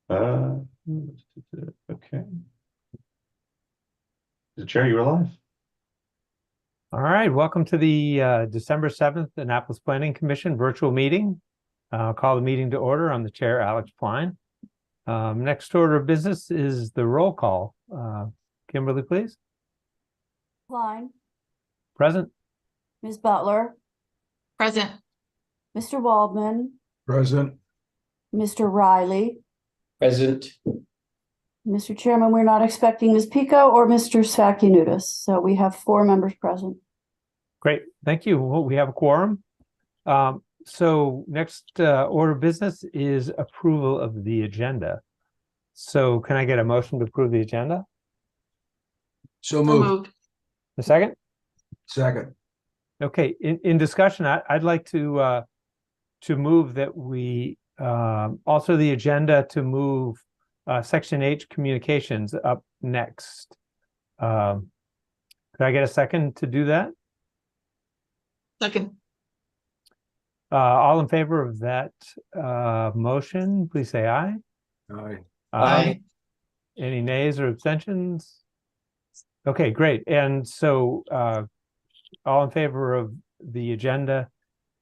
Uh, okay. The chair, you're alive. All right, welcome to the December 7th Annapolis Planning Commission virtual meeting. I'll call the meeting to order. I'm the chair, Alex Pline. Next order of business is the roll call. Kimberly, please. Klein, Present. Ms. Butler, Present. Mr. Waldman, Present. Mr. Riley. Present. Mr. Chairman, we're not expecting Ms. Pico or Mr. Svakianudis, so we have 4 members present. Great, thank you. Well, we have a quorum. So next order of business is approval of the agenda. So can I get a motion to approve the agenda? So So moved. moved. A second? Second. Okay, in discussion, I'd like to move that we alter the agenda to move Section H communications up next. Could I get a second to do that? Second. All in favor of that motion, please say aye. Aye. Aye. Any nays or abstentions? Okay, great. And so all in favor of the agenda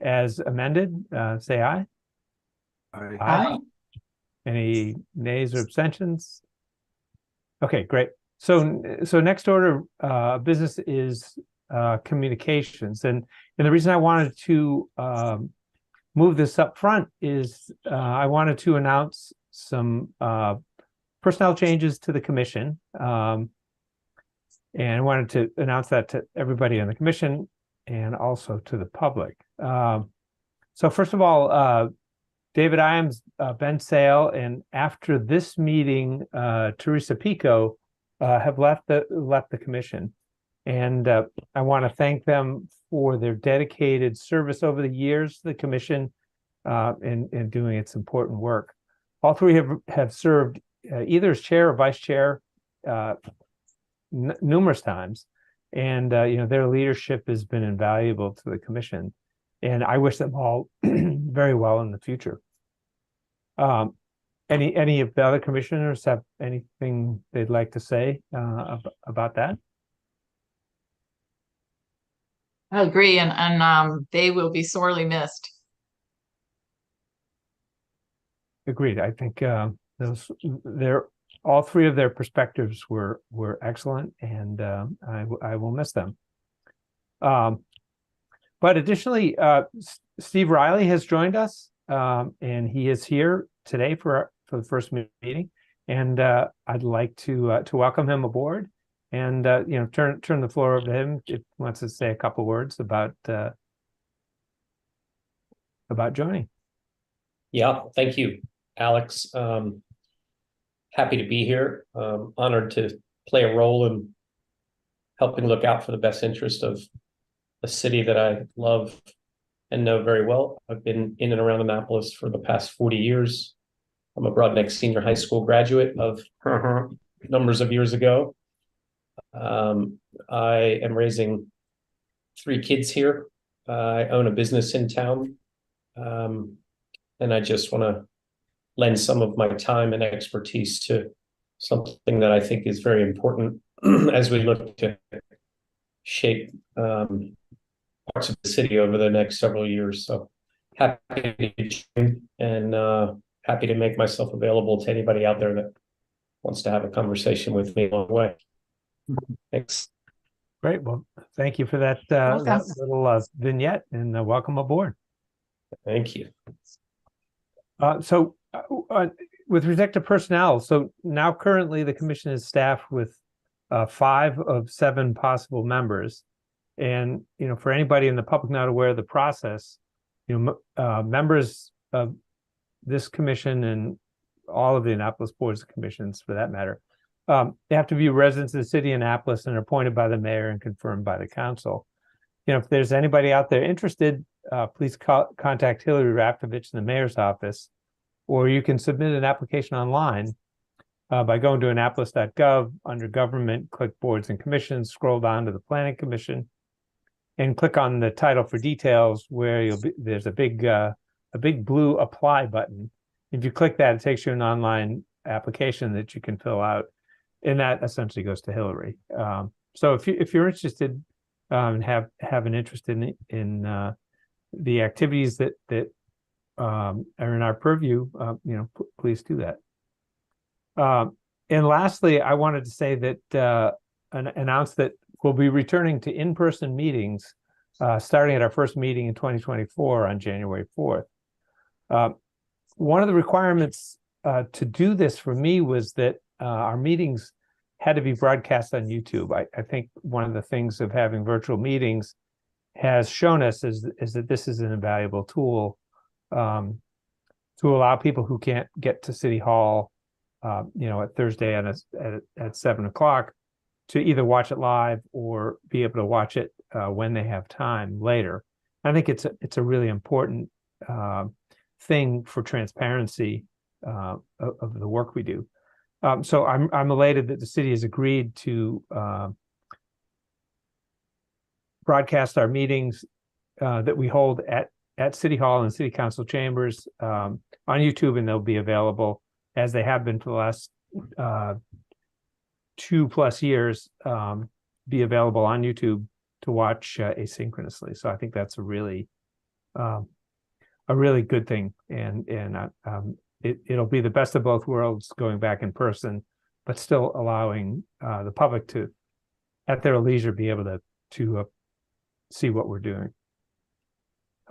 as amended, say aye. Aye. Aye. Any nays or abstentions? Okay, great. So next order business is communications, and the reason I wanted to move this up front is I wanted to announce some personnel changes to the commission, and I wanted to announce that to everybody on the commission and also to the public. So first of all, David Iams, Ben Sale, and after this meeting, Teresa Pico have left the commission, and I want to thank them for their dedicated service over the years to the commission in doing its important work. All three have served either as chair or vice chair numerous times, and their leadership has been invaluable to the commission, and I wish them all very well in the future. Any of the other commissioners have anything they'd like to say about that? I agree, and they will be sorely missed. Agreed. I think all three of their perspectives were excellent, and I will miss them. But additionally, Steve Riley has joined us, and he is here today for the first meeting, and I'd like to welcome him aboard, and turn the floor over to him if he wants to say a couple words about joining. Yeah, thank you, Alex. Happy to be here. Honored to play a role in helping look out for the best interest of a city that I love and know very well. I've been in and around Annapolis for the past 40 years. I'm a Broadneck Senior High School graduate of numbers of years ago. I am raising 3 kids here. I own a business in town. And I just want to lend some of my time and expertise to something that I think is very important as we look to shape parts of the city over the next several years. So happy to join, and happy to make myself available to anybody out there that wants to have a conversation with me along the way. Thanks. Great. Well, thank you for that, little vignette, and welcome aboard. Thank you. So with respect to personnel, so now currently the commission is staffed with 5 of 7 possible members. And, for anybody in the public not aware of the process, members of this commission and all of the Annapolis boards of commissions for that matter, they have to be residents of the city of Annapolis and are appointed by the mayor and confirmed by the council. If there's anybody out there interested, please contact Hillary Raftovich in the mayor's office, or you can submit an application online by going to annapolis.gov, under government, click boards and commissions, scroll down to the planning commission, and click on the title for details, where there's a big blue apply button. If you click that, it takes you an online application that you can fill out, and that essentially goes to Hillary. So if you're interested and have an interest in the activities that are in our purview, please do that. And lastly, I wanted to say that announce that we'll be returning to in-person meetings starting at our first meeting in 2024 on January 4th. One of the requirements to do this for me was that our meetings had to be broadcast on YouTube. I think one of the things of having virtual meetings has shown us is that this is an invaluable tool to allow people who can't get to City Hall, at Thursday at 7:00 to either watch it live or be able to watch it when they have time later. I think it's a really important thing for transparency of the work we do. So I'm elated that the city has agreed to broadcast our meetings that we hold at City Hall and City Council chambers on YouTube, and they'll be available as they have been for the last 2+ years, be available on YouTube to watch asynchronously. So I think that's a really good thing, and it'll be the best of both worlds, going back in person, but still allowing the public to, at their leisure, be able to see what we're doing.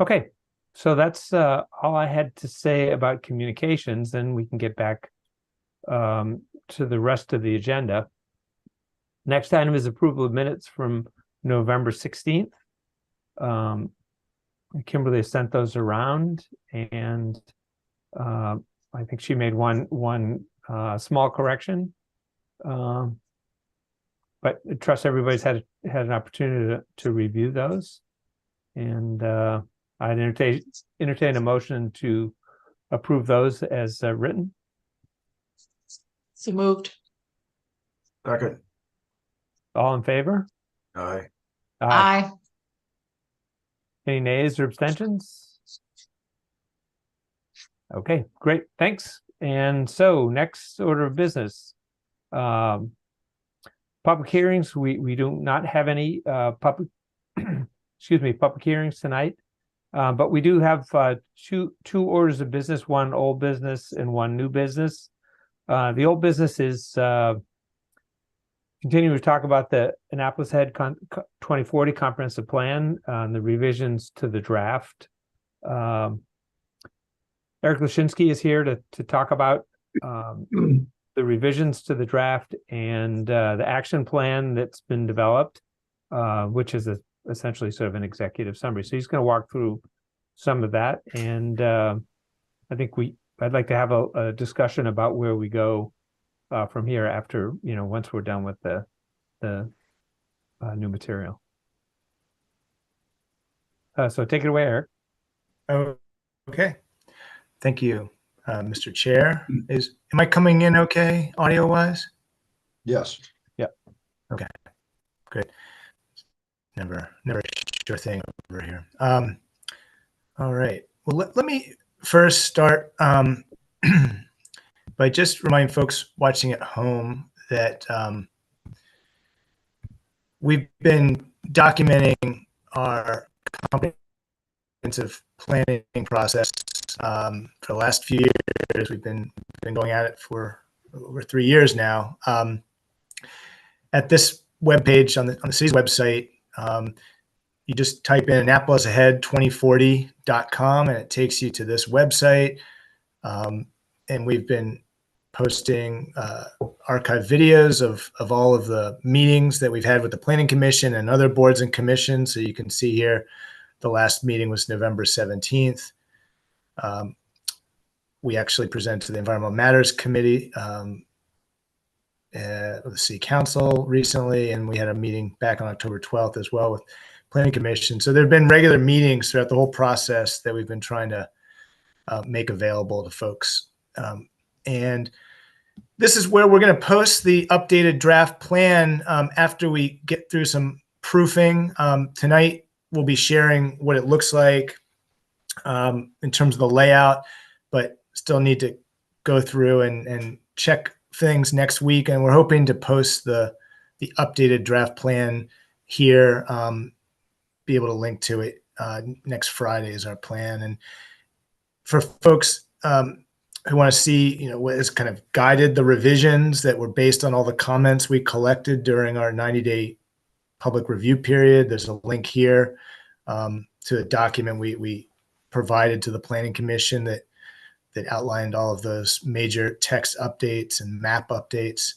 Okay, so that's all I had to say about communications. Then we can get back to the rest of the agenda. Next item is approval of minutes from November 16th. Kimberly has sent those around, and I think she made one small correction, but I trust everybody's had an opportunity to review those, and I'd entertain a motion to approve those as written. So moved. Second. All in favor? Aye. Aye. Any nays or abstentions? Okay, great, thanks. And so next order of business, public hearings. We do not have any public hearings tonight, but we do have two orders of business, one old business and one new business. The old business is continuing to talk about the Annapolis Head 2040 comprehensive plan, the revisions to the draft. Eric Lashinsky is here to talk about the revisions to the draft and the action plan that's been developed, which is essentially sort of an executive summary. So he's going to walk through some of that, and I think I'd like to have a discussion about where we go from here after, once we're done with the new material. So take it away, Eric. Oh, okay. Thank you, Mr. Chair. Am I coming in okay, audio wise? Yes. Okay, good. Never a sure thing over here. All right. Well, let me first start by just remind folks watching at home that we've been documenting our comprehensive planning process for the last few years. We've been going at it for over 3 years now. At this webpage on the city's website, you just type in AnnapolisAhead2040.com and it takes you to this website. And we've been posting archive videos of all of the meetings that we've had with the Planning Commission and other boards and commissions. So you can see here, the last meeting was November 17th. We actually presented to the Environmental Matters Committee of the City Council recently, and we had a meeting back on October 12th as well with Planning Commission. So there have been regular meetings throughout the whole process that we've been trying to make available to folks. And this is where we're going to post the updated draft plan after we get through some proofing. Tonight, we'll be sharing what it looks like in terms of the layout, but still need to go through and check things next week, and we're hoping to post the updated draft plan here. Be able to link to it next Friday is our plan. And for folks who want to see, what has kind of guided the revisions that were based on all the comments we collected during our 90-day public review period, there's a link here to a document we provided to the Planning Commission that outlined all of those major text updates and map updates.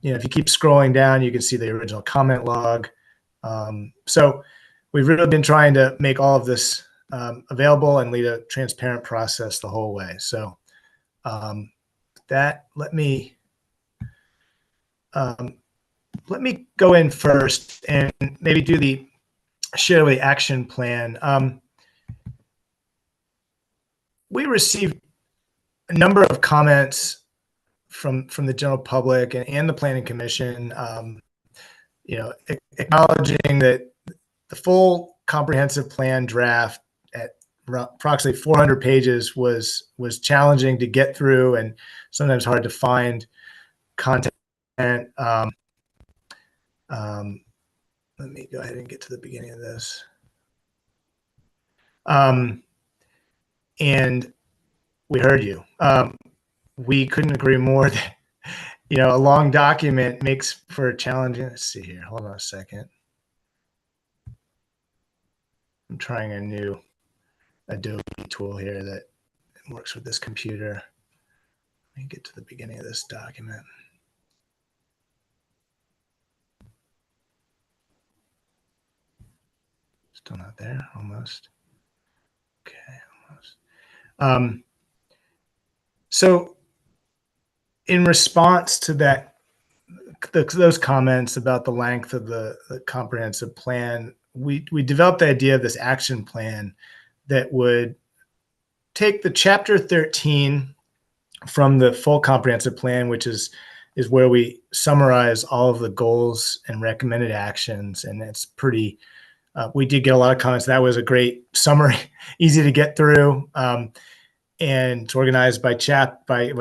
If you keep scrolling down, you can see the original comment log. So we've really been trying to make all of this available and lead a transparent process the whole way. So let me go in first and maybe do share the action plan. We received a number of comments from the general public and the Planning Commission, acknowledging that the full comprehensive plan draft at approximately 400 pages was challenging to get through and sometimes hard to find content. Let me go ahead and get to the beginning of this. And we heard you. We couldn't agree more that, a long document makes for challenging. Let's see here. Hold on a second. I'm trying a new Adobe tool here that works with this computer. Let me get to the beginning of this document. Still not there, almost. Okay, almost. So in response to those comments about the length of the comprehensive plan, we developed the idea of this action plan that would take the chapter 13 from the full comprehensive plan, which is where we summarize all of the goals and recommended actions. And it's pretty, we did get a lot of comments. That was a great summary, easy to get through. And it's organized by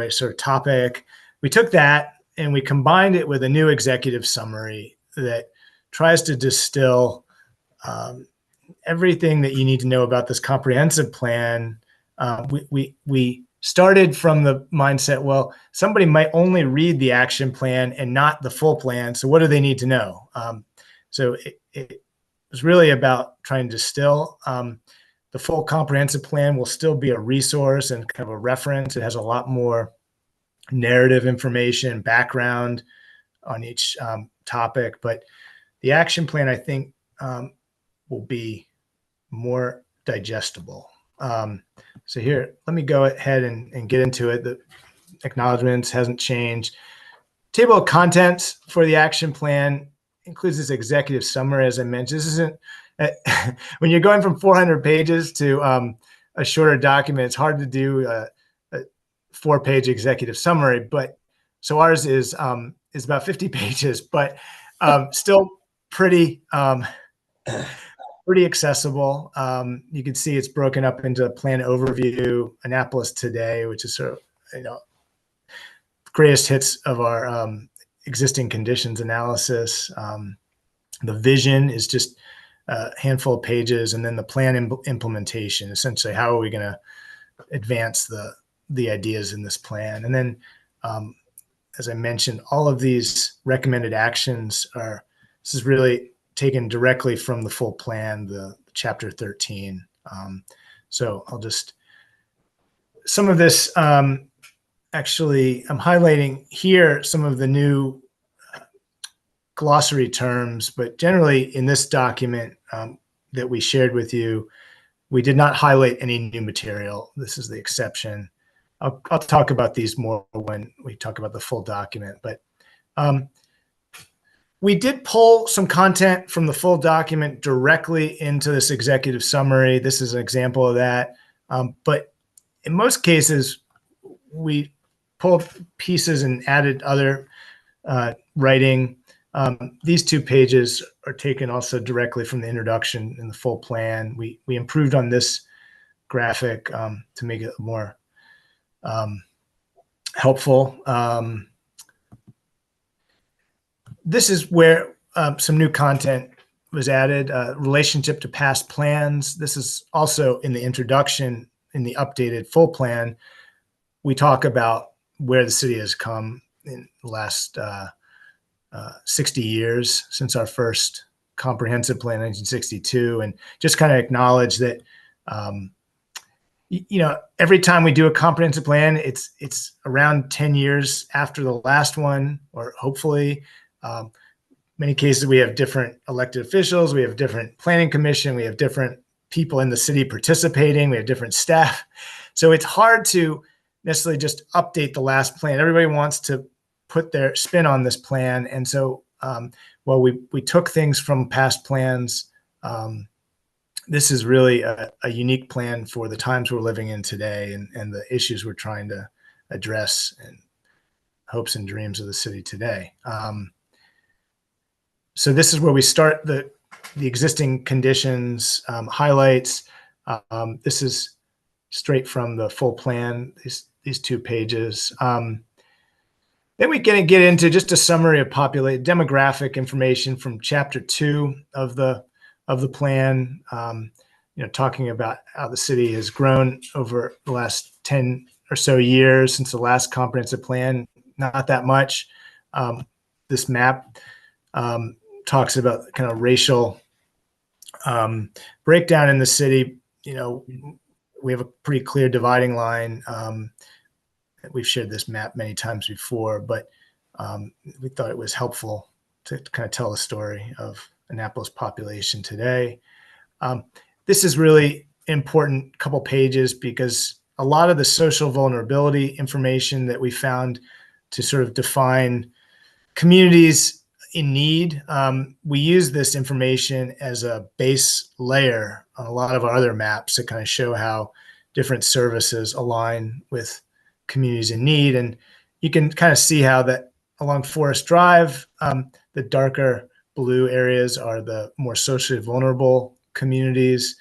sort of topic. We took that and we combined it with a new executive summary that tries to distill everything that you need to know about this comprehensive plan. We started from the mindset, well, somebody might only read the action plan and not the full plan. So what do they need to know? So it was really about trying to distill. The full comprehensive plan will still be a resource and kind of a reference. It has a lot more narrative information, background on each topic, but the action plan, I think, will be more digestible. So here, let me go ahead and get into it. The acknowledgements hasn't changed. Table of contents for the action plan includes this executive summary, as I mentioned. This isn't, when you're going from 400 pages to a shorter document, it's hard to do a 4-page executive summary, but so ours is about 50 pages, but still pretty accessible. You can see it's broken up into plan overview, Annapolis Today, which is sort of, greatest hits of our existing conditions analysis. The vision is just a handful of pages, and then the plan implementation, essentially, how are we going to advance the ideas in this plan? And then, as I mentioned, all of these recommended actions this is really taken directly from the full plan, the chapter 13. So I'll just, some of this, actually, I'm highlighting here some of the new glossary terms, but generally in this document that we shared with you, we did not highlight any new material. This is the exception. I'll talk about these more when we talk about the full document, but we did pull some content from the full document directly into this executive summary. This is an example of that. But in most cases, we pulled pieces and added other writing. These 2 pages are taken also directly from the introduction in the full plan. We improved on this graphic to make it more helpful. This is where some new content was added, relationship to past plans. This is also in the introduction. In the updated full plan, we talk about where the city has come in the last 60 years since our first comprehensive plan in 1962, and just kind of acknowledge that every time we do a comprehensive plan, it's around 10 years after the last one, or hopefully. Many cases we have different elected officials, we have different planning commission, we have different people in the city participating, we have different staff. So it's hard to necessarily just update the last plan. Everybody wants to put their spin on this plan. And so while we took things from past plans, this is really a unique plan for the times we're living in today and the issues we're trying to address and hopes and dreams of the city today. So this is where we start the existing conditions, highlights. This is straight from the full plan, these 2 pages. Then we're going to get into just a summary of demographic information from chapter 2 of the plan, talking about how the city has grown over the last 10 or so years since the last comprehensive plan. Not that much. This map talks about kind of racial breakdown in the city. We have a pretty clear dividing line. We've shared this map many times before, but we thought it was helpful to kind of tell the story of Annapolis population today. This is really important couple pages because a lot of the social vulnerability information that we found to sort of define communities in need, we use this information as a base layer on a lot of our other maps to kind of show how different services align with communities in need. And you can kind of see how that along Forest Drive, the darker blue areas are the more socially vulnerable communities.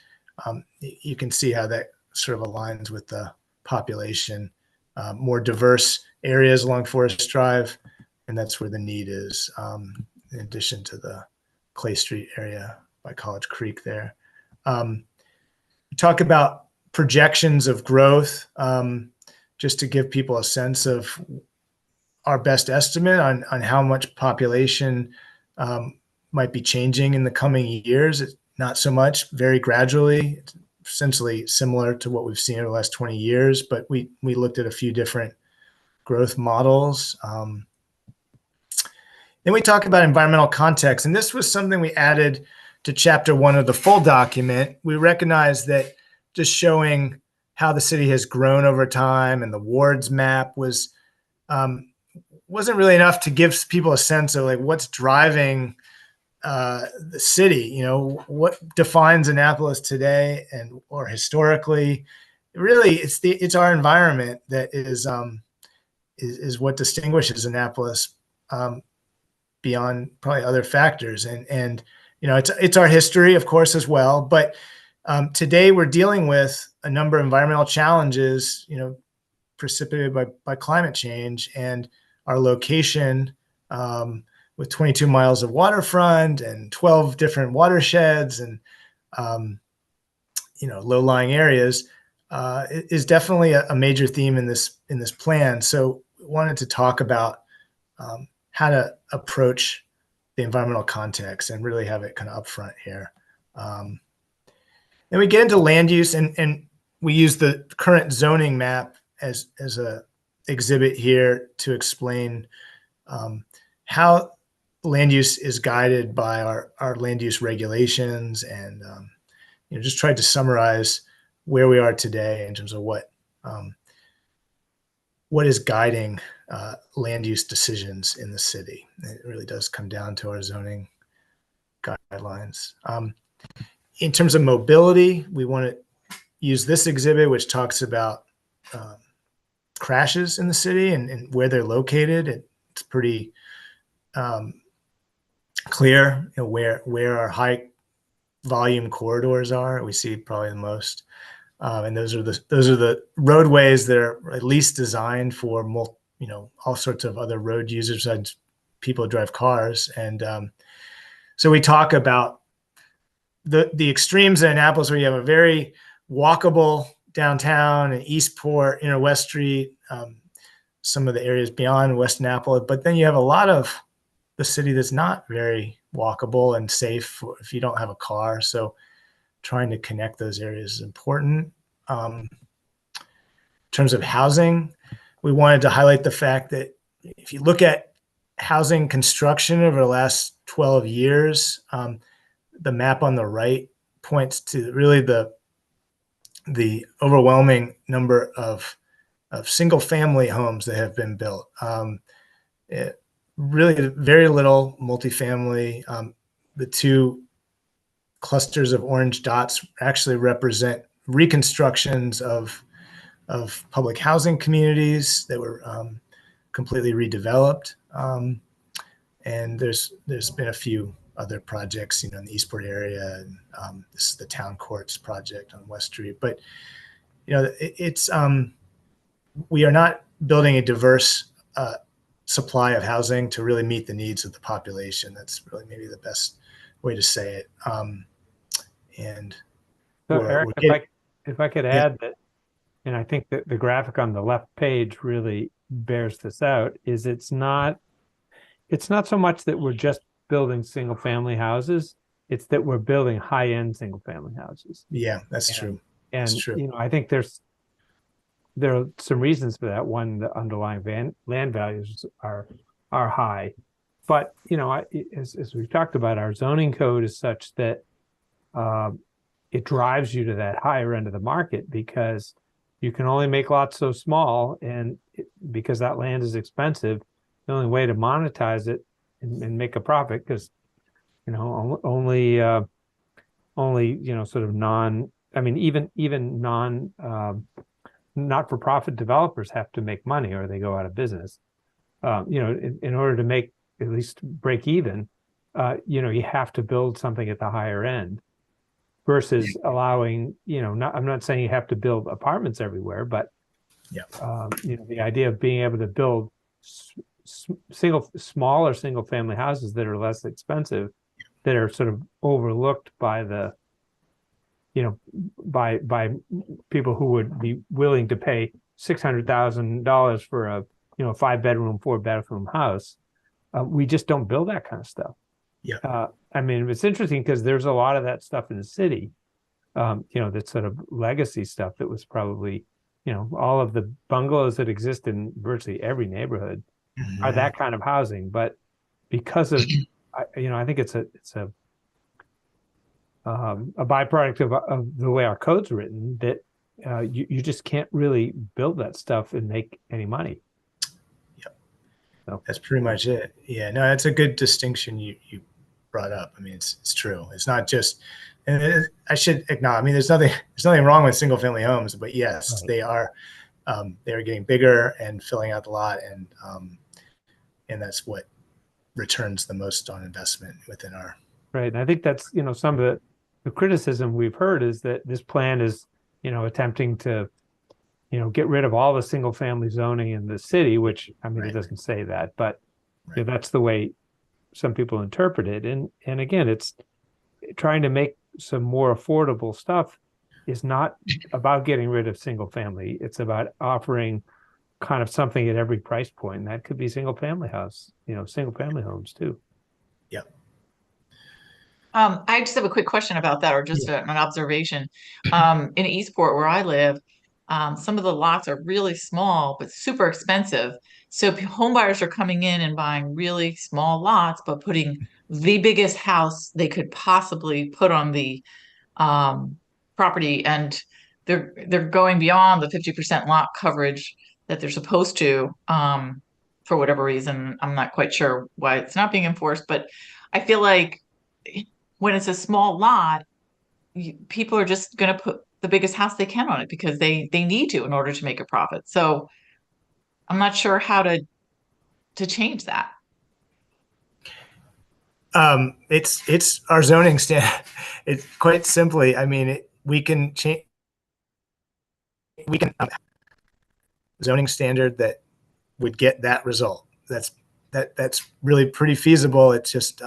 You can see how that sort of aligns with the population, more diverse areas along Forest Drive. And that's where the need is, in addition to the Clay Street area by College Creek there. We talk about projections of growth, just to give people a sense of our best estimate on how much population might be changing in the coming years. It's not so much, very gradually, it's essentially similar to what we've seen over the last 20 years, but we looked at a few different growth models. Then we talk about environmental context, and this was something we added to chapter 1 of the full document. We recognize that just showing how the city has grown over time and the wards map wasn't really enough to give people a sense of like what's driving the city. What defines Annapolis today or historically. Really, it's our environment that is what distinguishes Annapolis beyond probably other factors. And it's our history, of course, as well. But today we're dealing with a number of environmental challenges, precipitated by climate change, and our location with 22 miles of waterfront and 12 different watersheds and low-lying areas is definitely a major theme in this plan. So we wanted to talk about how to approach the environmental context and really have it kind of upfront here. Then we get into land use, and we use the current zoning map as a exhibit here to explain how land use is guided by our land use regulations, and just tried to summarize where we are today in terms of what is guiding land use decisions in the city. It really does come down to our zoning guidelines. In terms of mobility, we want to use this exhibit, which talks about crashes in the city and where they're located. It's pretty clear where our high volume corridors are. We see probably the most, and those are the roadways that are at least designed for all sorts of other road users and people who drive cars. And so we talk about the extremes in Annapolis, where you have a very walkable downtown and Eastport, West Street, some of the areas beyond West Annapolis. But then you have a lot of the city that's not very walkable and safe if you don't have a car. So trying to connect those areas is important. In terms of housing, we wanted to highlight the fact that if you look at housing construction over the last 12 years, the map on the right points to really the overwhelming number of single family homes that have been built. Really very little multifamily. The two clusters of orange dots actually represent reconstructions of public housing communities that were completely redeveloped. And there's been a few other projects, in the Eastport area. And, this is the Town Courts project on West Street. But it's we are not building a diverse supply of housing to really meet the needs of the population. That's really maybe the best way to say it. And So we're Eric, getting- if I could add that, and I think that the graphic on the left page really bears this out, is it's not so much that we're just building single family houses, it's that we're building high-end single family houses. yeah, that's true. And That's true. I think there are some reasons for that. One, the underlying land values are high, but as we've talked about, our zoning code is such that it drives you to that higher end of the market, because you can only make lots so small, and because that land is expensive, the only way to monetize it and make a profit, because only sort of even non not-for-profit developers have to make money or they go out of business. In order to make at least break even, you have to build something at the higher end versus allowing, I'm not saying you have to build apartments everywhere, but the idea of being able to build smaller single family houses that are less expensive, that are sort of overlooked by the by people who would be willing to pay $600,000 for a 5-bedroom, 4-bathroom house. We just don't build that kind of stuff. It's interesting because there's a lot of that stuff in the city, that sort of legacy stuff that was probably, all of the bungalows that exist in virtually every neighborhood are that kind of housing. But because of, I think it's a byproduct of the way our code's written, that you just can't really build that stuff and make any money. So that's pretty much it. Yeah, no, that's a good distinction you brought up. It's true. It's not just, and I should acknowledge, there's nothing wrong with single family homes, but yes, they are getting bigger and filling out the lot, and that's what returns the most on investment within our. Right. And I think that's, some of the criticism we've heard is that this plan is, attempting to, get rid of all the single family zoning in the city, which, it doesn't say that, but that's the way some people interpret it. And again, it's trying to make some more affordable stuff is not about getting rid of single family. It's about offering kind of something at every price point. And that could be single family house, single family homes too. Yeah. I just have a quick question about that, or just an observation. In Eastport, where I live, some of the lots are really small, but super expensive. So home buyers are coming in and buying really small lots, but putting the biggest house they could possibly put on the property. And they're going beyond the 50% lot coverage that they're supposed to, for whatever reason. I'm not quite sure why it's not being enforced, but I feel like when it's a small lot, people are just going to put the biggest house they can on it because they need to in order to make a profit. So I'm not sure how to change that. It's our zoning standard. It's quite simply, we can change. We can zoning standard that would get that result. That's really pretty feasible. It's just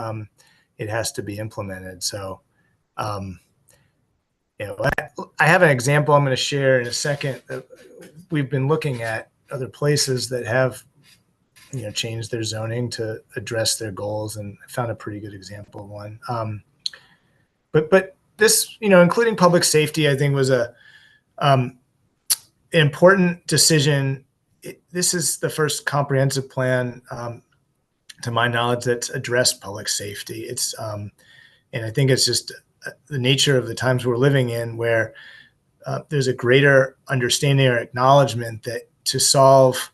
it has to be implemented. So I have an example I'm going to share in a second. We've been looking at other places that have changed their zoning to address their goals, and I found a pretty good example of one. But this, including public safety, I think was a important decision. This is the first comprehensive plan, to my knowledge, that's addressed public safety. It's and I think it's just the nature of the times we're living in, where there's a greater understanding or acknowledgement that to solve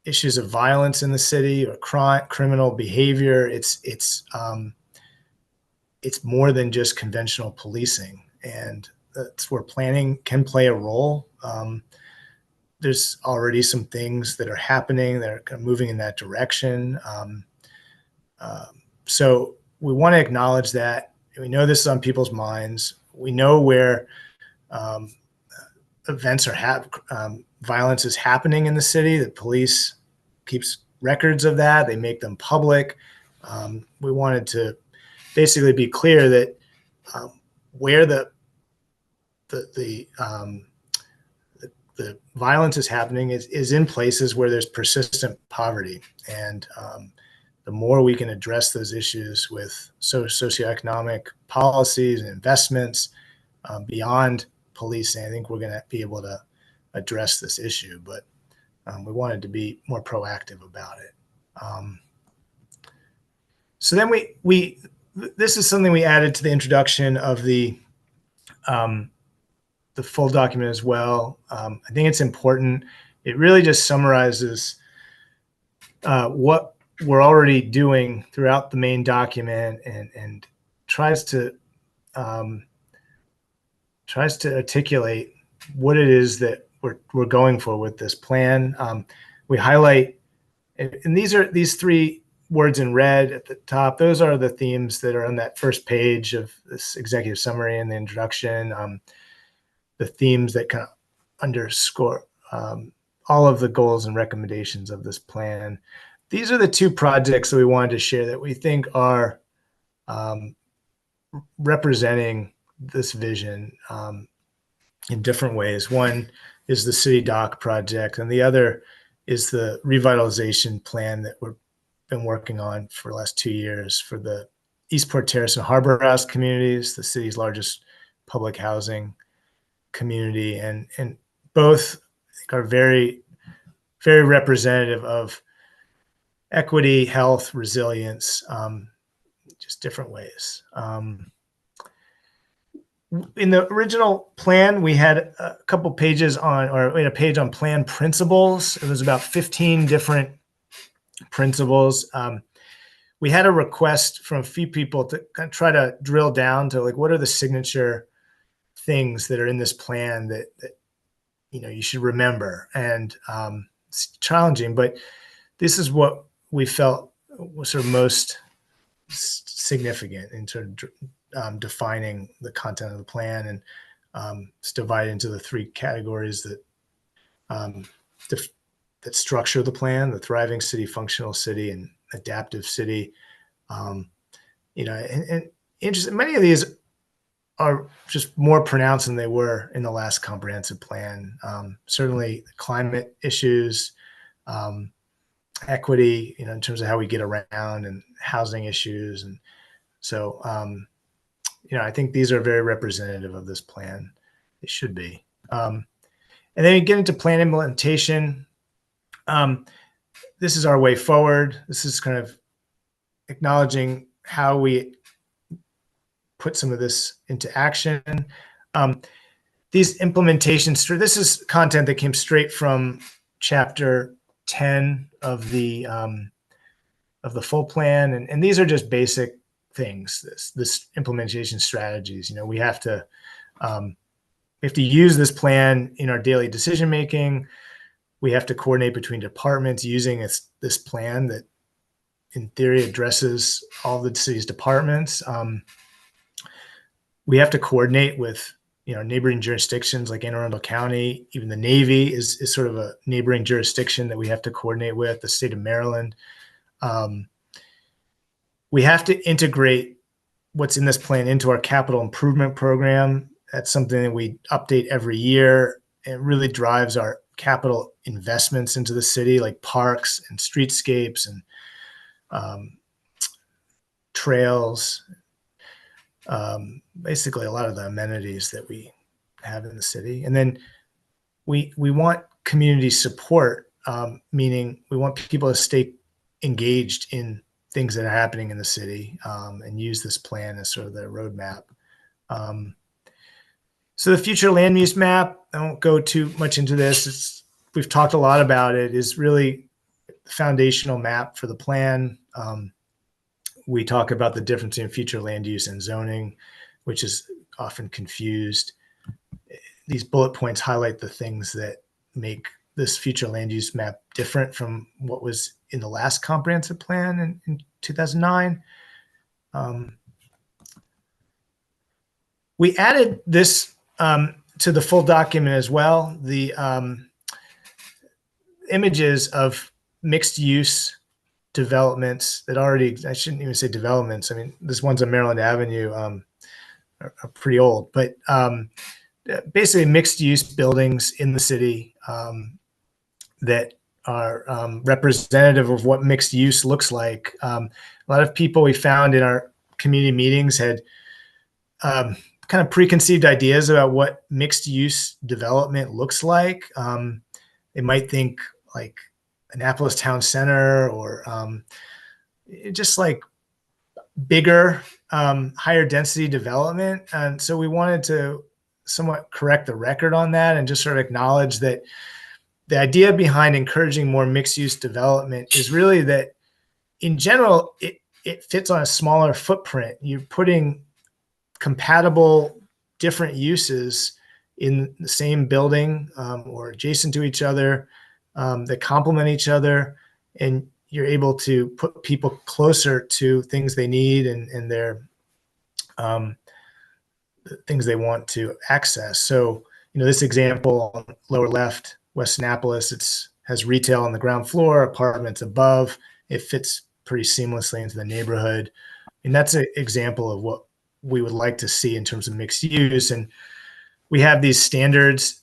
issues of violence in the city or criminal behavior, it's more than just conventional policing, and that's where planning can play a role. There's already some things that are happening that are kind of moving in that direction. So we want to acknowledge that. We know this is on people's minds. We know where events are violence is happening in the city. The police keeps records of that. They make them public. We wanted to basically be clear that where the violence is happening is in places where there's persistent poverty, and the more we can address those issues with socioeconomic policies and investments beyond policing, I think we're going to be able to address this issue. But we wanted to be more proactive about it. So then this is something we added to the introduction of the full document as well. I think it's important. It really just summarizes what we're already doing throughout the main document, and tries to articulate what it is that we're going for with this plan. We highlight, and these three words in red at the top, those are the themes that are on that first page of this executive summary and the introduction. The themes that kind of underscore all of the goals and recommendations of this plan. These are the two projects that we wanted to share that we think are representing this vision in different ways. One is the City Dock project, and the other is the revitalization plan that we've been working on for the last 2 years for the Eastport Terrace and Harbor House communities, the city's largest public housing community, and both I think are very, very representative of equity, health, resilience, just different ways. In the original plan, we had a couple pages we had a page on plan principles. It was about 15 different principles. We had a request from a few people to kind of try to drill down to what are the signature things that are in this plan that you should remember. And it's challenging, but this is what we felt was sort of most significant in terms of defining the content of the plan, and it's divided into the three categories that structure the plan: the thriving city, functional city, and adaptive city. And interesting, many of these are just more pronounced than they were in the last comprehensive plan. Certainly climate issues, equity, in terms of how we get around, and housing issues. And so, I think these are very representative of this plan. They should be. And then you get into plan implementation. This is our way forward. This is kind of acknowledging how we put some of this into action. These implementations, this is content that came straight from chapter 10 of the full plan, and these are just basic things. This implementation strategies. We have to use this plan in our daily decision making. We have to coordinate between departments using this plan that, in theory, addresses all the city's departments. We have to coordinate with neighboring jurisdictions like Anne Arundel County. Even the Navy is sort of a neighboring jurisdiction that we have to coordinate with, the state of Maryland. We have to integrate what's in this plan into our capital improvement program. That's something that we update every year. It really drives our capital investments into the city, like parks and streetscapes and trails. Basically a lot of the amenities that we have in the city. And then we want community support, meaning we want people to stay engaged in things that are happening in the city, and use this plan as sort of the roadmap. So the future land use map, I won't go too much into this. We've talked a lot about it, is really the foundational map for the plan. We talk about the difference in future land use and zoning, which is often confused. These bullet points highlight the things that make this future land use map different from what was in the last comprehensive plan in 2009. We added this to the full document as well. The images of mixed use developments that already, I shouldn't even say developments. I mean, this one's on Maryland Avenue, are pretty old, but basically mixed use buildings in the city that are representative of what mixed use looks like. A lot of people we found in our community meetings had kind of preconceived ideas about what mixed use development looks like. They might think like Annapolis Town Center or just like bigger, higher density development. And so we wanted to somewhat correct the record on that and just sort of acknowledge that the idea behind encouraging more mixed use development is really that in general, it fits on a smaller footprint. You're putting compatible different uses in the same building or adjacent to each other that complement each other, and you're able to put people closer to things they need and their things they want to access. So, this example on the lower left, West Annapolis, has retail on the ground floor, apartments above. It fits pretty seamlessly into the neighborhood. And that's an example of what we would like to see in terms of mixed use. And we have these standards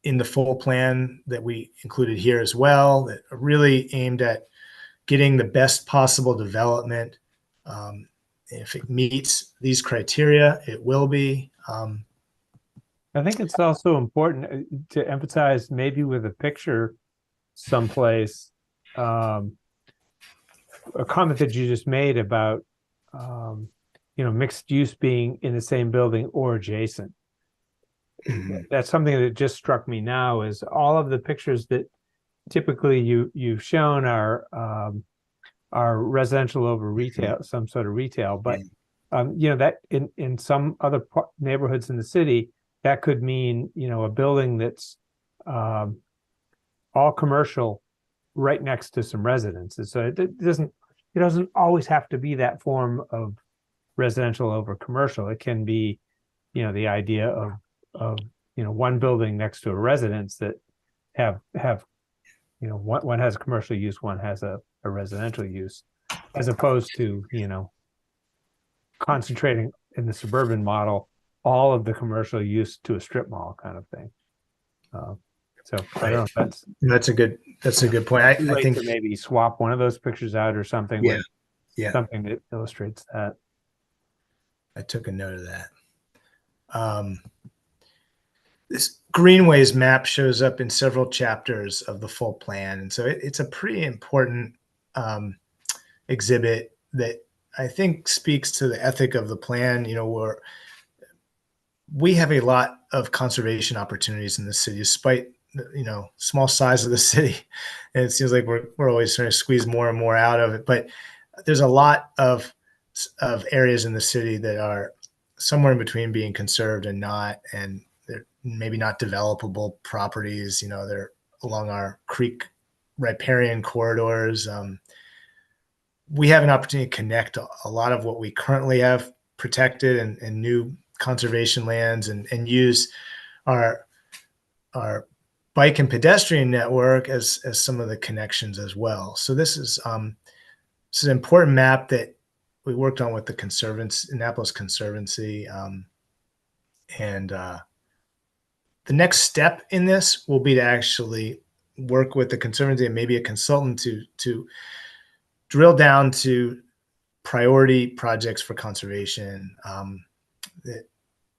in the full plan that we included here as well that are really aimed at getting the best possible development. If it meets these criteria, it will be. I think it's also important to emphasize, maybe with a picture someplace, a comment that you just made about mixed use being in the same building or adjacent. That's something that just struck me now, is all of the pictures that typically you've shown are residential over retail, some sort of retail, but that in some other neighborhoods in the city, that could mean a building that's all commercial right next to some residences. So it doesn't always have to be that form of residential over commercial. It can be the idea of one building next to a residence that have one has commercial use, one has a residential use, as opposed to concentrating in the suburban model all of the commercial use to a strip mall kind of thing. So I don't know if that's a good point. I think to maybe swap one of those pictures out or something. Yeah. With something that illustrates that. I took a note of that. This greenways map shows up in several chapters of the full plan. And so it's a pretty important exhibit that I think speaks to the ethic of the plan, where we have a lot of conservation opportunities in the city, despite, small size of the city. And it seems like we're always trying to squeeze more and more out of it. But there's a lot of areas in the city that are somewhere in between being conserved and not, and they're maybe not developable properties. They're along our creek riparian corridors. We have an opportunity to connect a lot of what we currently have protected and new conservation lands and use our bike and pedestrian network as some of the connections as well. So this is an important map that we worked on with the Annapolis Conservancy. The next step in this will be to actually work with the Conservancy and maybe a consultant to drill down to priority projects for conservation that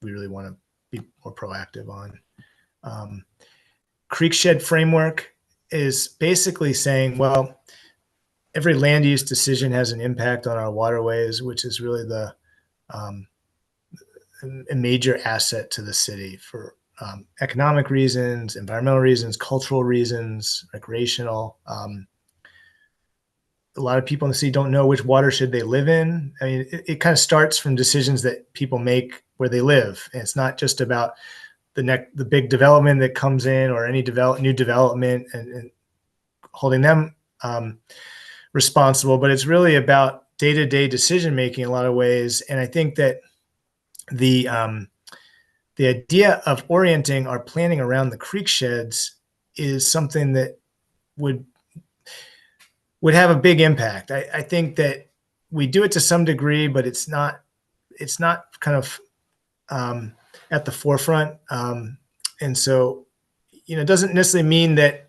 we really want to be more proactive on. Creekshed framework is basically saying, well, every land use decision has an impact on our waterways, which is really a major asset to the city for economic reasons, environmental reasons, cultural reasons, recreational. A lot of people in the city don't know which watershed they live in. I mean, it kind of starts from decisions that people make where they live. And it's not just about the big development that comes in or any new development and holding them responsible, but it's really about day-to-day decision making in a lot of ways. And I think that the idea of orienting our planning around the creek sheds is something that would have a big impact. I think that we do it to some degree, but it's not kind of at the forefront. And so, it doesn't necessarily mean that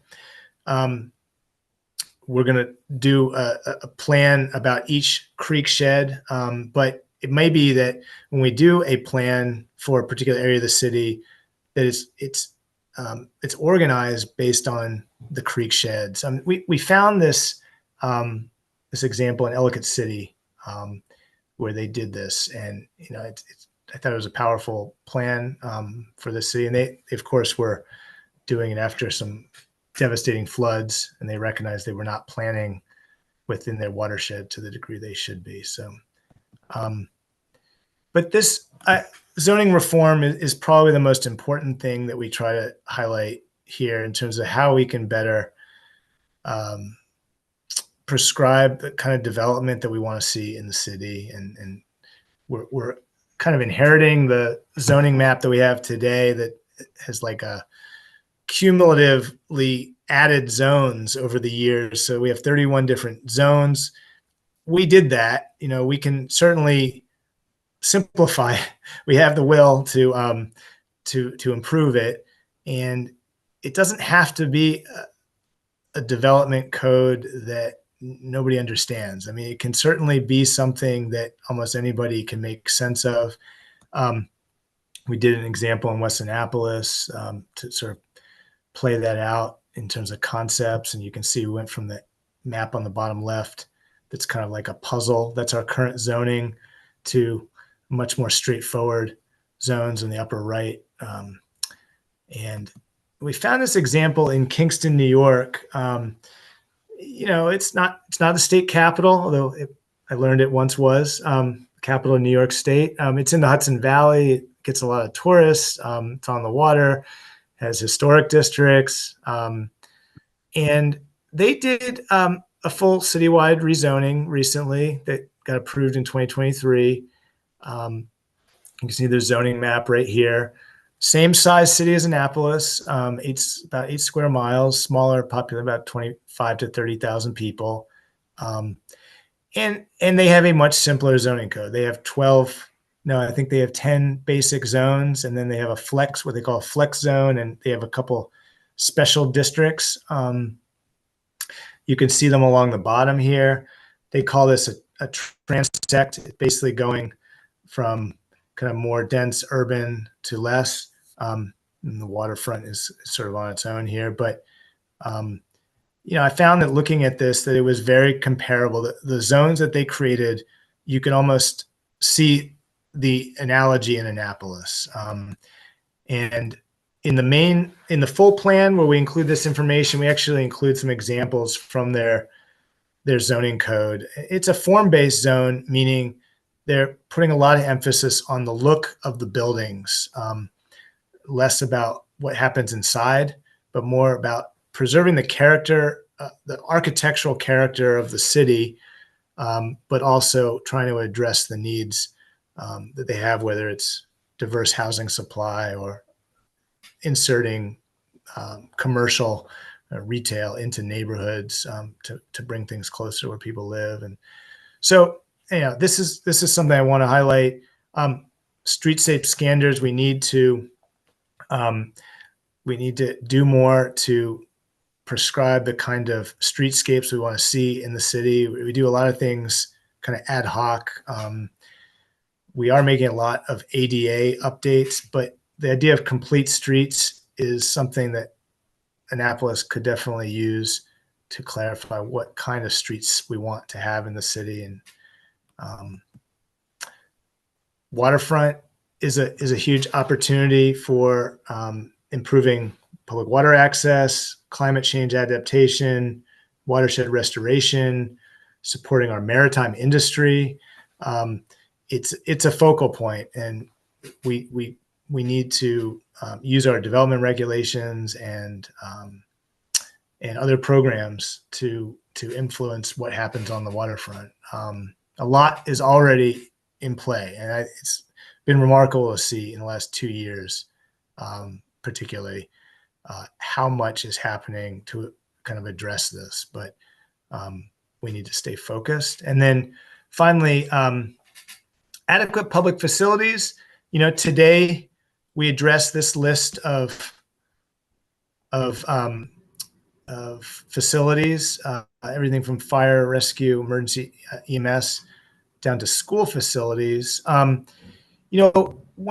we're going to do a plan about each creek shed, but it may be that when we do a plan for a particular area of the city, that it's organized based on the creek sheds. We found this example in Ellicott City where they did this, and I thought it was a powerful plan for the city, and they of course were doing it after some devastating floods, and they recognized they were not planning within their watershed to the degree they should be. So, but this zoning reform is probably the most important thing that we try to highlight here in terms of how we can better prescribe the kind of development that we want to see in the city. And we're kind of inheriting the zoning map that we have today that has like a cumulatively added zones over the years. So we have 31 different zones. We did that. We can certainly simplify. We have the will to improve it, and it doesn't have to be a development code that nobody understands. I mean, it can certainly be something that almost anybody can make sense of. We did an example in West Annapolis to sort of play that out in terms of concepts. And you can see we went from the map on the bottom left that's kind of like a puzzle. That's our current zoning to much more straightforward zones in the upper right. And we found this example in Kingston, New York. It's not the state capital, although I learned it once was capital of New York State. It's in the Hudson Valley. It gets a lot of tourists. It's on the water, has historic districts. And they did a full citywide rezoning recently that got approved in 2023. You can see the zoning map right here. Same size city as Annapolis. It's about 8 square miles, smaller, popular, about 25 to 30,000 people. And they have a much simpler zoning code. They have 10 basic zones, and then they have what they call a flex zone, and they have a couple special districts. You can see them along the bottom here. They call this a transect, basically going from kind of more dense urban to less. And the waterfront is sort of on its own here. But, I found that looking at this, that it was very comparable. The zones that they created, you can almost see the analogy in Annapolis. And in the full plan where we include this information, we actually include some examples from their zoning code. It's a form-based zone, meaning they're putting a lot of emphasis on the look of the buildings, less about what happens inside, but more about preserving the character, the architectural character of the city, but also trying to address the needs that they have, whether it's diverse housing supply or inserting commercial retail into neighborhoods to bring things closer where people live. And so, this is something I want to highlight. Streetscape standards, we need to do more to prescribe the kind of streetscapes we want to see in the city. We do a lot of things kind of ad hoc. We are making a lot of ADA updates, but the idea of complete streets is something that Annapolis could definitely use to clarify what kind of streets we want to have in the city. And waterfront is a huge opportunity for improving public water access, climate change adaptation, watershed restoration, supporting our maritime industry. It's a focal point, and we need to use our development regulations and other programs to influence what happens on the waterfront. A lot is already in play, and it's been remarkable to see in the last 2 years, particularly, how much is happening to kind of address this. But we need to stay focused. And then finally, adequate public facilities. Today we address this list of facilities, everything from fire, rescue, emergency EMS, down to school facilities. One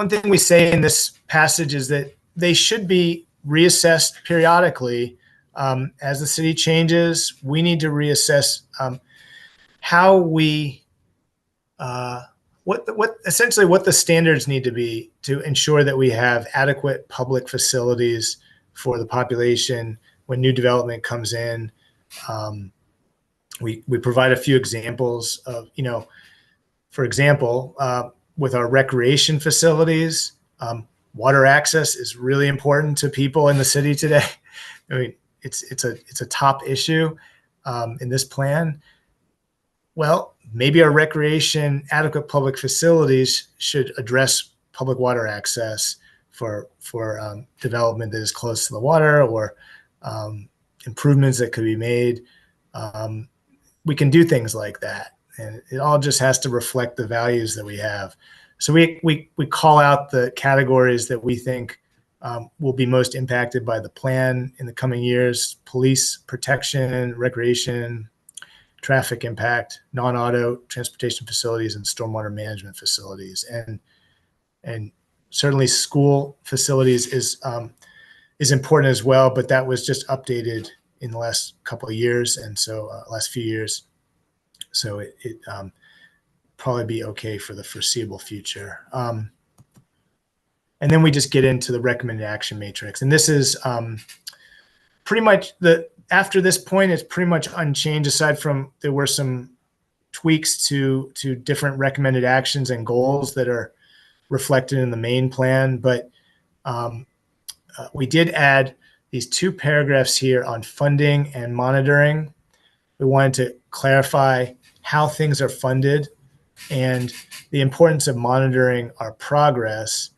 thing we say in this passage is that they should be reassessed periodically. As the city changes, we need to reassess how we, what the standards need to be to ensure that we have adequate public facilities for the population when new development comes in. We provide a few examples of, for example, with our recreation facilities, water access is really important to people in the city today. I mean, it's a top issue in this plan. Well, maybe our recreation adequate public facilities should address public water access for development that is close to the water, or improvements that could be made. We can do things like that, and it all just has to reflect the values that we have. So we call out the categories that we think will be most impacted by the plan in the coming years: police protection, recreation, traffic impact, non-auto transportation facilities, and stormwater management facilities. And certainly school facilities is important as well, but that was just updated in the last couple of years, and so last few years. So it probably be okay for the foreseeable future. And then we just get into the recommended action matrix, and this is pretty much after this point, it's pretty much unchanged, aside from there were some tweaks to different recommended actions and goals that are reflected in the main plan. But we did add these 2 paragraphs here on funding and monitoring. We wanted to clarify how things are funded and the importance of monitoring our progress,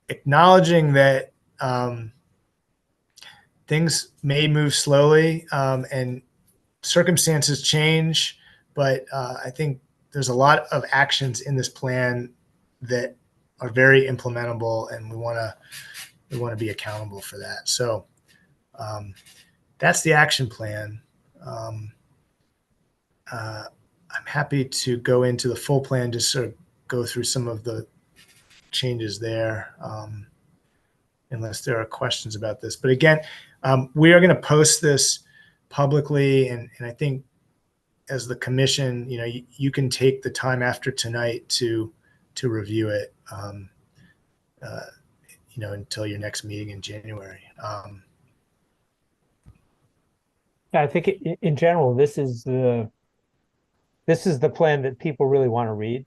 acknowledging that things may move slowly and circumstances change, but I think there's a lot of actions in this plan that are very implementable, and we want to be accountable for that. So that's the action plan. I'm happy to go into the full plan, just sort of go through some of the changes there, unless there are questions about this. But again, we are going to post this publicly, and I think as the commission, you can take the time after tonight to review it, until your next meeting in January. Yeah, I think in general, this is the plan that people really want to read.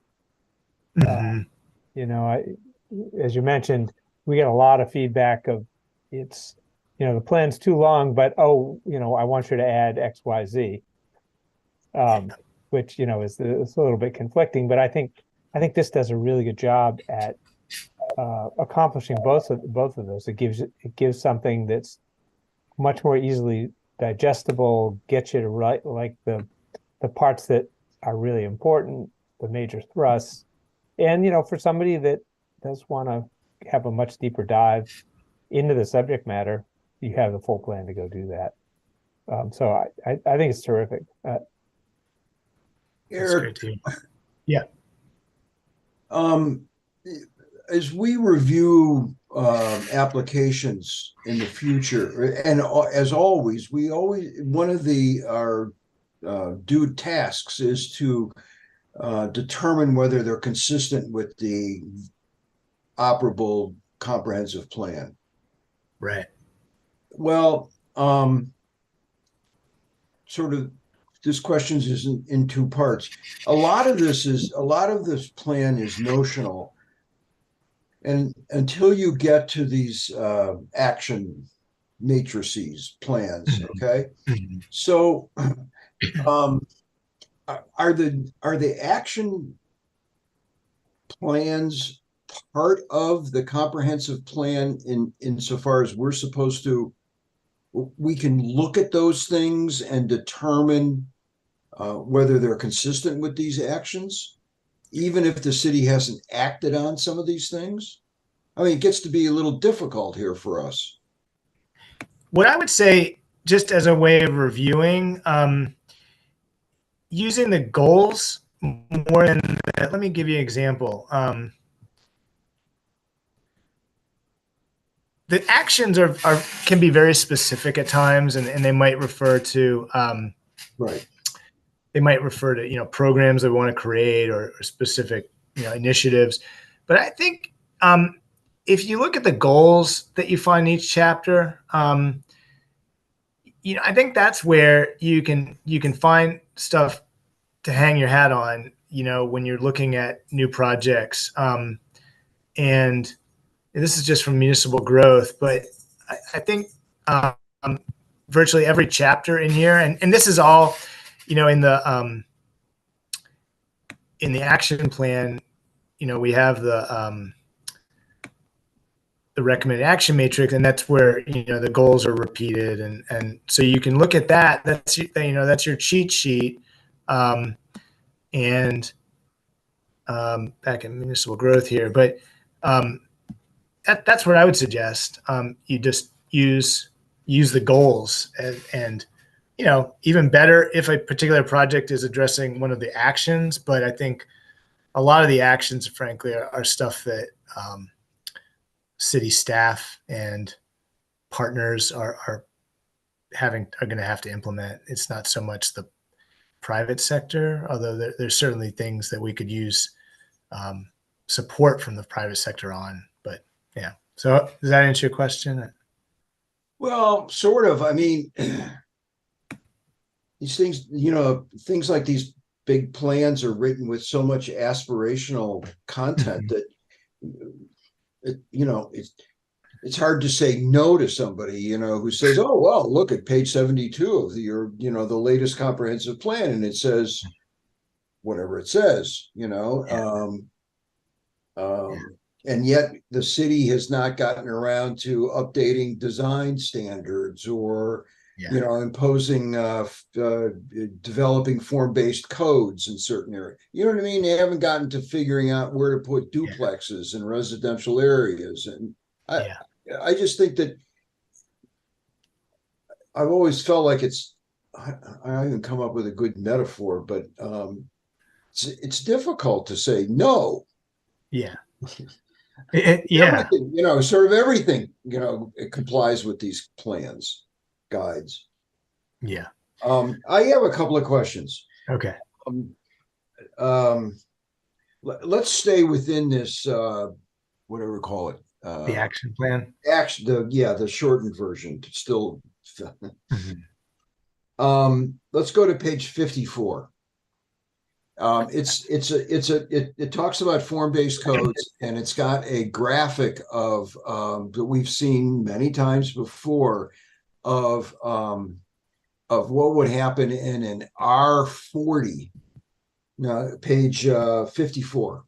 Mhm. As you mentioned, we get a lot of feedback of the plan's too long, but I want you to add X, Y, Z, which is a little bit conflicting. But I think this does a really good job at accomplishing both of those. It gives something that's much more easily digestible, gets you to write like the parts that are really important, the major thrusts. And, for somebody that does want to have a much deeper dive into the subject matter, you have the full plan to go do that. So I think it's terrific. That's Eric, great to hear. Yeah. as we review applications in the future, and as always, one of our due tasks is to determine whether they're consistent with the operable comprehensive plan. Right. Well, sort of this question is in two parts. A lot of this plan is notional. And until you get to these action matrices plans, okay? Mhm. So are the action plans part of the comprehensive plan insofar as we can look at those things and determine whether they're consistent with these actions, even if the city hasn't acted on some of these things? I mean, it gets to be a little difficult here for us. What I would say, just as a way of reviewing, using the goals more than that. Let me give you an example. The actions can be very specific at times, and they might refer to Right. They might refer to programs they want to create or specific initiatives. But I think if you look at the goals that you find in each chapter, I think that's where you can find stuff to hang your hat on, when you're looking at new projects. And this is just from municipal growth, but I think virtually every chapter in here, and this is all, in the action plan, we have the recommended action matrix, and that's where the goals are repeated, and so you can look at that. That's that's your cheat sheet, and back in municipal growth here, but that's what I would suggest. You just use the goals, and even better if a particular project is addressing one of the actions. But I think a lot of the actions, frankly, are stuff that city staff and partners are going to have to implement. It's not so much the private sector, although there's certainly things that we could use support from the private sector on. But yeah, so does that answer your question? Well, sort of. I mean, these things, things like these big plans are written with so much aspirational content that it's hard to say no to somebody, who says, "Oh, well, look at page 72 of your, the latest comprehensive plan, and it says whatever it says," and yet the city has not gotten around to updating design standards or imposing developing form-based codes in certain areas. You know what I mean? They haven't gotten to figuring out where to put duplexes in residential areas. And I just think that I've always felt like I haven't come up with a good metaphor, but it's difficult to say no. Yeah. Everything, sort of everything, it complies with these plans, guides. Yeah. I have a couple of questions. Okay. Let's stay within this, whatever we call it. The action plan. The shortened version. Still. Let's go to page 54. It talks about form-based codes, and it's got a graphic of that we've seen many times before of what would happen in an R40. Page 54.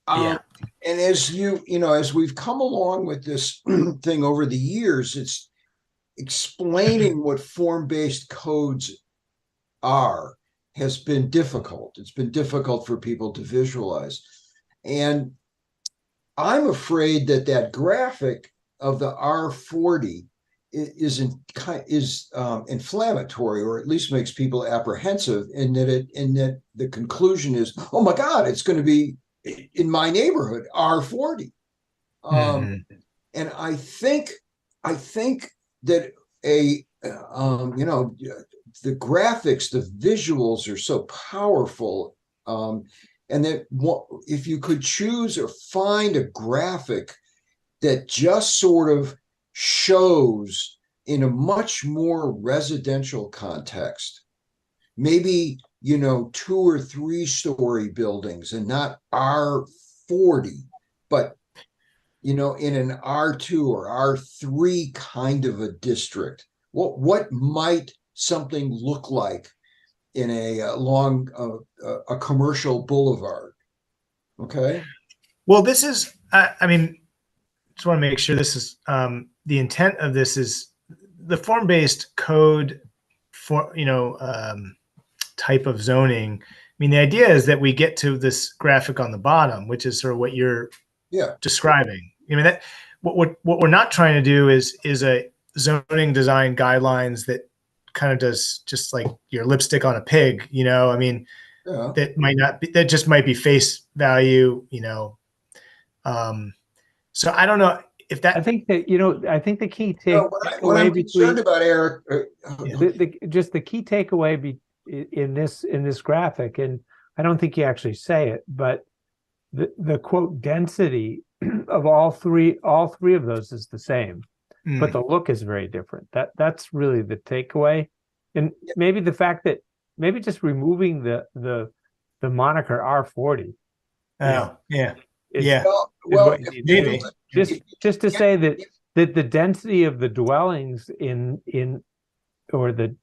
Yeah. And as as we've come along with this thing over the years, it's explaining what form-based codes are has been difficult. It's been difficult for people to visualize. And I'm afraid that graphic of the R40 is inflammatory, or at least makes people apprehensive, in that the conclusion is, oh my God, it's going to be in my neighborhood, R40. And I think that the graphics, the visuals are so powerful, and that if you could choose or find a graphic that just sort of shows in a much more residential context, maybe 2 or 3 story buildings and not R40, but in an R2 or R3 kind of a district. What might something look like in along a commercial boulevard? Okay. Well, this is, I mean, just want to make sure this is, the intent of this is the form-based code for, type of zoning. I mean, the idea is that we get to this graphic on the bottom, which is sort of what you're describing. I mean, that what we're not trying to do is a zoning design guidelines that kind of does just like your lipstick on a pig, I mean, that might not be, that just might be face value, so I don't know if that. I think that I think the key what I'm concerned about, Eric, the key takeaway in this graphic, and I don't think you actually say it, but the quote density of all three of those is the same, but the look is very different. That's really the takeaway, and maybe the fact that maybe just removing the moniker R40. Maybe just to say that the density of the dwellings or the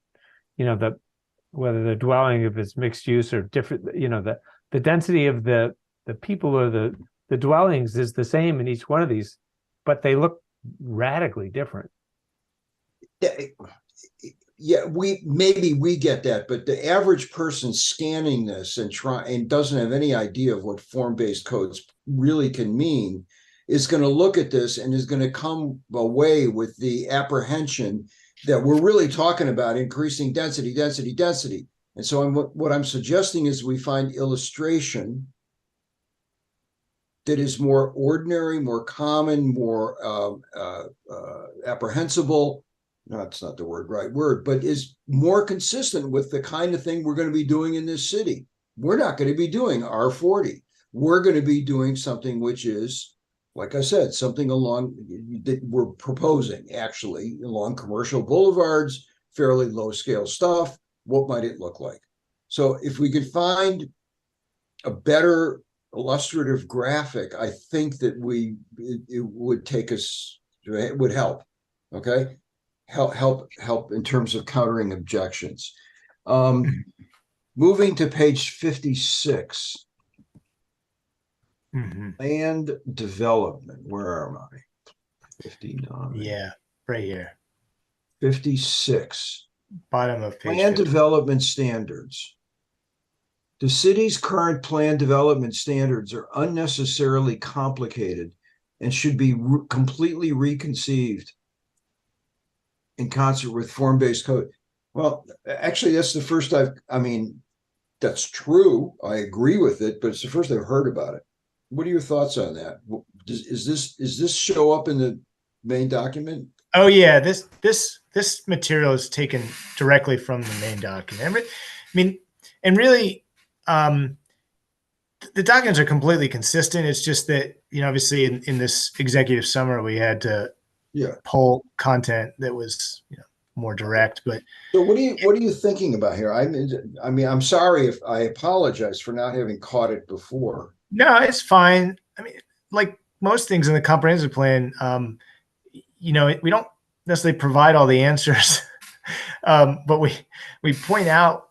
whether the dwelling, if it's mixed use or different, the density of the people or the dwellings is the same in each one of these, but they look radically different. Yeah, we get that, but the average person scanning this and doesn't have any idea of what form-based codes really can mean is going to look at this and is going to come away with the apprehension that we're really talking about increasing density. And so what I'm suggesting is we find illustration that is more ordinary, more common, more apprehensible. No, that's not the right word, but is more consistent with the kind of thing we're going to be doing in this city. We're not going to be doing R40. We're going to be doing something which is, like I said, something along that we're proposing actually along commercial boulevards, fairly low scale stuff. What might it look like? So if we could find a better illustrative graphic, I think that it would take us, it would help. Okay. Help in terms of countering objections. Moving to page 56. Land development. Where am I? 59. Yeah, right here. 56. Bottom of page. Land 50. development standards. The city's current plan development standards are unnecessarily complicated and should be completely reconceived in concert with form-based code. Well, actually, that's the first that's true. I agree with it, but it's the first I've heard about it. What are your thoughts on that? Is this show up in the main document? Oh yeah, this material is taken directly from the main document. I mean, and really, the documents are completely consistent. It's just that obviously in this executive summer we had to pull content that was more direct. But so what are you thinking about here? I mean, I'm sorry if I apologize for not having caught it before. No, it's fine. I mean, like most things in the comprehensive plan, we don't necessarily provide all the answers, but we point out,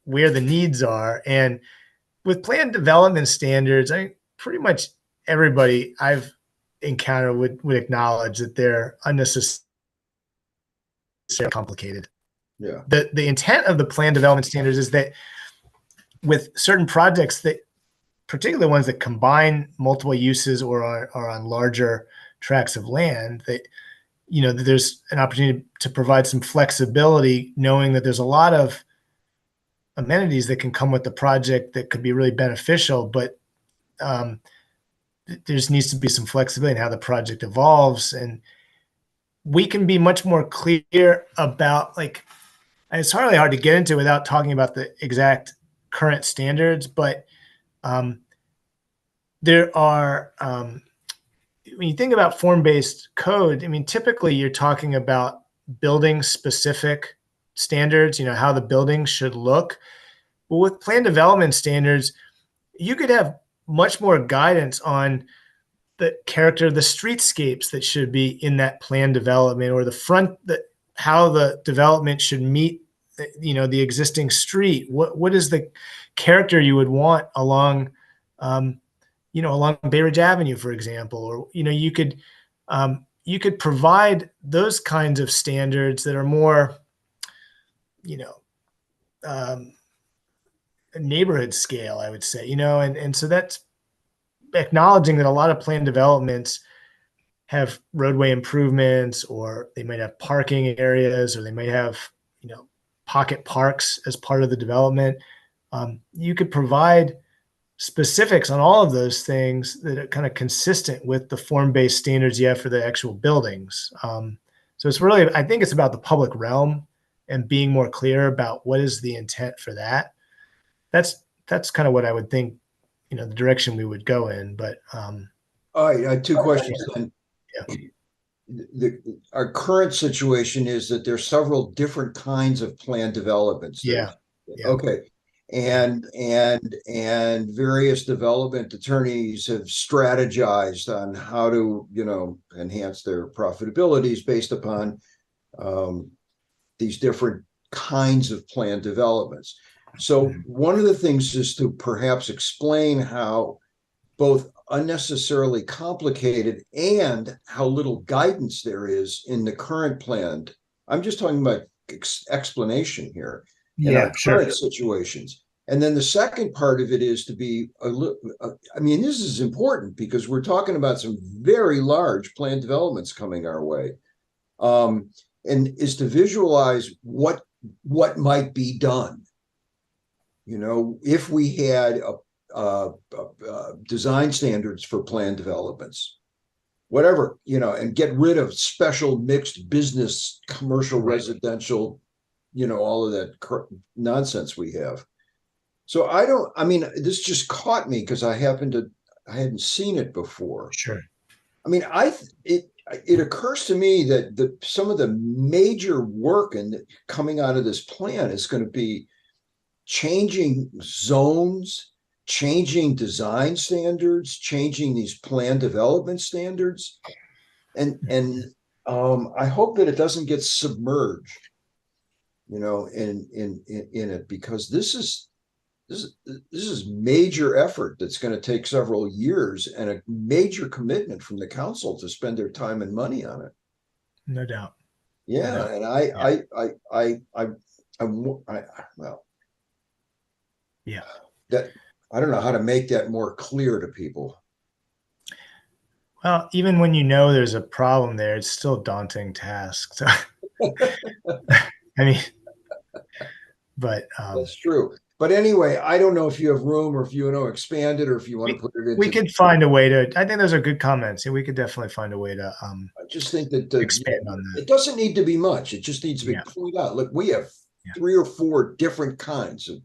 where the needs are. And with plan development standards, pretty much everybody I've encountered would acknowledge that they're unnecessarily complicated. Yeah. The intent of the plan development standards is that with certain projects, that particularly ones that combine multiple uses or are on larger tracts of land, that that there's an opportunity to provide some flexibility, knowing that there's a lot of amenities that can come with the project that could be really beneficial, but there needs to be some flexibility in how the project evolves, and we can be much more clear about, like, and it's really hard to get into without talking about the exact current standards, but there are when you think about form-based code, I mean, typically you're talking about building specific standards, how the building should look. But with plan development standards, you could have much more guidance on the character of the streetscapes that should be in that plan development, or the front, how the development should meet the existing street. What is the character you would want along along Bay Ridge Avenue, for example, or you could provide those kinds of standards that are more neighborhood scale, I would say, and so that's acknowledging that a lot of plan developments have roadway improvements, or they might have parking areas, or they might have pocket parks as part of the development. You could provide specifics on all of those things that are kind of consistent with the form-based standards you have for the actual buildings. So it's really, I think it's about the public realm and being more clear about what is the intent for that. That's kind of what I would think, the direction we would go in. But All right, I had two questions then. Yeah. Our current situation is that there's several different kinds of plan developments. Yeah. Okay. And various development attorneys have strategized on how to, enhance their profitabilities based upon these different kinds of plan developments. So one of the things is to perhaps explain how both unnecessarily complicated and how little guidance there is in the current plan. I'm just talking about explanation here. In our current situations. And then the second part of it is to be this is important because we're talking about some very large plan developments coming our way, and is to visualize what might be done. If we had design standards for plan developments, whatever, and get rid of special mixed business, commercial, residential, all of that nonsense we have. So this just caught me because I hadn't seen it before. Sure. It occurs to me that some of the major work coming out of this plan is going to be changing zones, changing design standards, changing these plan development standards. And I hope that it doesn't get submerged, in it, because this is major effort that's going to take several years and a major commitment from the council to spend their time and money on it. No doubt. Yeah, and I don't know how to make that more clear to people. Well, even when there's a problem there, it's still a daunting task. So, but that's true. But anyway, I don't know if you have room, or if you want to expand it, or if you want to put it in. We could find a way to. I think those are good comments. Yeah, we could definitely find a way to. I just think that expand on that. It doesn't need to be much. It just needs to be pointed out. Look, we have 3 or 4 different kinds of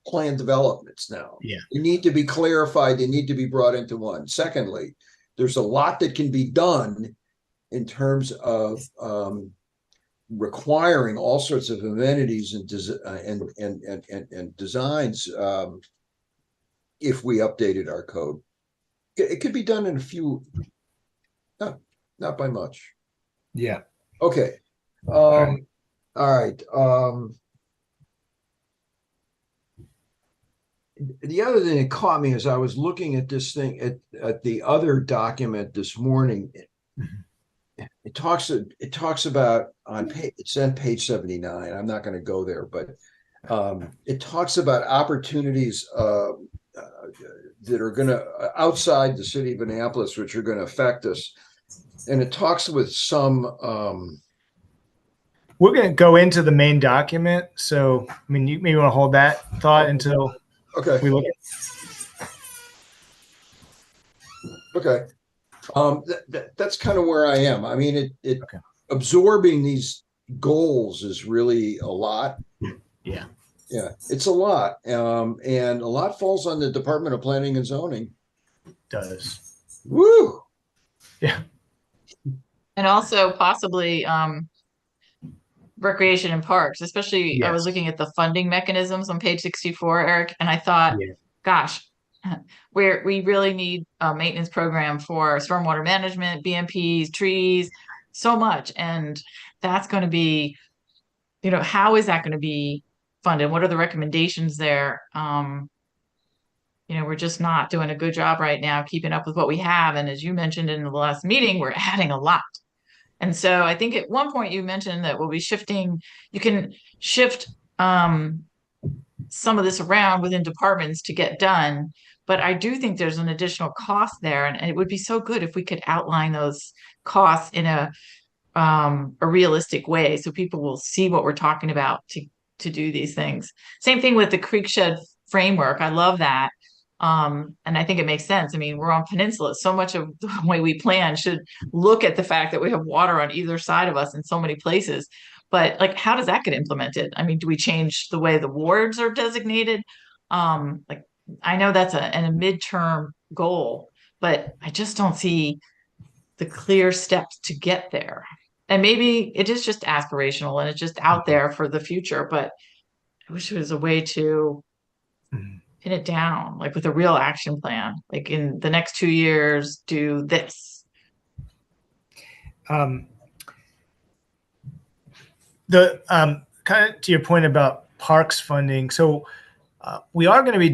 plan developments now. Yeah, they need to be clarified. They need to be brought into one. Secondly, there's a lot that can be done in terms of requiring all sorts of amenities and designs if we updated our code. It could be done in a few, not by much. Yeah. Okay. All right. the other thing that caught me as I was looking at this thing at the other document this morning, it talks about on page, it's on page 79. I'm not going to go there, but it talks about opportunities that are going to outside the city of Annapolis, which are going to affect us. And it talks with some We're going to go into the main document. So, I mean, you maybe want to hold that thought until okay. we look at. Okay. That's kind of where I am. I mean, Okay. absorbing these goals is really a lot. Yeah. Yeah, it's a lot. And a lot falls on the Department of Planning and Zoning. Does. Woo! Yeah. And also possibly recreation and parks, especially I was Yes. looking at the funding mechanisms on page 64, Eric, and I thought, Yeah. gosh, we really need a maintenance program for stormwater management, BMPs, trees, so much. And that's going to be, how is that going to be funded? What are the recommendations there? We're just not doing a good job right now keeping up with what we have. And as you mentioned in the last meeting, we're adding a lot. And so I think at one point you mentioned that we'll be shifting, you can shift some of this around within departments to get done. But I do think there's an additional cost there. And it would be so good if we could outline those costs in a realistic way so people will see what we're talking about to do these things. Same thing with the Creekshed framework. I love that. And I think it makes sense. I mean, we're on peninsula. So much of the way we plan should look at the fact that we have water on either side of us in so many places. But like, how does that get implemented? I mean, do we change the way the wards are designated? Like, I know that's a midterm goal, but I just don't see the clear steps to get there. And maybe it is just aspirational and it's just out there for the future, but I wish there was a way to pin it down, like with a real action plan, like in the next 2 years, do this. The kind of to your point about parks funding. So we are going to be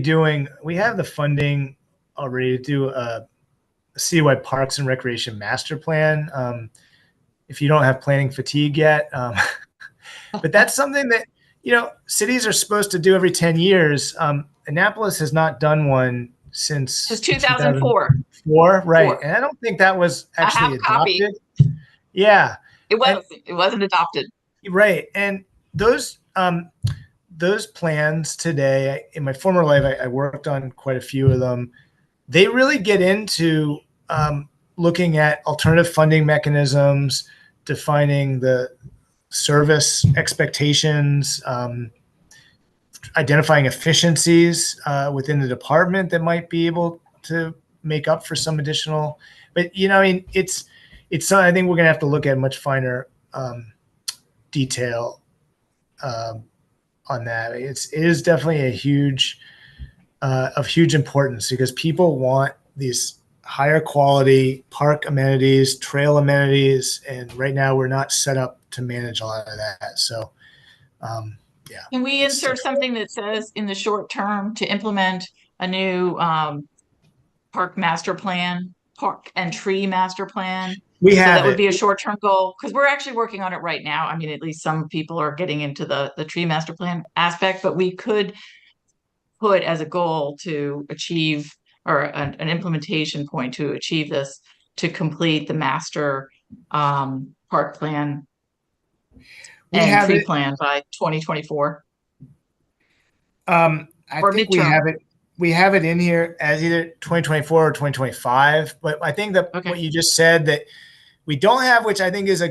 we have the funding already to do a citywide parks and recreation master plan. If you don't have planning fatigue yet, but that's something that, cities are supposed to do every 10 years. Annapolis has not done one since 2004. 2004, right? 4. And I don't think that was actually adopted. Yeah, it wasn't adopted. Right. And those plans today, in my former life, I worked on quite a few of them. They really get into looking at alternative funding mechanisms, defining the service expectations, identifying efficiencies within the department that might be able to make up for some additional. But I mean, it's something I think we're going to have to look at much finer detail on that. It is definitely of huge importance because people want these higher quality park amenities, trail amenities, and right now we're not set up to manage a lot of that. So, yeah. Can we insert something that says in the short term to implement a new park master plan, park and tree master plan? We have that would be a short-term goal because we're actually working on it right now. I mean, at least some people are getting into the tree master plan aspect, but we could put as a goal to achieve or an implementation point to achieve this, to complete the master park plan and tree plan by 2024. I think we have it in here as either 2024 or 2025. But I think that what you just said that we don't have, which I think is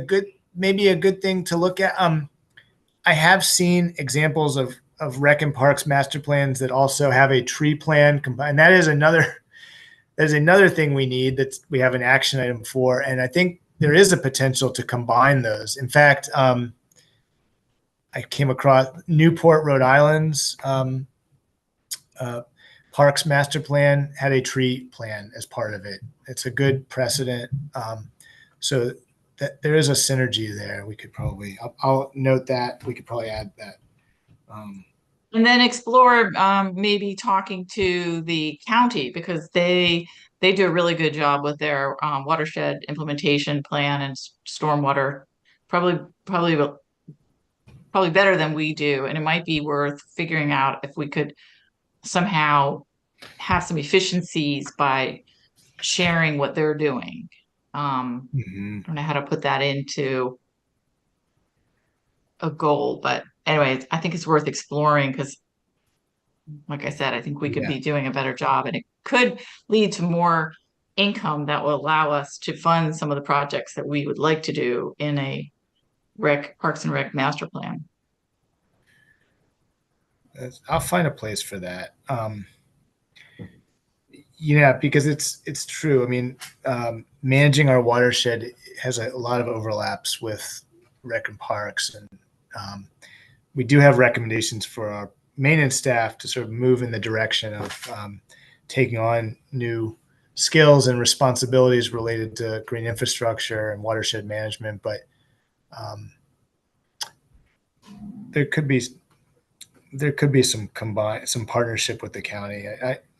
maybe a good thing to look at. I have seen examples of rec and parks master plans that also have a tree plan combined. That is another thing we need that we have an action item for. And I think there is a potential to combine those. In fact, I came across Newport, Rhode Island's parks master plan had a tree plan as part of it. It's a good precedent. So that there is a synergy there. We could probably, I'll note that we could probably add that. And then explore maybe talking to the county because they do a really good job with their watershed implementation plan and stormwater. Probably better than we do. And it might be worth figuring out if we could somehow have some efficiencies by sharing what they're doing. Mhm. I don't know how to put that into a goal, but anyway, I think it's worth exploring because, like I said, I think we could Yeah. be doing a better job and it could lead to more income that will allow us to fund some of the projects that we would like to do in a Parks and Rec master plan. I'll find a place for that. Yeah, because it's true. I mean, managing our watershed has a lot of overlaps with rec and parks, and we do have recommendations for our maintenance staff to sort of move in the direction of taking on new skills and responsibilities related to green infrastructure and watershed management. But there could be some partnership with the county.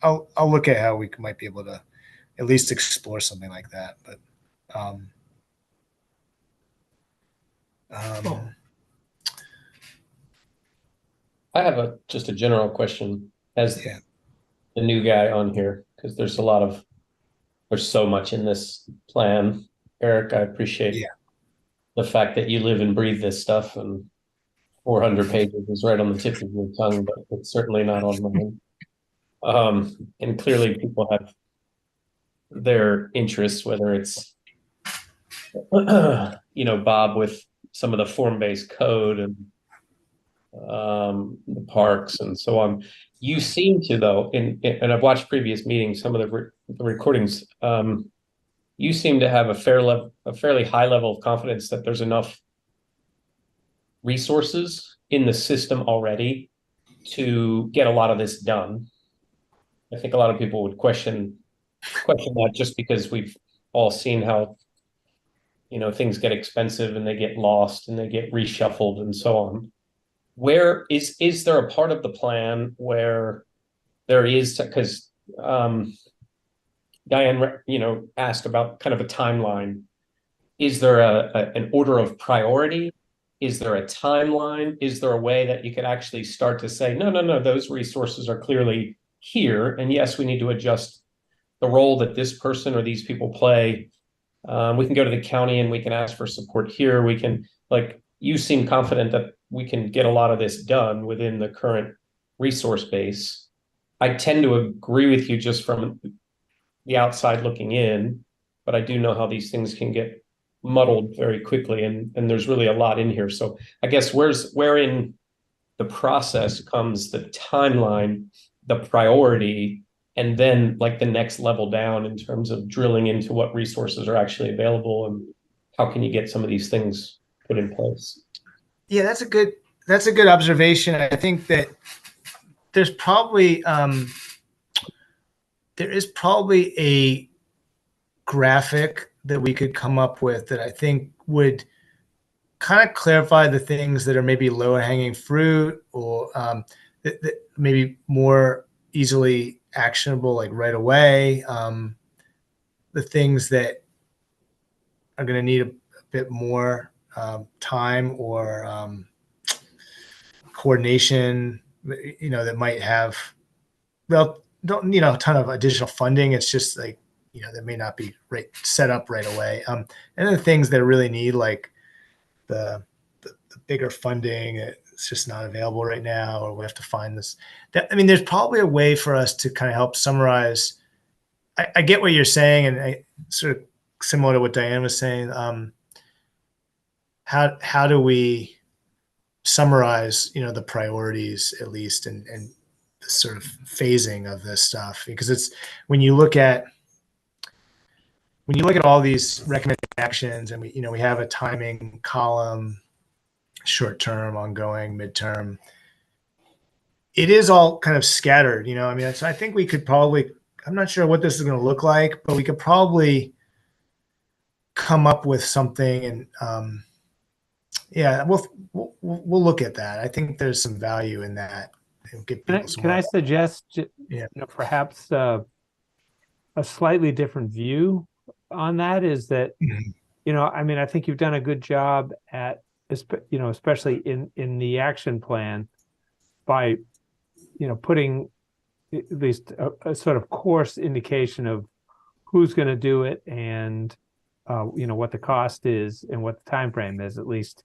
I'll look at how we might be able to at least explore something like that. But Cool. I have just a general question as Yeah. the new guy on here, because there's so much in this plan. Eric, I appreciate the fact that you live and breathe this stuff, and 400 pages is right on the tip of your tongue, but it's certainly not on mine. And clearly people have their interests, whether it's Bob with some of the form-based code and the parks and so on. You seem to, though, and I've watched previous meetings, some of the recordings. You seem to have a fairly high level of confidence that there's enough resources in the system already to get a lot of this done. I think a lot of people would question that just because we've all seen how things get expensive and they get lost and they get reshuffled and so on. Where is there a part of the plan where there is, because Diane asked about kind of a timeline. Is there an order of priority? Is there a timeline? Is there a way that you could actually start to say, no, those resources are clearly here, and yes, we need to adjust the role that this person or these people play. We can go to the county and we can ask for support here. We can, you seem confident that we can get a lot of this done within the current resource base. I tend to agree with you just from the outside looking in, but I do know how these things can get muddled very quickly, and there's really a lot in here. So I guess where in the process comes the timeline, the priority, and then the next level down in terms of drilling into what resources are actually available and how can you get some of these things put in place? Yeah, that's a good observation. I think that there's probably there is probably a graphic that we could come up with that I think would kind of clarify the things that are maybe low hanging fruit or that maybe more easily actionable, right away. The things that are going to need a bit more time or coordination, that might have, don't need a ton of additional funding. It's just that may not be set up right away. And then the things that really need the bigger funding, it's just not available right now, or we have to find this. There's probably a way for us to kind of help summarize. I get what you're saying, and I sort of similar to what Diane was saying. How do we summarize, the priorities at least, and the sort of phasing of this stuff? Because it's when you look at all these recommended actions, and we have a timing column, short term, ongoing, midterm. It is all kind of scattered, so I think we could probably, I'm not sure what this is going to look like, but we could probably come up with something, and we'll look at that. I think there's some value in that. It'll give Can I, people some can I more- suggest, Yeah. perhaps a slightly different view on that is that, Mhm. I mean, I think you've done a good job at, especially in the action plan by, putting at least a sort of course indication of who's going to do it and, what the cost is and what the time frame is, at least,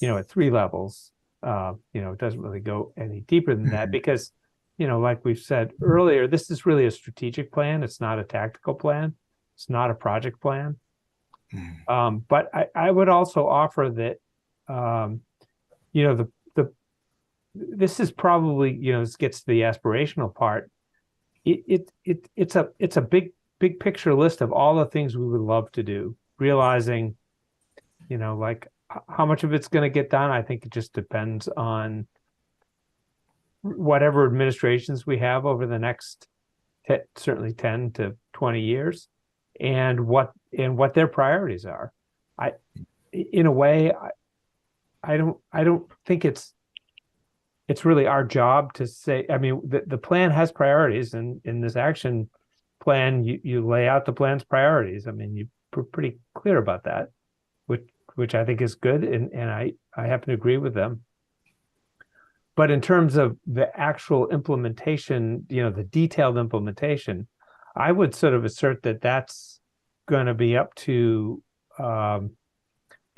at 3 levels. It doesn't really go any deeper than that because, like we've said earlier, this is really a strategic plan. It's not a tactical plan. It's not a project plan. Mhm. But I would also offer that, this is probably, this gets to the aspirational part. It's a big picture list of all the things we would love to do, realizing, like how much of it's going to get done. I think it just depends on whatever administrations we have over the next certainly 10 to 20 years and what their priorities are. In a way, I don't think it's really our job to say. I mean, the plan has priorities, and in this action plan, you lay out the plan's priorities. I mean, you're pretty clear about that, which I think is good, and I happen to agree with them. But in terms of the actual implementation, the detailed implementation, I would sort of assert that that's going to be up to the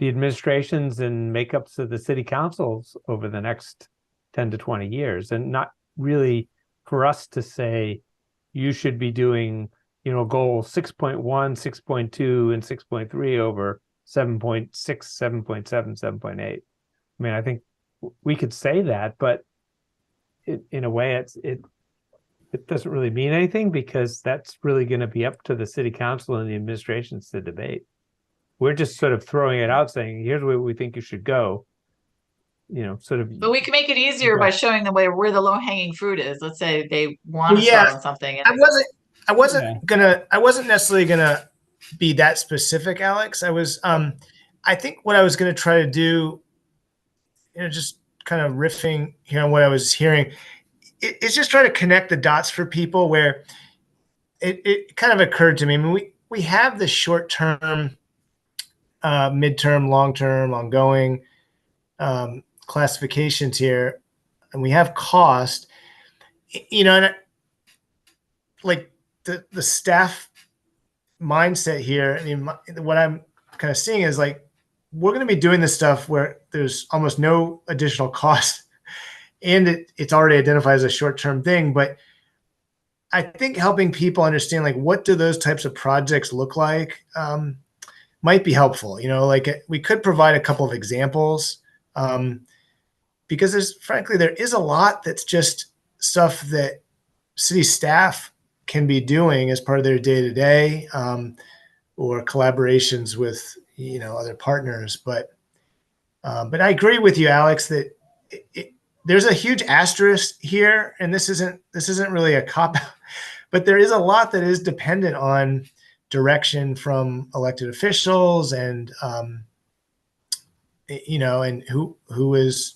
administrations and makeups of the city councils over the next 10 to 20 years, and not really for us to say you should be doing, goal 6.1, 6.2, and 6.3 over 7.6, 7.7, 7.8. I mean, I think we could say that, but in a way, it doesn't really mean anything because that's really going to be up to the city council and the administrations to debate. We're just sort of throwing it out, saying, "Here's where we think you should go." Sort of. But we can make it easier by showing them where the low hanging fruit is. Let's say they want to Well, yeah, start on something. And I wasn't necessarily gonna be that specific, Alex. I think what I was gonna try to do, just kind of riffing here on what I was hearing, is just try to connect the dots for people where it kind of occurred to me. I mean, we have the short term, midterm, long term, ongoing classifications here, and we have cost. And like the staff mindset here. I mean, what I'm kind of seeing is like we're going to be doing this stuff where there's almost no additional cost, and it's already identified as a short-term thing. But I think helping people understand like what do those types of projects look like might be helpful. Like we could provide a couple of examples because there is a lot that's just stuff that city staff can be doing as part of their day-to-day or collaborations with other partners. But I agree with you, Alex, that there's a huge asterisk here, and this isn't really a cop out, but there is a lot that is dependent on direction from elected officials and and who is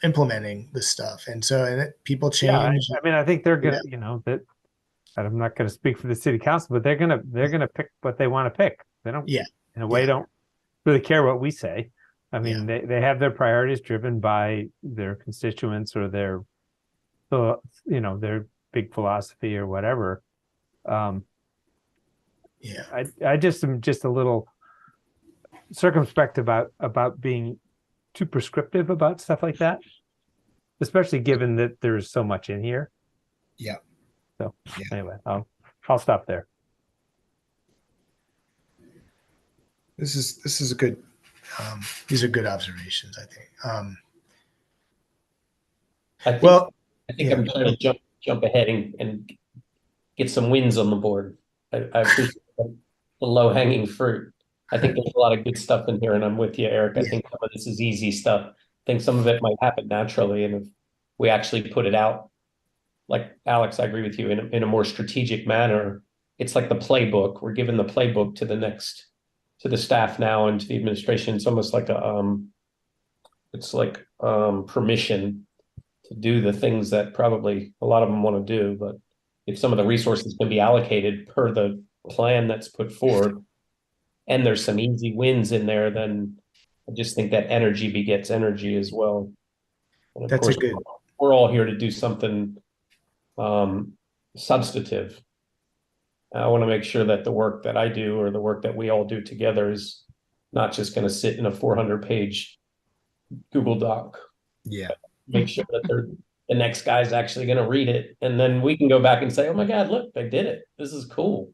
implementing this stuff. And people change. I mean, I think they're gonna, that I'm not going to speak for the city council, but they're gonna pick what they want to pick. They don't, in a way, don't really care what we say. I mean, they have their priorities driven by their constituents or their big philosophy or whatever. I just am just a little circumspect about being too prescriptive about stuff like that, especially given that there's so much in here. So anyway, I'll stop there. This is a good. These are good observations, I think. I think I'm trying to jump ahead and get some wins on the board. I appreciate the low hanging fruit. I think there's a lot of good stuff in here, and I'm with you, Eric. I think some of this is easy stuff. I think some of it might happen naturally, and if we actually put it out, like Alex, I agree with you, in a more strategic manner. It's like the playbook. We're giving the playbook to the staff now and to the administration. It's almost like permission do the things that probably a lot of them want to do. But if some of the resources can be allocated per the plan that's put forward, and there's some easy wins in there, then I just think that energy begets energy as well. And of That's a course, good. we're all here to do something substantive. I want to make sure that the work that I do or the work that we all do together is not just going to sit in a 400-page Google Doc. Yeah. Make sure that the next guy's actually going to read it, and then we can go back and say, "Oh my God, look, they did it. This is cool."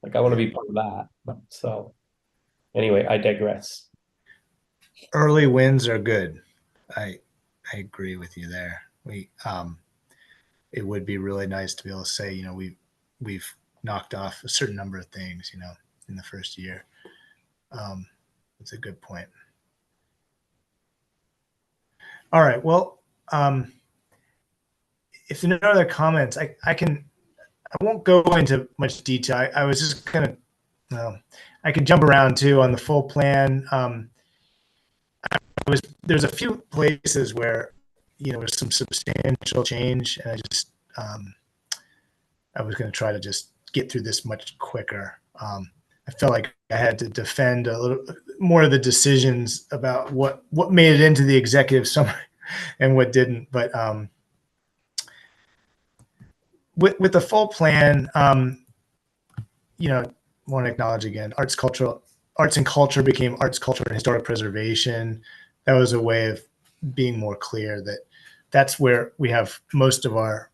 Like I want to be part of that. So anyway, I digress. Early wins are good. I agree with you there. It would be really nice to be able to say, you know, we've knocked off a certain number of things, you know, in the first year. That's a good point. All right. Well, if there are no other comments, I won't go into much detail. I was just gonna, I could jump around too on the full plan. There's a few places where, you know, there's some substantial change, and I was going to try to just get through this much quicker. I felt like I had to defend a little more of the decisions about what made it into the executive summary and what didn't. But with the full plan, you know, want to acknowledge again, arts and culture became arts, culture, and historic preservation. That was a way of being more clear that that's where we have most of our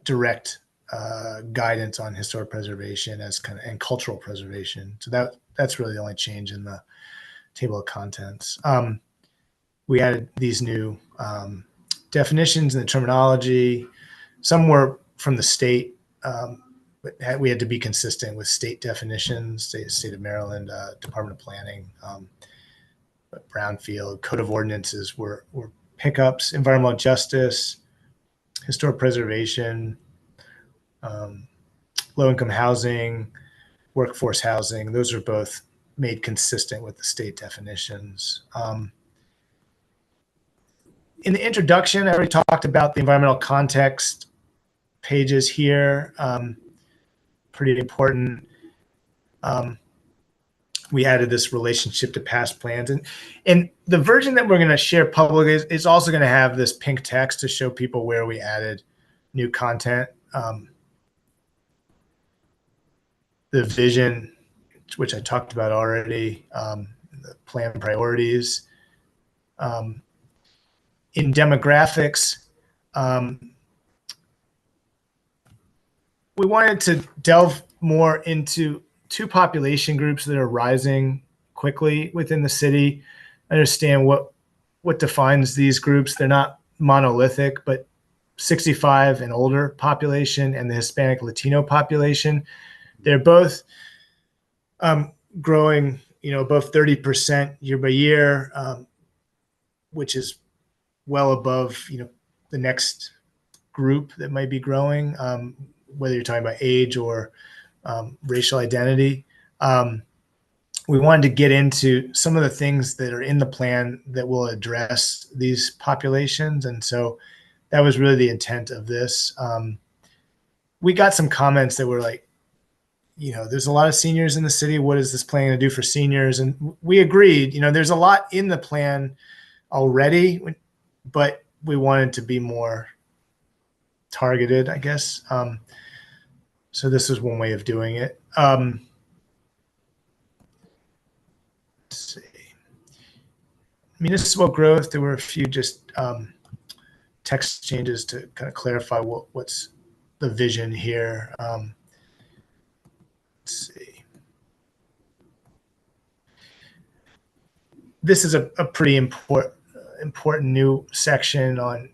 direct guidance on historic preservation as and cultural preservation. So that's really the only change in the table of contents. We added these new definitions and the terminology. Some were from the state, but we had to be consistent with state definitions, state of Maryland, Department of Planning, Brownfield, Code of Ordinances were pickups, environmental justice, historic preservation, low-income housing, workforce housing. Those are both made consistent with the state definitions. In the introduction, I already talked about the environmental context pages here. Pretty important. We added this relationship to past plans, and the version that we're going to share publicly is also going to have this pink text to show people where we added new content. The vision, which I talked about already, the plan priorities. In demographics, we wanted to delve more into two population groups that are rising quickly within the city. Understand what defines these groups. They're not monolithic, but 65 and older population and the Hispanic Latino population, they're both growing, you know, above 30% year by year, which is well above, you know, the next group that might be growing, whether you're talking about age or racial identity. We wanted to get into some of the things that are in the plan that will address these populations. And so that was really the intent of this. We got some comments that were like, you know, there's a lot of seniors in the city. What is this plan going to do for seniors? And we agreed, you know, there's a lot in the plan already, but we wanted to be more targeted, I guess. So this is one way of doing it. Let's see. Municipal growth, there were a few just text changes to kind of clarify what's the vision here. Let's see. This is a pretty important new section on,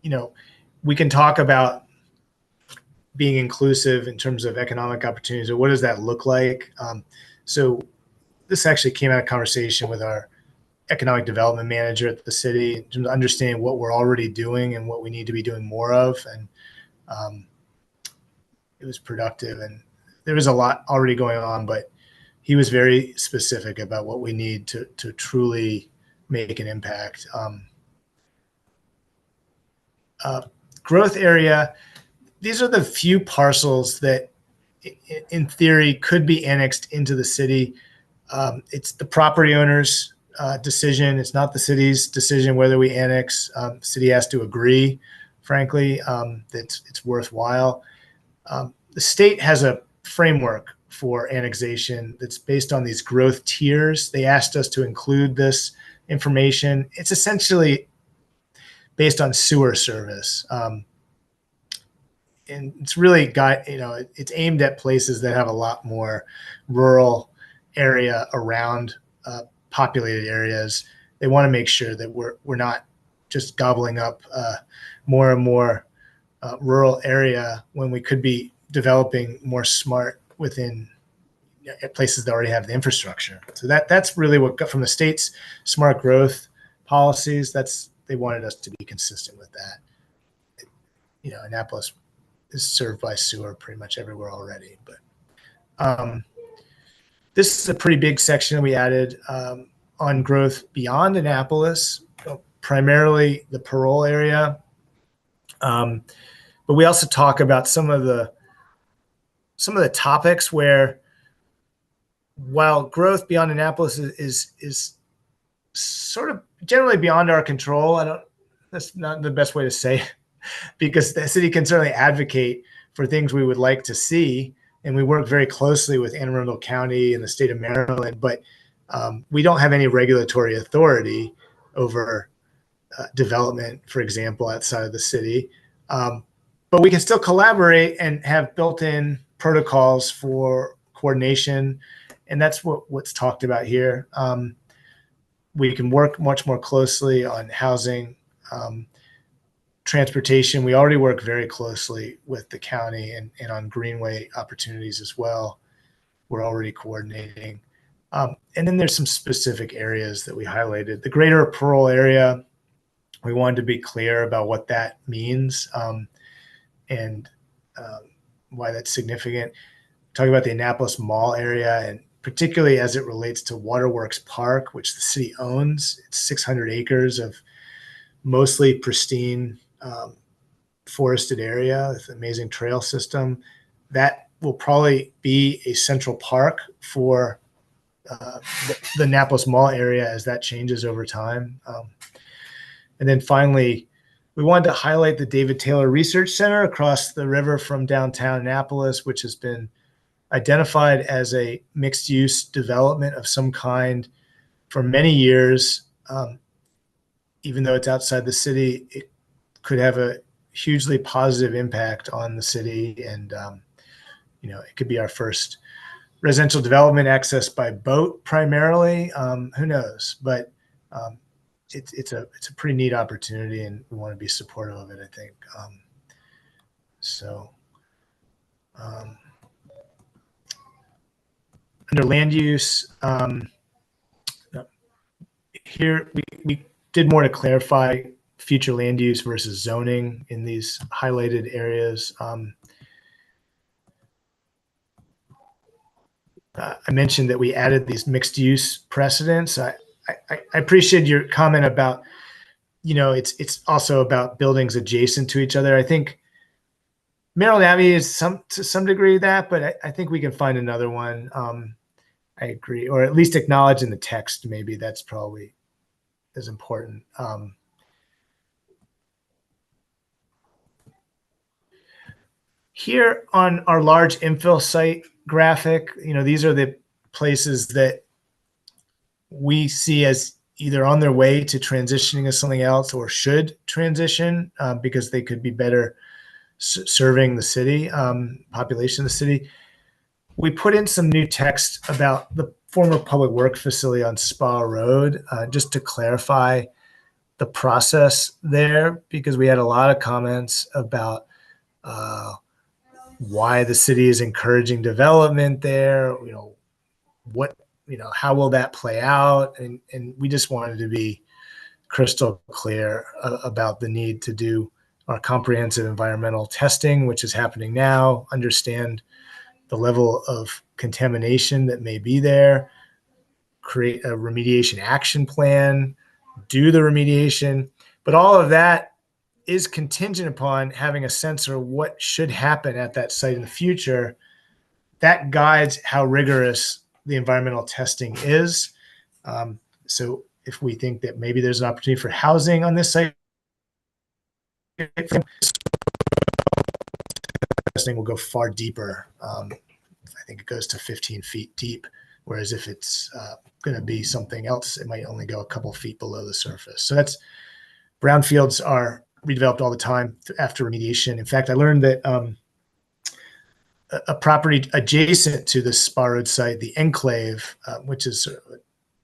you know, we can talk about being inclusive in terms of economic opportunities, or what does that look like? So this actually came out of conversation with our economic development manager at the city in terms of understanding what we're already doing and what we need to be doing more of. And it was productive, and there was a lot already going on, but he was very specific about what we need to truly make an impact. growth area, these are the few parcels that in theory could be annexed into the city. It's the property owner's decision. It's not the city's decision whether we annex. City has to agree, frankly, that it's worthwhile. The state has a framework for annexation that's based on these growth tiers. They asked us to include this information. It's essentially based on sewer service. And it's really it's aimed at places that have a lot more rural area around populated areas. They want to make sure that we're not just gobbling up more and more rural area when we could be developing more smart within places that already have the infrastructure. So that's really what got from the state's smart growth policies. They wanted us to be consistent with that. Annapolis is served by sewer pretty much everywhere already, but this is a pretty big section we added on growth beyond Annapolis, primarily the Parole area. But we also talk about some of the topics where, while growth beyond Annapolis is sort of generally beyond our control, that's not the best way to say it, because the city can certainly advocate for things we would like to see, and we work very closely with Anne Arundel County and the state of Maryland, but we don't have any regulatory authority over development, for example, outside of the city. But we can still collaborate and have built-in protocols for coordination, and that's what's talked about here. We can work much more closely on housing, transportation. We already work very closely with the county and on greenway opportunities as well. We're already coordinating. And then there's some specific areas that we highlighted. The greater Parole area, we wanted to be clear about what that means and why that's significant. Talking about the Annapolis Mall area, and particularly as it relates to Waterworks Park, which the city owns. It's 600 acres of mostly pristine forested area with an amazing trail system. That will probably be a central park for the Annapolis Mall area as that changes over time. And then finally, we wanted to highlight the David Taylor Research Center across the river from downtown Annapolis, which has been identified as a mixed-use development of some kind for many years. Even though it's outside the city, it could have a hugely positive impact on the city, and it could be our first residential development accessed by boat primarily. Who knows? But it's a pretty neat opportunity, and we want to be supportive of it, I think. Under land use, here we did more to clarify future land use versus zoning in these highlighted areas. I mentioned that we added these mixed use precedents. I appreciate your comment about, it's also about buildings adjacent to each other. I think Maryland Avenue is to some degree that, but I think we can find another one. I agree, or at least acknowledge in the text. Maybe that's probably as important. Here on our large infill site graphic, these are the places that we see as either on their way to transitioning to something else or should transition because they could be better serving the city, population of the city. We put in some new text about the former public work facility on Spa Road, just to clarify the process there, because we had a lot of comments about why the city is encouraging development there. How will that play out? And we just wanted to be crystal clear about the need to do our comprehensive environmental testing, which is happening now, understand the level of contamination that may be there, create a remediation action plan, do the remediation. But all of that is contingent upon having a sense of what should happen at that site in the future. That guides how rigorous the environmental testing is. So if we think that maybe there's an opportunity for housing on this site, testing will go far deeper. I think it goes to 15 feet deep, whereas if it's going to be something else, it might only go a couple feet below the surface. So that's, brownfields are redeveloped all the time after remediation. In fact, I learned that a property adjacent to the Spa Road site, the Enclave, which is sort of a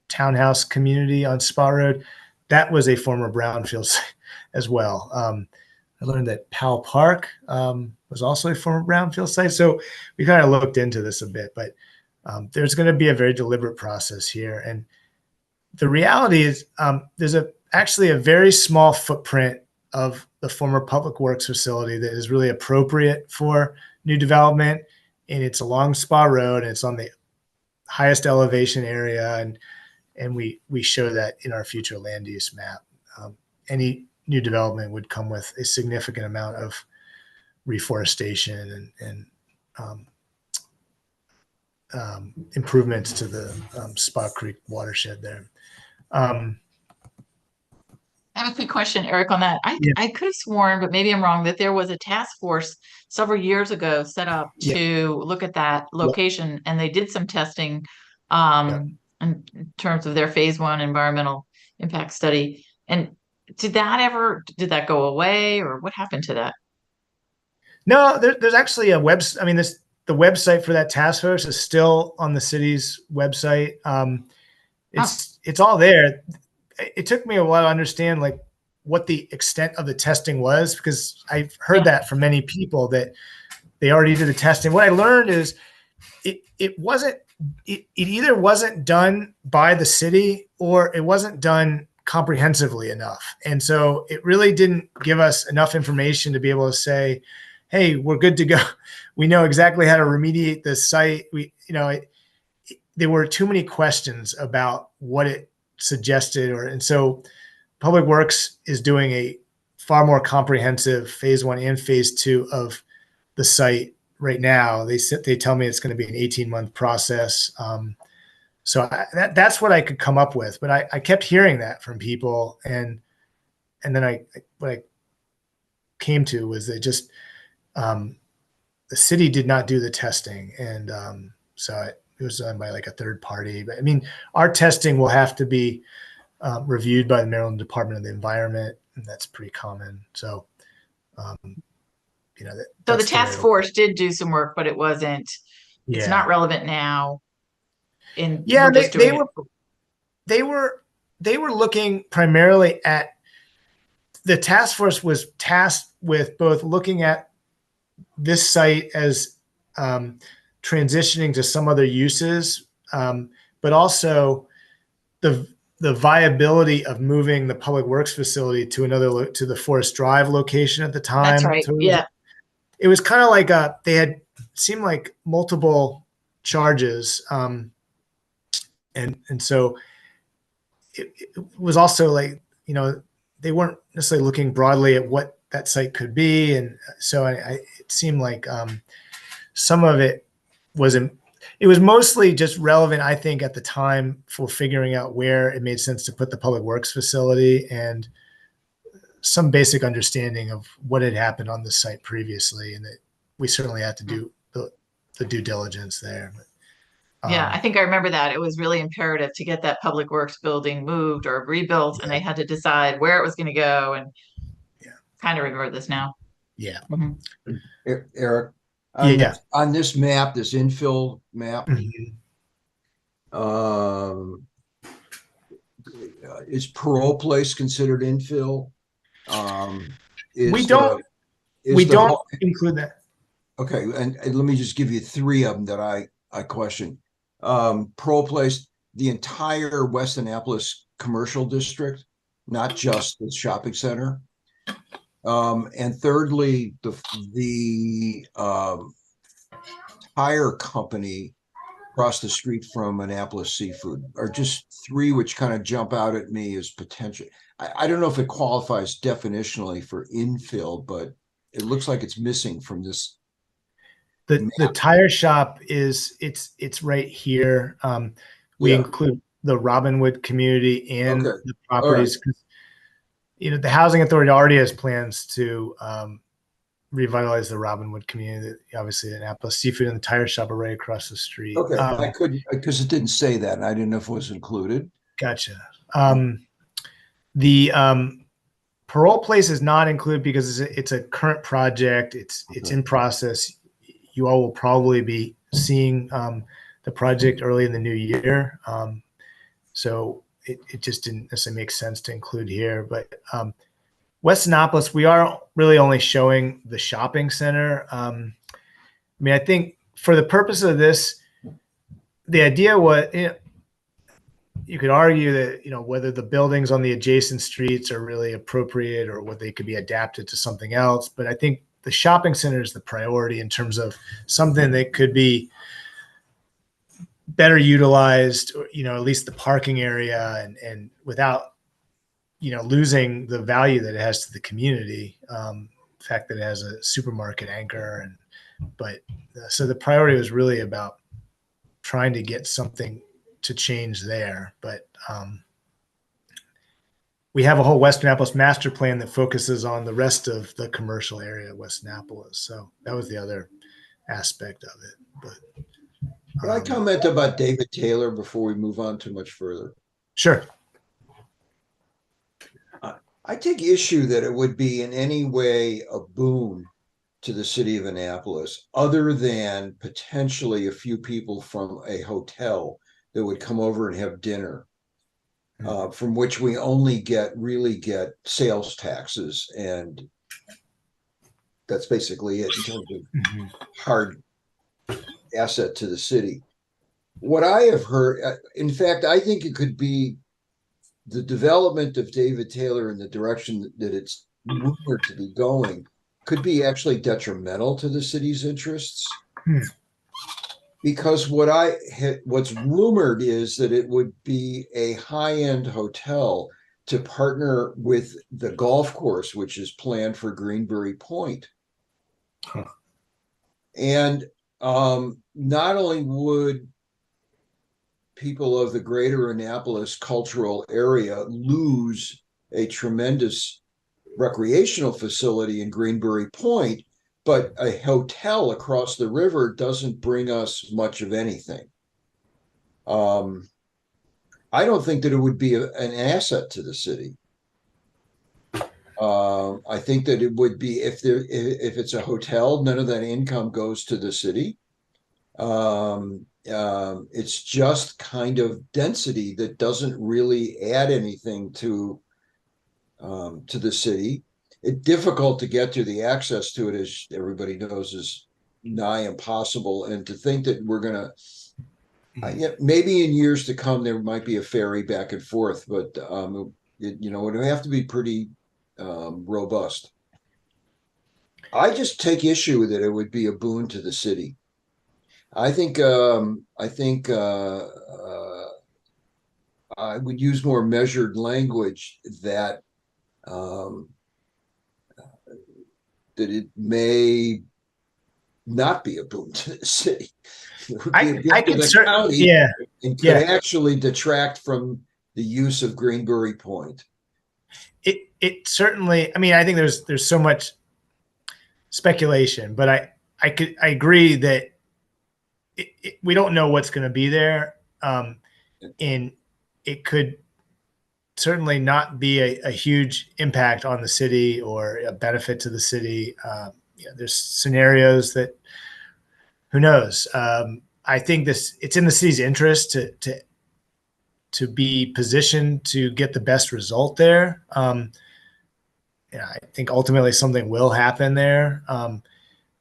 townhouse community on Spa Road, that was a former brownfield site as well. I learned that Powell Park was also a former brownfield site. So we kind of looked into this a bit, but there's going to be a very deliberate process here. And the reality is there's actually a very small footprint of the former Public Works facility that is really appropriate for new development. And it's along Spa Road, and it's on the highest elevation area. And we show that in our future land use map. Any new development would come with a significant amount of reforestation and improvements to the Spa Creek watershed there. I have a quick question, Eric, on that. Yeah. I could have sworn, but maybe I'm wrong, that there was a task force several years ago set up to look at that location, and they did some testing in terms of their phase 1 environmental impact study. And did that go away, or what happened to that? No, there's actually a website. I mean, the website for that task force is still on the city's website. It's all there. It took me a while to understand like what the extent of the testing was, because I've heard that from many people that they already did the testing. What I learned is it either wasn't done by the city or it wasn't done comprehensively enough. And so it really didn't give us enough information to be able to say, hey, we're good to go. We know exactly how to remediate this site. There were too many questions about what it suggested, and so Public Works is doing a far more comprehensive phase 1 and phase 2 of the site right now. They tell me it's going to be an 18-month process. So that's what I could come up with, but I kept hearing that from people, and then what I came to was that just the city did not do the testing, and so it was done by like a third party. But I mean, our testing will have to be reviewed by the Maryland Department of the Environment, and that's pretty common. So, so the task force did do some work, but it wasn't. Yeah. It's not relevant now. They were looking primarily at, the task force was tasked with both looking at this site as transitioning to some other uses, but also the viability of moving the Public Works facility to the Forest Drive location at the time. That's right. So Yeah. It was kind of like they had seemed like multiple charges. And so it was also like, they weren't necessarily looking broadly at what that site could be. And so it seemed like some of it it was mostly just relevant, I think, at the time for figuring out where it made sense to put the Public Works facility and some basic understanding of what had happened on the site previously, and that we certainly had to do the due diligence there. But, yeah, I think I remember that. It was really imperative to get that Public Works building moved or rebuilt, and they had to decide where it was going to go, and kind of remember this now. Yeah. Mm-hmm. Eric, Yeah. on this map, this infill map, is Parole Place considered infill? We don't include that. Okay, and let me just give you 3 of them that I question. Parole Place, the entire West Annapolis commercial district, not just the shopping center. And thirdly, the tire company across the street from Annapolis Seafood are just three which kind of jump out at me as potential. I don't know if it qualifies definitionally for infill, but it looks like it's missing from this. The tire shop it's right here. We Yeah. include the Robinwood community and Okay. the properties. You know, the housing authority already has plans to revitalize the Robinwood community. Obviously, Annapolis Seafood and the tire shop are right across the street. Okay, I couldn't, because it didn't say that, and I didn't know if it was included. Gotcha. The parole place is not included because it's a current project. It's in process. You all will probably be seeing the project early in the new year. So it just didn't necessarily make sense to include here. But West Annapolis, we are really only showing the shopping center. I mean, I think for the purpose of this, the idea was, you could argue that, you know, whether the buildings on the adjacent streets are really appropriate or whether they could be adapted to something else. But I think the shopping center is the priority in terms of something that could be better utilized, or, you know, at least the parking area and without, you know, losing the value that it has to the community. The fact that it has a supermarket anchor so the priority was really about trying to get something to change there. But we have a whole West Annapolis master plan that focuses on the rest of the commercial area of West Annapolis. So that was the other aspect of it. But Can I comment about David Taylor before we move on too much further? Sure. I take issue that it would be in any way a boon to the city of Annapolis, other than potentially a few people from a hotel that would come over and have dinner, from which we only really get sales taxes, and that's basically it in terms of hard asset to the city. What I have heard, in fact, I think it could be the development of David Taylor in the direction that it's rumored to be going could be actually detrimental to the city's interests. Because what's rumored is that it would be a high-end hotel to partner with the golf course, which is planned for Greenberry Point. And not only would people of the greater Annapolis cultural area lose a tremendous recreational facility in Greenberry Point, but a hotel across the river doesn't bring us much of anything. I don't think that it would be an asset to the city. I think that it would be, if it's a hotel, none of that income goes to the city. It's just kind of density that doesn't really add anything to the city. It's difficult to get to. The access to it, as everybody knows, is nigh impossible. And to think that we're gonna, maybe in years to come, there might be a ferry back and forth, but it would have to be pretty robust. I just take issue that it would be a boon to the city. I think I would use more measured language that that it may not be a boon to the city. I can certainly, and could actually detract from the use of Greenberry Point. It certainly. I mean, I think there's so much speculation, but I agree that we don't know what's going to be there, and it could certainly not be a huge impact on the city or a benefit to the city. There's scenarios that, who knows? I think it's in the city's interest to be positioned to get the best result there. I think ultimately something will happen there. I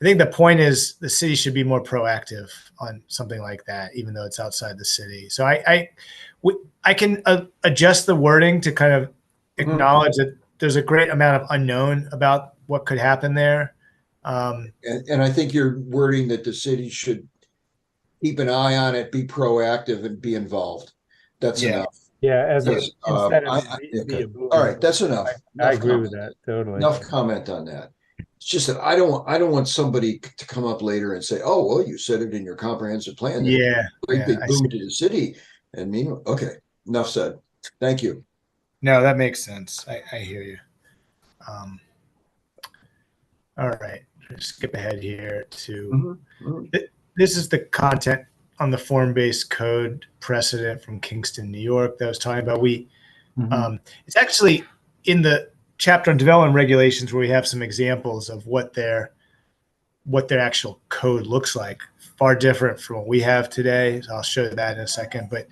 think the point is the city should be more proactive on something like that, even though it's outside the city. So I can adjust the wording to kind of acknowledge that there's a great amount of unknown about what could happen there. And I think you're wording that the city should keep an eye on it, be proactive, and be involved. That's Yeah. enough. Yeah, as a Yes, instead of okay. be a boom. All right, that's enough. I Enough agree with comment. that totally. Enough comment on that. It's just that I don't want somebody to come up later and say, "Oh, well, you said it in your comprehensive plan. that Yeah. Great Yeah. big I boom see. to the city." And meanwhile, okay, enough said. Thank you. No, that makes sense. I hear you. All right. Skip ahead here to this is the content on the form-based code precedent from Kingston, New York that I was talking about. It's actually in the chapter on development regulations where we have some examples of what their actual code looks like. Far different from what we have today. So I'll show that in a second, but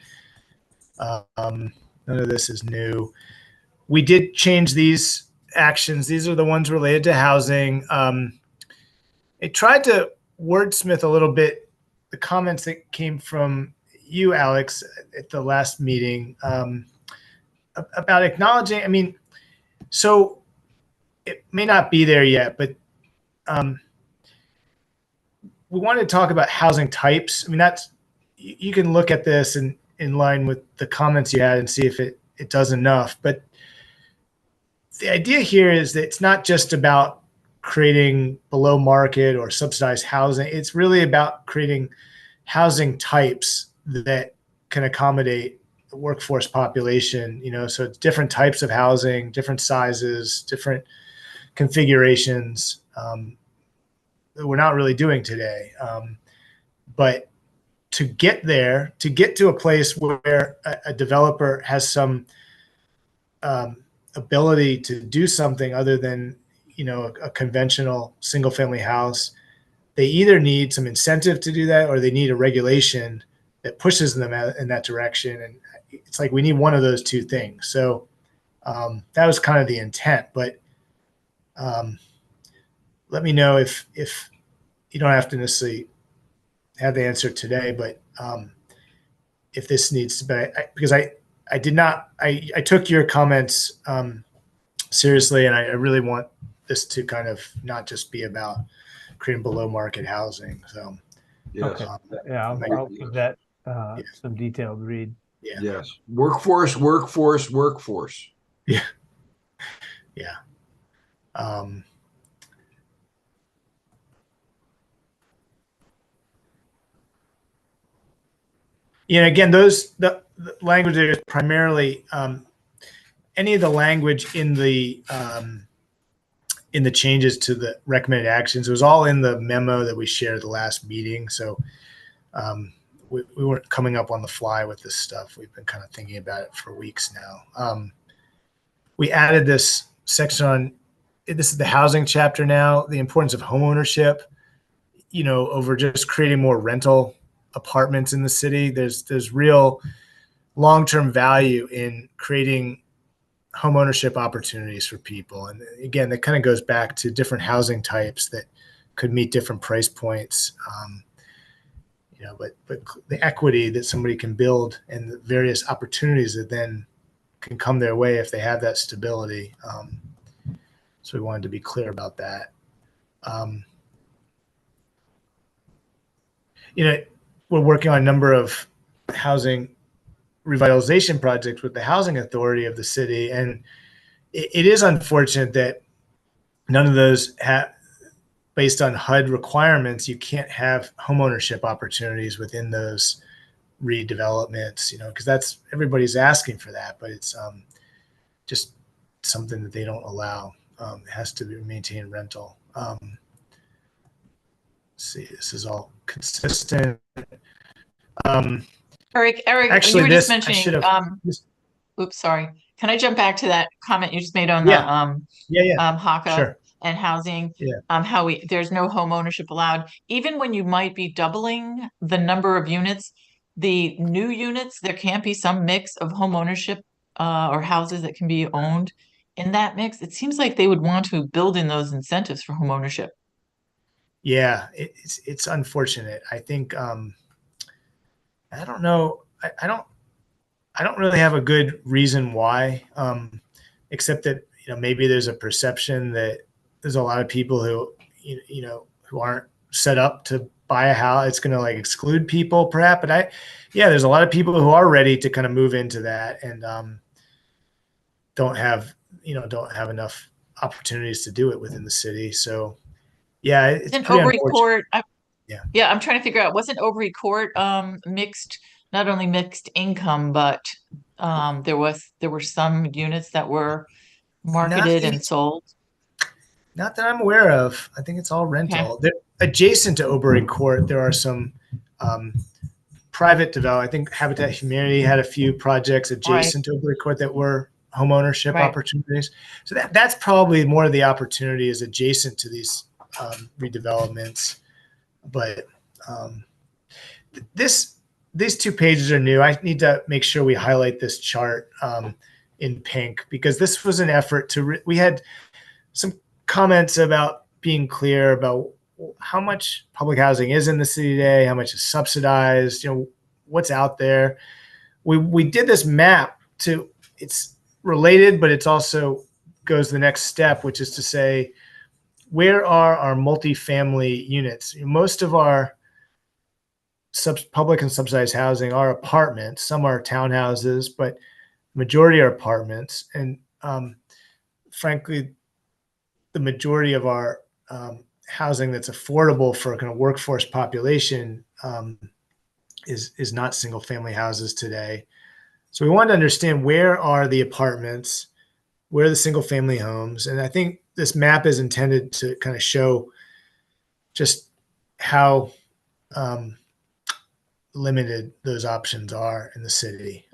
none of this is new. We did change these actions. These are the ones related to housing. I tried to wordsmith a little bit the comments that came from you, Alex, at the last meeting about acknowledging. I mean, so it may not be there yet, but we wanted to talk about housing types. I mean, that's you can look at this and in line with the comments you had and see if it does enough. But the idea here is that it's not just about creating below market or subsidized housing. It's really about creating housing types that can accommodate the workforce population, so it's different types of housing, different sizes, different configurations that we're not really doing today. But to get there, to get to a place where a developer has some ability to do something other than a conventional single family house, they either need some incentive to do that or they need a regulation that pushes them in that direction. And it's like we need one of those two things. So that was kind of the intent. But let me know if you don't have to necessarily have the answer today, but if this needs to be, because I did not, I took your comments seriously, and I really want this to kind of not just be about creating below market housing. So Yes. Okay. Yeah, I'll give that some detailed read. yeah. Yes. Workforce. Yeah. Again, the language there is primarily any of the language in the changes to the recommended actions. It was all in the memo that we shared at the last meeting. So we weren't coming up on the fly with this stuff. We've been kind of thinking about it for weeks now. We added this section on, this is the housing chapter now, the importance of homeownership, over just creating more rental apartments in the city. There's real long-term value in creating homeownership opportunities for people. And again, that kind of goes back to different housing types that could meet different price points. But the equity that somebody can build and the various opportunities that then can come their way if they have that stability. So we wanted to be clear about that. We're working on a number of housing revitalization projects with the housing authority of the city. And it is unfortunate that none of those have, based on HUD requirements, you can't have homeownership opportunities within those redevelopments, because that's, everybody's asking for that, but it's just something that they don't allow. It has to be maintained rental. Let's see, this is all consistent. Eric, Actually, you were just mentioning, oops, sorry. Can I jump back to that comment you just made on the HACA Sure. and housing? Yeah. How there's no home ownership allowed. Even when you might be doubling the number of units, the new units, there can't be some mix of home ownership or houses that can be owned in that mix. It seems like they would want to build in those incentives for home ownership. Yeah, it's unfortunate. I think I don't know. I don't really have a good reason why, except that maybe there's a perception that there's a lot of people who who aren't set up to buy buy a house, it's going to like exclude people perhaps. But there's a lot of people who are ready to kind of move into that and don't have enough opportunities to do it within the city. So yeah, it's Isn't pretty Overy unfortunate. Court, Yeah. yeah, I'm trying to figure out, wasn't Overy Court mixed, not only mixed income, but there were some units that were marketed and sold? Not that I'm aware of. I think it's all rental. Adjacent to Overy Court, there are some private development. I think Habitat Humanity had a few projects adjacent to Overy Court that were home ownership opportunities. So that's probably more of the opportunity is adjacent to these redevelopments. But these 2 pages are new. I need to make sure we highlight this chart in pink because this was an effort to. We had some comments about being clear about how much public housing is in the city today, how much is subsidized, what's out there. We did this map to. It's related, but it's also goes the next step, which is to say, where are our multifamily units? Most of our public and subsidized housing are apartments. Some are townhouses, but majority are apartments. And frankly, the majority of our housing that's affordable for a kind of workforce population is not single family houses today. So we wanted to understand where are the apartments, where are the single family homes. And I think this map is intended to kind of show just how limited those options are in the city.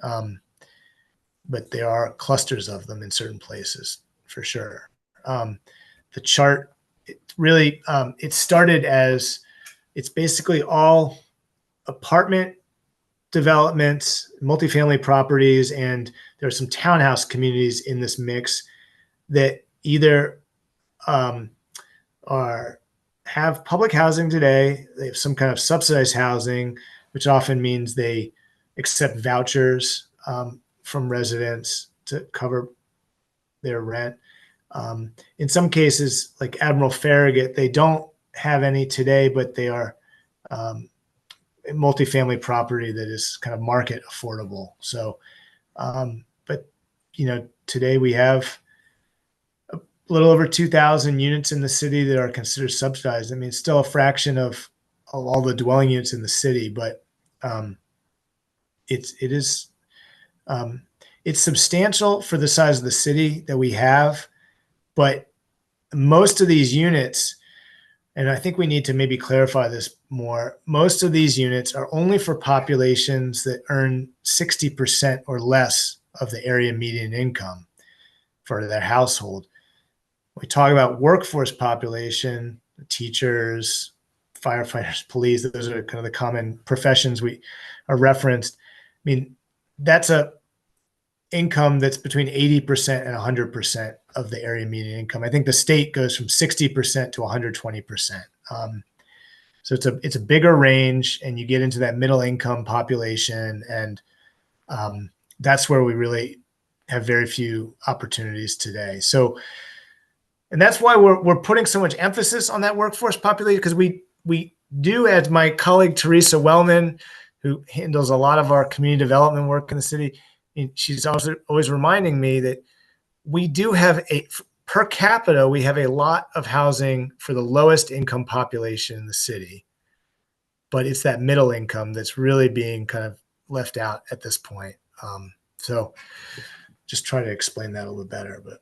But there are clusters of them in certain places for sure. The chart, it started as, it's basically all apartment developments, multifamily properties, and there are some townhouse communities in this mix that either have public housing today, they have some kind of subsidized housing, which often means they accept vouchers from residents to cover their rent. In some cases, like Admiral Farragut, they don't have any today, but they are multifamily property that is kind of market affordable. So, but today we have a little over 2,000 units in the city that are considered subsidized. I mean, it's still a fraction of all the dwelling units in the city, but it's substantial for the size of the city that we have. But most of these units, and I think we need to maybe clarify this more, most of these units are only for populations that earn 60% or less of the area median income for their household. We talk about workforce population, teachers, firefighters, police, those are kind of the common professions we are referenced. I mean, that's a income that's between 80% and 100% of the area median income. I think the state goes from 60% to 120%. So it's a bigger range, and you get into that middle income population, and that's where we really have very few opportunities today. So, and that's why we're putting so much emphasis on that workforce population, because we do, as my colleague Teresa Wellman, who handles a lot of our community development work in the city, she's also always reminding me that we do have per capita, we have a lot of housing for the lowest income population in the city, but it's that middle income that's really being kind of left out at this point. So just try to explain that a little better, but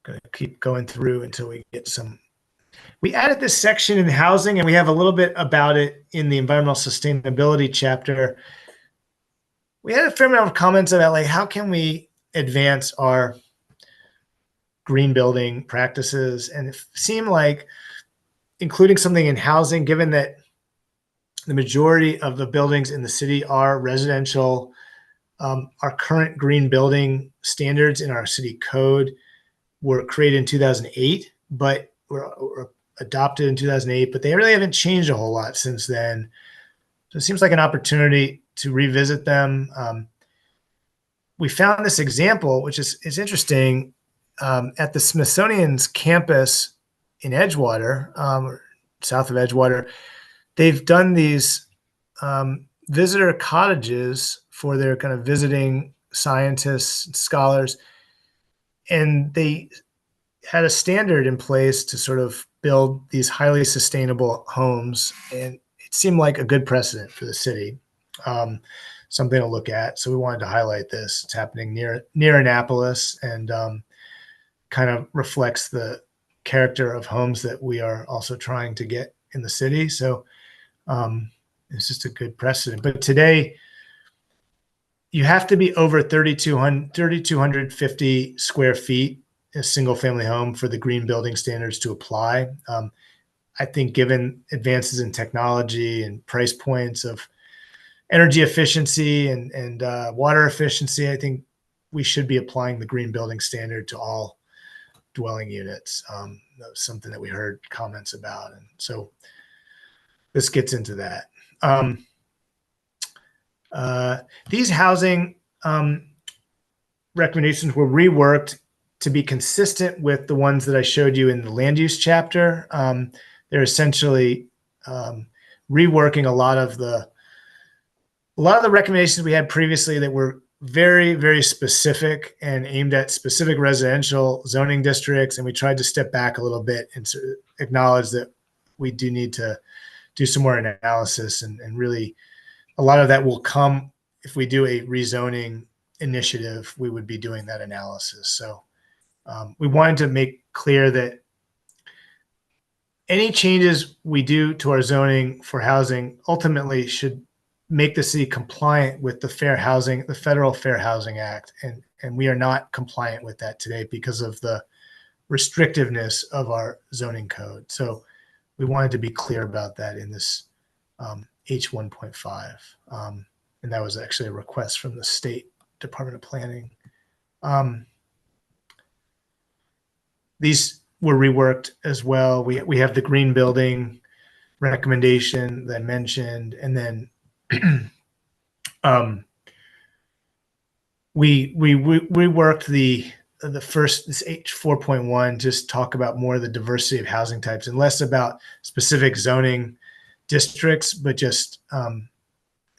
gonna keep going through until we get some. We added this section in housing, and we have a little bit about it in the environmental sustainability chapter. We had a fair amount of comments about like, how can we advance our green building practices? And it seemed like including something in housing, given that the majority of the buildings in the city are residential, our current green building standards in our city code were created in 2008, but were adopted in 2008, but they really haven't changed a whole lot since then. So it seems like an opportunity to revisit them. We found this example, which is interesting, at the Smithsonian's campus in Edgewater, or south of Edgewater, they've done these visitor cottages for their kind of visiting scientists, and scholars, and they had a standard in place to sort of build these highly sustainable homes, and it seemed like a good precedent for the city, something to look at. So we wanted to highlight this. It's happening near Annapolis, and kind of reflects the character of homes that we are also trying to get in the city. So it's just a good precedent. But today, you have to be over 3,250 square feet, a single family home, for the green building standards to apply. I think given advances in technology and price points of energy efficiency and water efficiency, I think we should be applying the green building standard to all dwelling units. That was something that we heard comments about. And so this gets into that. These housing recommendations were reworked to be consistent with the ones that I showed you in the land use chapter. They're essentially reworking a lot of the recommendations we had previously that were very, very specific and aimed at specific residential zoning districts. And we tried to step back a little bit and acknowledge that we do need to do some more analysis, and really a lot of that will come if we do a rezoning initiative. We would be doing that analysis. So we wanted to make clear that any changes we do to our zoning for housing ultimately should make the city compliant with the Federal Fair Housing Act. And we are not compliant with that today because of the restrictiveness of our zoning code. So we wanted to be clear about that in this H1.5. And that was actually a request from the State Department of Planning. These were reworked as well. We have the green building recommendation that I mentioned, and then we reworked the first, this H4.1, just talk about more of the diversity of housing types and less about specific zoning districts, but just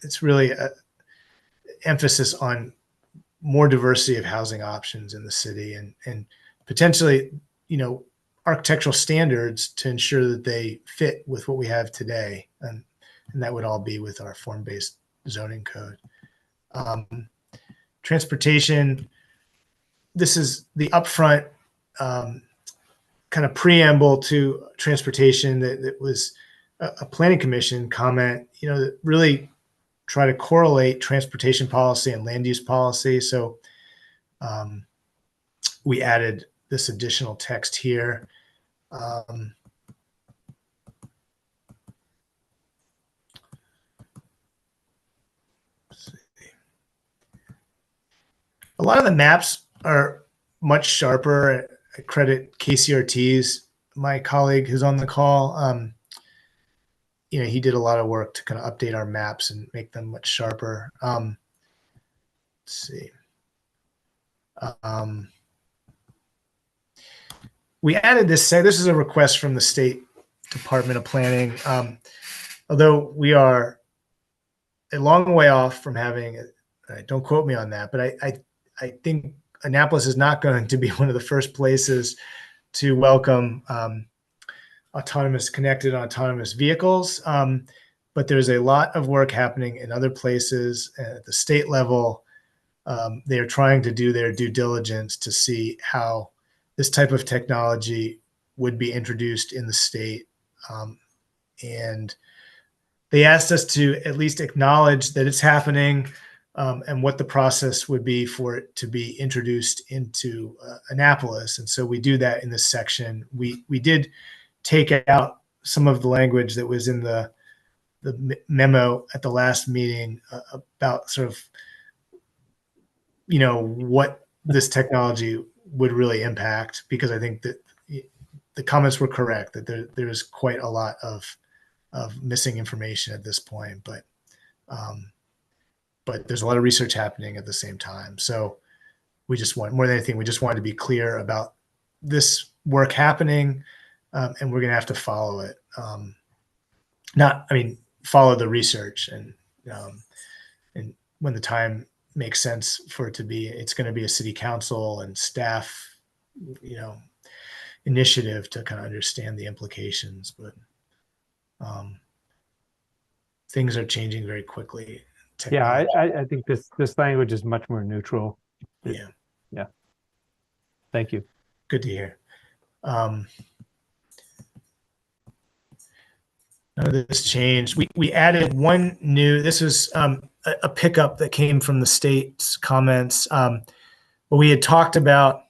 it's really a emphasis on more diversity of housing options in the city, and potentially, architectural standards to ensure that they fit with what we have today. And that would all be with our form-based zoning code. Transportation, this is the upfront kind of preamble to transportation that was a planning commission comment, that really try to correlate transportation policy and land use policy. So we added this additional text here. A lot of the maps are much sharper. I credit Casey Ortiz, my colleague who's on the call. He did a lot of work to kind of update our maps and make them much sharper. Let's see. We added this. This is a request from the State Department of Planning. Although we are a long way off from having, don't quote me on that, but I think Annapolis is not going to be one of the first places to welcome connected autonomous vehicles. But there's a lot of work happening in other places at the state level. They are trying to do their due diligence to see how this type of technology would be introduced in the state. And they asked us to at least acknowledge that it's happening, and what the process would be for it to be introduced into Annapolis. And so we do that in this section. We did take out some of the language that was in the memo at the last meeting about sort of, what this technology would really impact, because I think that the comments were correct, that there is quite a lot of missing information at this point, but there's a lot of research happening at the same time. So we just want, more than anything, we just wanted to be clear about this work happening, and we're going to have to follow it. Follow the research, and when the time makes sense for it to be, it's going to be a city council and staff, initiative to kind of understand the implications. But things are changing very quickly. Yeah, I think this language is much more neutral. Yeah. Thank you. Good to hear. None of this changed. We added one new. This was a pickup that came from the state's comments. We had talked about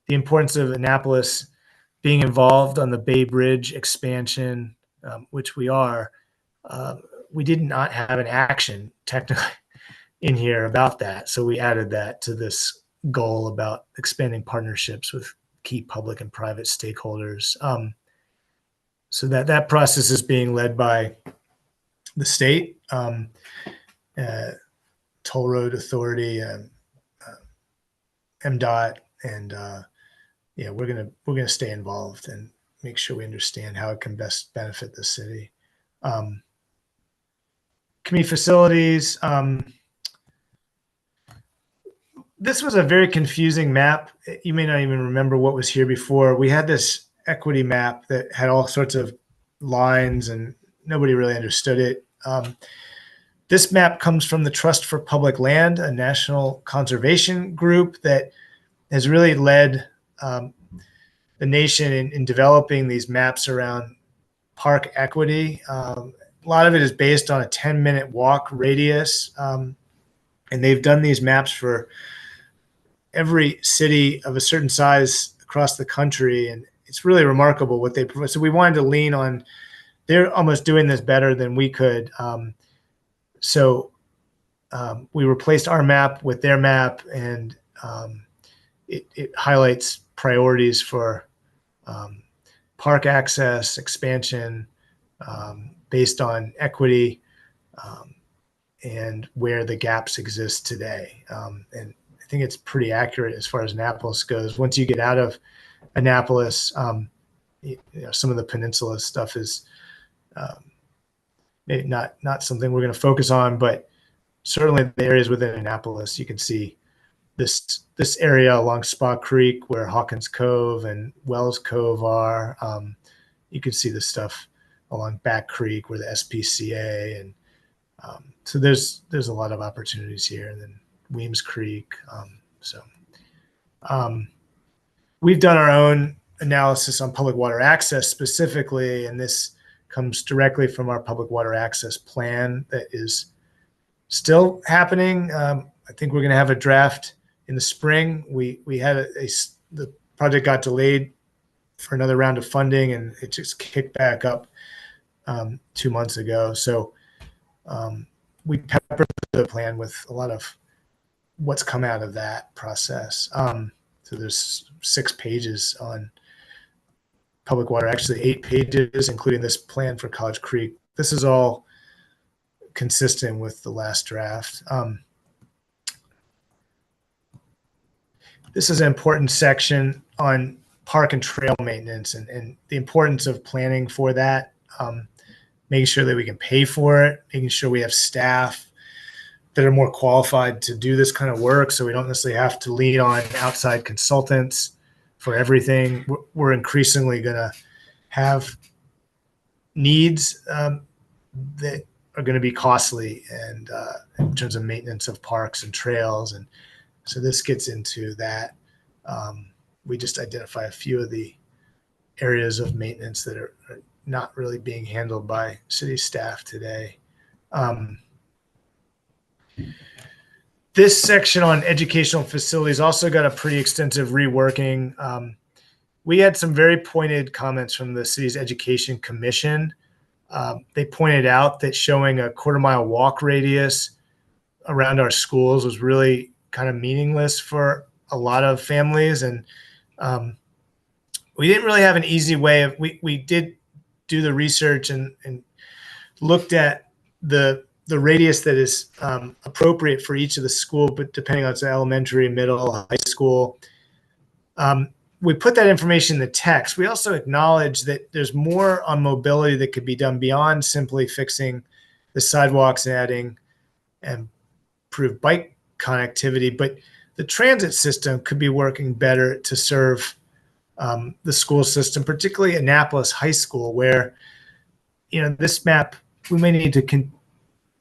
the importance of Annapolis being involved on the Bay Bridge expansion, which we are. We did not have an action technically in here about that, so we added that to this goal about expanding partnerships with key public and private stakeholders. So that process is being led by the state, Toll Road Authority, MDOT, and we're gonna stay involved and make sure we understand how it can best benefit the city. Community facilities. This was a very confusing map. You may not even remember what was here before. We had this equity map that had all sorts of lines and nobody really understood it. This map comes from the Trust for Public Land, a national conservation group that has really led the nation in developing these maps around park equity. A lot of it is based on a 10-minute walk radius. And they've done these maps for every city of a certain size across the country. And it's really remarkable what they provide. So we wanted to lean on, they're almost doing this better than we could. We replaced our map with their map, and it highlights priorities for park access, expansion, based on equity, and where the gaps exist today. And I think it's pretty accurate as far as Annapolis goes. Once you get out of Annapolis, some of the peninsula stuff is maybe not something we're going to focus on, but certainly the areas within Annapolis, you can see this area along Spa Creek where Hawkins Cove and Wells Cove are. You can see the stuff along Back Creek where the SPCA, and so there's a lot of opportunities here. And then Weems Creek. We've done our own analysis on public water access specifically, and this comes directly from our public water access plan that is still happening. I think we're going to have a draft in the spring. We had the project got delayed for another round of funding, and it just kicked back up 2 months ago. So we peppered the plan with a lot of what's come out of that process. So there's 6 pages on public water, actually 8 pages, including this plan for College Creek. This is all consistent with the last draft. This is an important section on park and trail maintenance and the importance of planning for that, making sure that we can pay for it, making sure we have staff that are more qualified to do this kind of work, so we don't necessarily have to lean on outside consultants for everything. We're increasingly going to have needs that are going to be costly, and in terms of maintenance of parks and trails. And so this gets into that. We just identify a few of the areas of maintenance that are not really being handled by city staff today. This section on educational facilities also got a pretty extensive reworking. We had some very pointed comments from the city's education commission. They pointed out that showing a quarter-mile walk radius around our schools was really kind of meaningless for a lot of families. And we didn't really have an easy way of, we did do the research and looked at the radius that is appropriate for each of the school, but depending on its elementary, middle, high school. we put that information in the text. We also acknowledge that there's more on mobility that could be done beyond simply fixing the sidewalks and adding and improve bike connectivity, but the transit system could be working better to serve the school system, particularly Annapolis High School, where, this map we may need to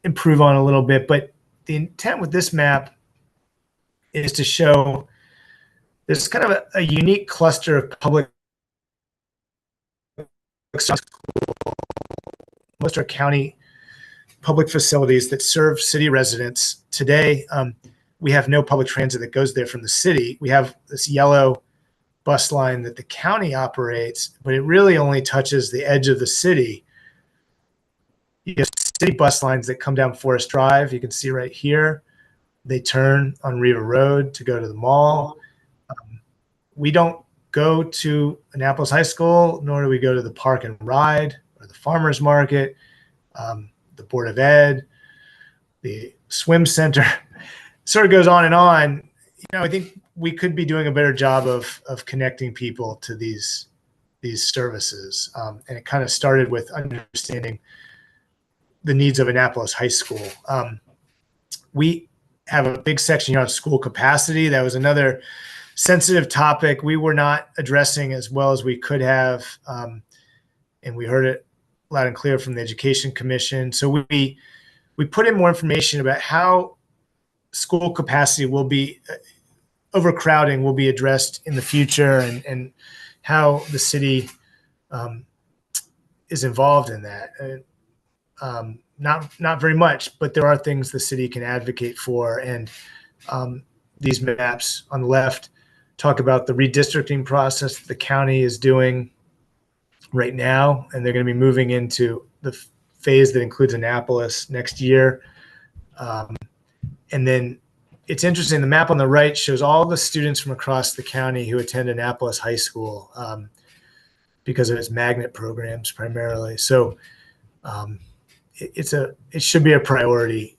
improve on a little bit, but the intent with this map is to show there's kind of a unique cluster of public schools. Most are county public facilities that serve city residents. Today, we have no public transit that goes there from the city. We have this yellow bus line that the county operates, but it really only touches the edge of the city. You have city bus lines that come down Forest Drive. You can see right here. They turn on Riva Road to go to the mall. We don't go to Annapolis High School, nor do we go to the Park and Ride or the Farmers Market, the Board of Ed, the swim center. Sort of goes on and on. I think we could be doing a better job of connecting people to these services. And it kind of started with understanding the needs of Annapolis High School. We have a big section here on school capacity. That was another sensitive topic we were not addressing as well as we could have. And we heard it loud and clear from the Education Commission. So we put in more information about how school capacity will be, overcrowding will be addressed in the future, and how the city is involved in that. Not very much, but there are things the city can advocate for. And these maps on the left talk about the redistricting process that the county is doing right now, and they're going to be moving into the phase that includes Annapolis next year. And then it's interesting, the map on the right shows all the students from across the county who attend Annapolis High School because of its magnet programs primarily. So it should be a priority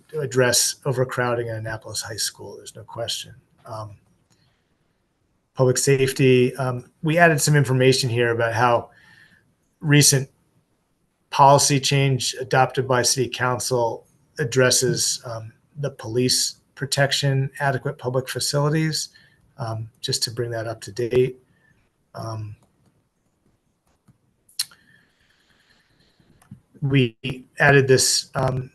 to address overcrowding at Annapolis High School. There's no question. Public safety, we added some information here about how recent policy change adopted by City Council addresses the police protection, adequate public facilities, just to bring that up to date. We added this, or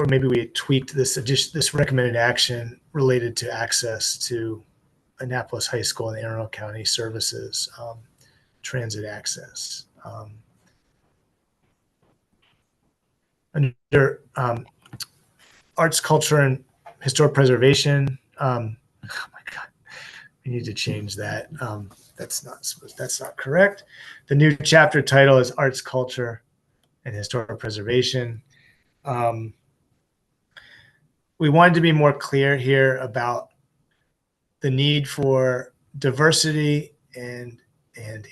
maybe we tweaked this recommended action related to access to Annapolis High School and Anne Arundel County services, transit access. Under arts, culture, and historic preservation. Oh my God, we need to change that. That's not correct. The new chapter title is Arts, Culture, and Historic Preservation. We wanted to be more clear here about the need for diversity and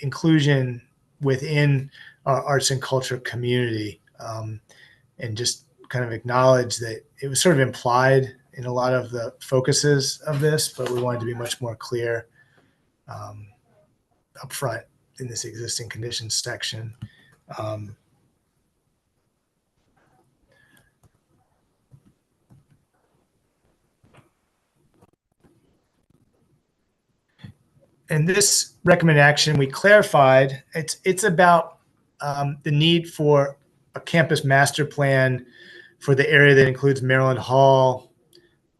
inclusion within our arts and culture community, and just kind of acknowledge that it was sort of implied in a lot of the focuses of this, but we wanted to be much more clear up front in this existing conditions section. And this recommended action, we clarified, it's about the need for a campus master plan for the area that includes Maryland Hall,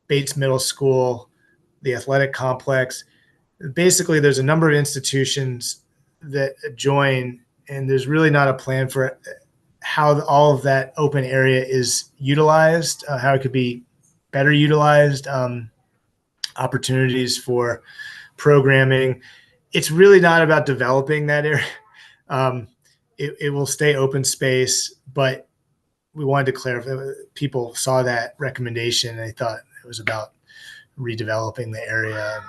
Bates Middle School, the athletic complex. Basically, there's a number of institutions that join, and there's really not a plan for how all of that open area is utilized, how it could be better utilized, opportunities for programming. It's really not about developing that area. It will stay open space, but we wanted to clarify. People saw that recommendation and they thought it was about redeveloping the area.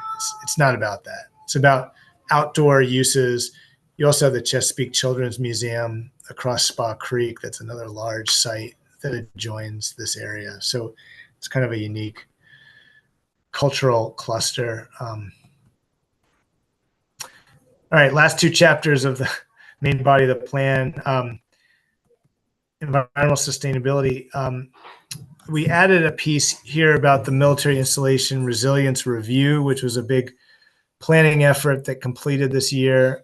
It's not about that. It's about outdoor uses. You also have the Chesapeake Children's Museum across Spa Creek. That's another large site that adjoins this area. So it's kind of a unique cultural cluster. All right, last two chapters of the main body of the plan. Environmental sustainability. We added a piece here about the military installation resilience review, which was a big planning effort that completed this year.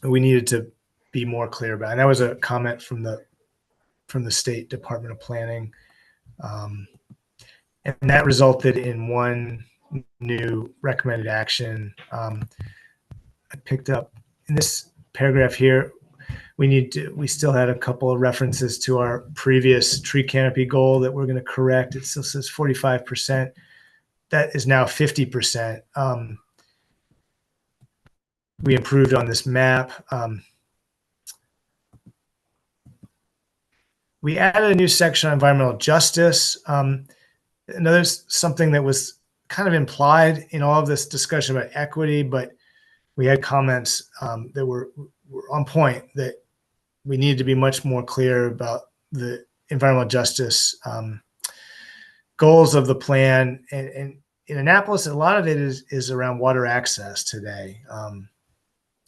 We needed to be more clear about, and that was a comment from the State Department of Planning, and that resulted in one new recommended action. I picked up in this paragraph here. We still had a couple of references to our previous tree canopy goal that we're going to correct. It still says 45%. That is now 50%. We improved on this map. We added a new section on environmental justice. Another something that was kind of implied in all of this discussion about equity, but we had comments that were on point, that we need to be much more clear about the environmental justice goals of the plan. And in Annapolis, a lot of it is around water access today.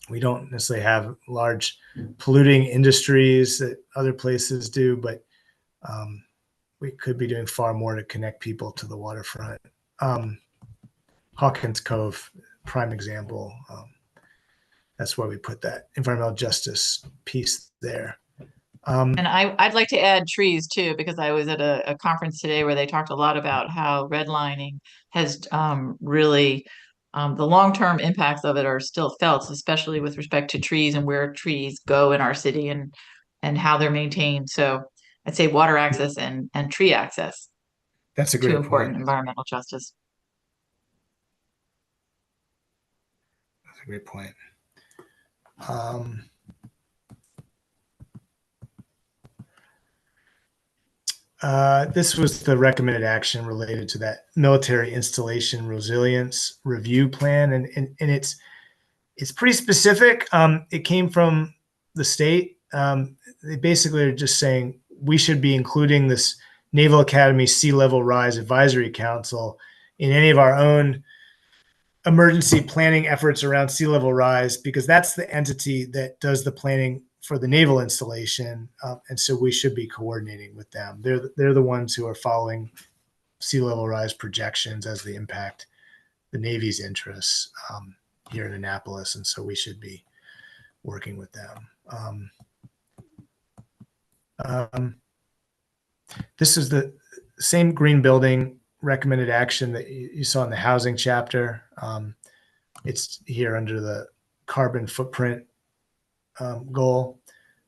We don't necessarily have large polluting industries that other places do, but we could be doing far more to connect people to the waterfront. Hawkins Cove, prime example. That's why we put that environmental justice piece there. And I'd like to add trees too, because I was at a conference today where they talked a lot about how redlining has really, the long-term impacts of it are still felt, especially with respect to trees and where trees go in our city and how they're maintained. So I'd say water access and tree access. That's a Two great important point. environmental justice. That's a great point. This was the recommended action related to that military installation resilience review plan, and it's pretty specific. It came from the state. They basically are just saying we should be including this Naval Academy Sea Level Rise Advisory Council in any of our own emergency planning efforts around sea level rise, because that's the entity that does the planning for the naval installation. And so we should be coordinating with them. They're the ones who are following sea level rise projections as they impact the Navy's interests here in Annapolis. And so we should be working with them. This is the same green building recommended action that you saw in the housing chapter. It's here under the carbon footprint goal.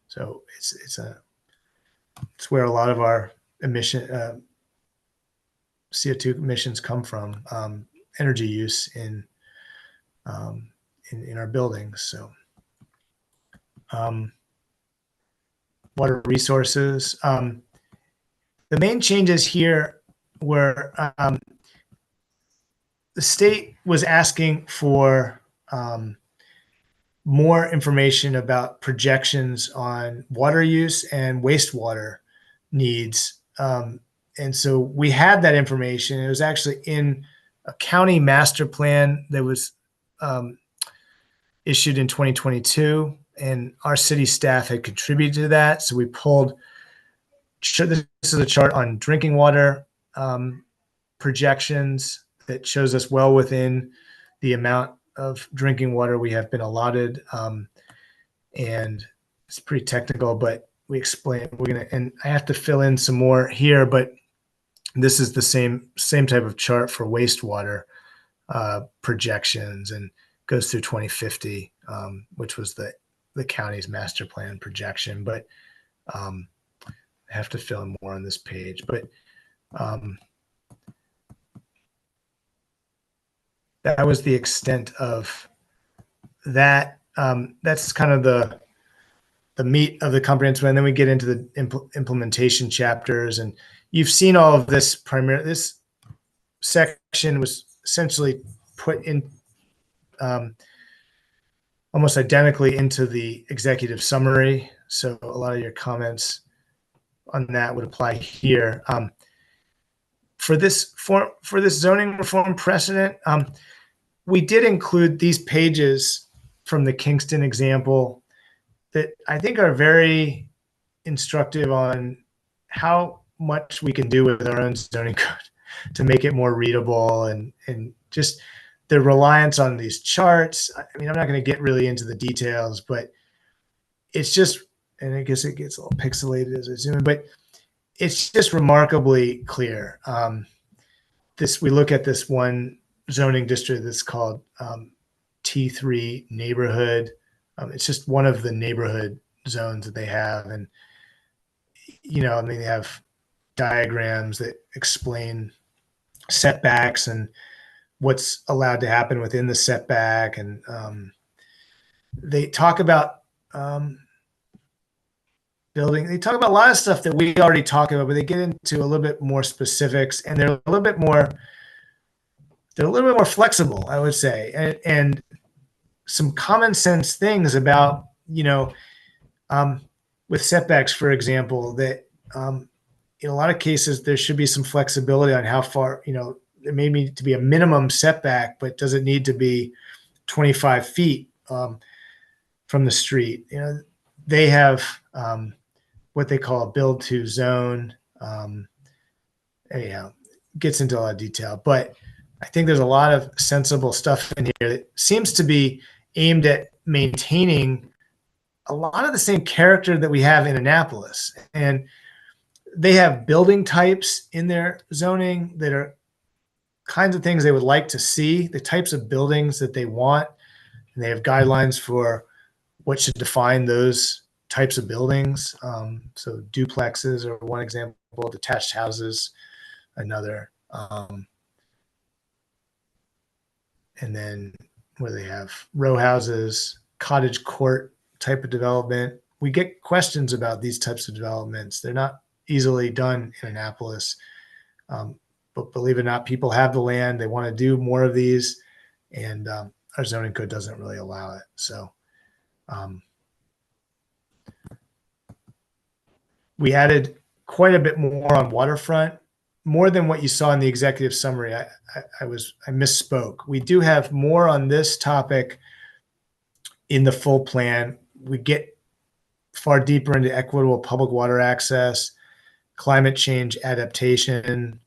So it's where a lot of our CO2 emissions come from, energy use in our buildings. So water resources. The main changes here were the state was asking for more information about projections on water use and wastewater needs. And so we had that information. It was actually in a county master plan that was issued in 2022, and our city staff had contributed to that. So we pulled, this is a chart on drinking water projections that shows us well within the amount of drinking water we have been allotted. And it's pretty technical, but we explain, and I have to fill in some more here, but this is the same type of chart for wastewater projections, and goes through 2050, which was the county's master plan projection. But I have to fill in more on this page, but that was the extent of that. That's kind of the meat of the comprehensive, and then we get into the implementation chapters. And you've seen all of this. This section was essentially put in almost identically into the executive summary. So a lot of your comments on that would apply here. For this zoning reform precedent, we did include these pages from the Kingston example that I think are very instructive on how much we can do with our own zoning code to make it more readable, and just the reliance on these charts. I mean, I'm not going to get really into the details, but it's just, and I guess it gets a little pixelated as I zoom in, but it's just remarkably clear. We look at this one zoning district that's called T3 neighborhood. It's just one of the neighborhood zones that they have. And, I mean, they have diagrams that explain setbacks and what's allowed to happen within the setback. And they talk about building. They talk about a lot of stuff that we already talked about, but they get into a little bit more specifics, and they're a little bit more flexible, I would say, and some common sense things about, with setbacks, for example, that in a lot of cases there should be some flexibility on how far, there may need to be a minimum setback, but does it need to be 25 feet from the street? They have what they call a build to zone. Anyhow, gets into a lot of detail, but I think there's a lot of sensible stuff in here that seems to be aimed at maintaining a lot of the same character that we have in Annapolis. And they have building types in their zoning that are kinds of things they would like to see, the types of buildings that they want. And they have guidelines for what should define those types of buildings. So duplexes are one example, detached houses, another. And then where they have row houses, cottage court type of development. We get questions about these types of developments. They're not easily done in Annapolis. But believe it or not, people have the land. They want to do more of these, and our zoning code doesn't really allow it. So we added quite a bit more on waterfront, more than what you saw in the executive summary. I misspoke. We do have more on this topic in the full plan. We get far deeper into equitable public water access, climate change adaptation,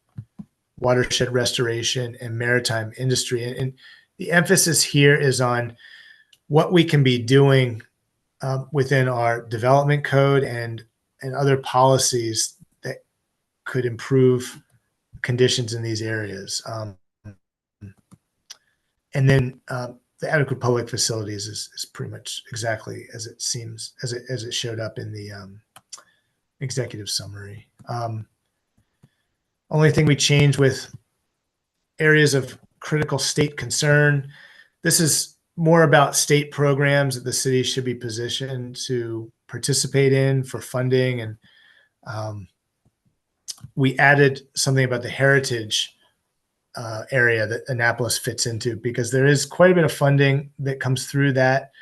watershed restoration, and maritime industry. And the emphasis here is on what we can be doing within our development code and other policies that could improve conditions in these areas. And then the adequate public facilities is pretty much exactly as it seems, as it showed up in the executive summary. Only thing we changed with areas of critical state concern. This is more about state programs that the city should be positioned to participate in for funding. And we added something about the heritage area that Annapolis fits into, because there is quite a bit of funding that comes through that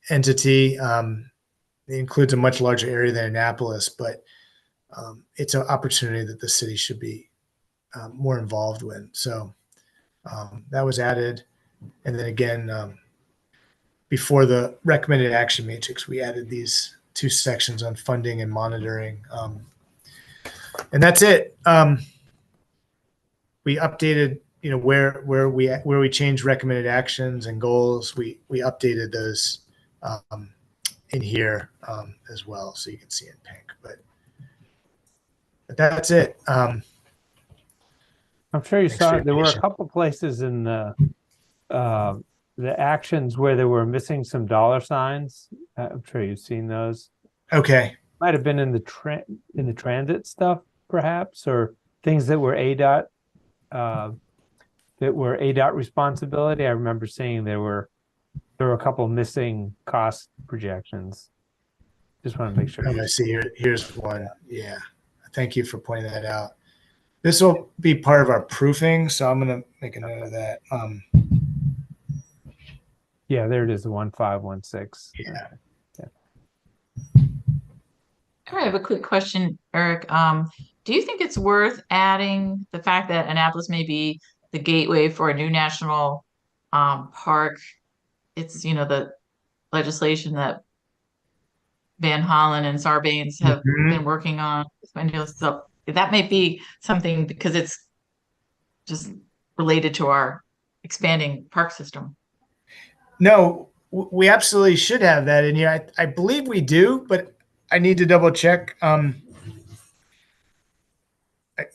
entity. It includes a much larger area than Annapolis, but it's an opportunity that the city should be more involved with. So that was added. And then again, before the recommended action matrix, we added these two sections on funding and monitoring. And that's it. We updated, where we changed recommended actions and goals. We updated those in here as well, so you can see in pink. But that's it. I'm sure you Thanks saw for your there were a patience. couple places in the actions where they were missing some dollar signs. I'm sure you've seen those. Okay. Might have been in the transit stuff, perhaps, or things that were ADOT responsibility. I remember seeing there were a couple missing cost projections. Just want to make sure. Oh, I see. Here's one. Yeah. Thank you for pointing that out. This will be part of our proofing, so I'm going to make a note of that. Yeah, there it is, the 1516. Yeah. I have a quick question, Eric. Do you think it's worth adding the fact that Annapolis may be the gateway for a new national park. It's, the legislation that Van Hollen and Sarbanes have Mhm. been working on. So that may be something because it's just related to our expanding park system. No, we absolutely should have that in here. I believe we do, but I need to double check.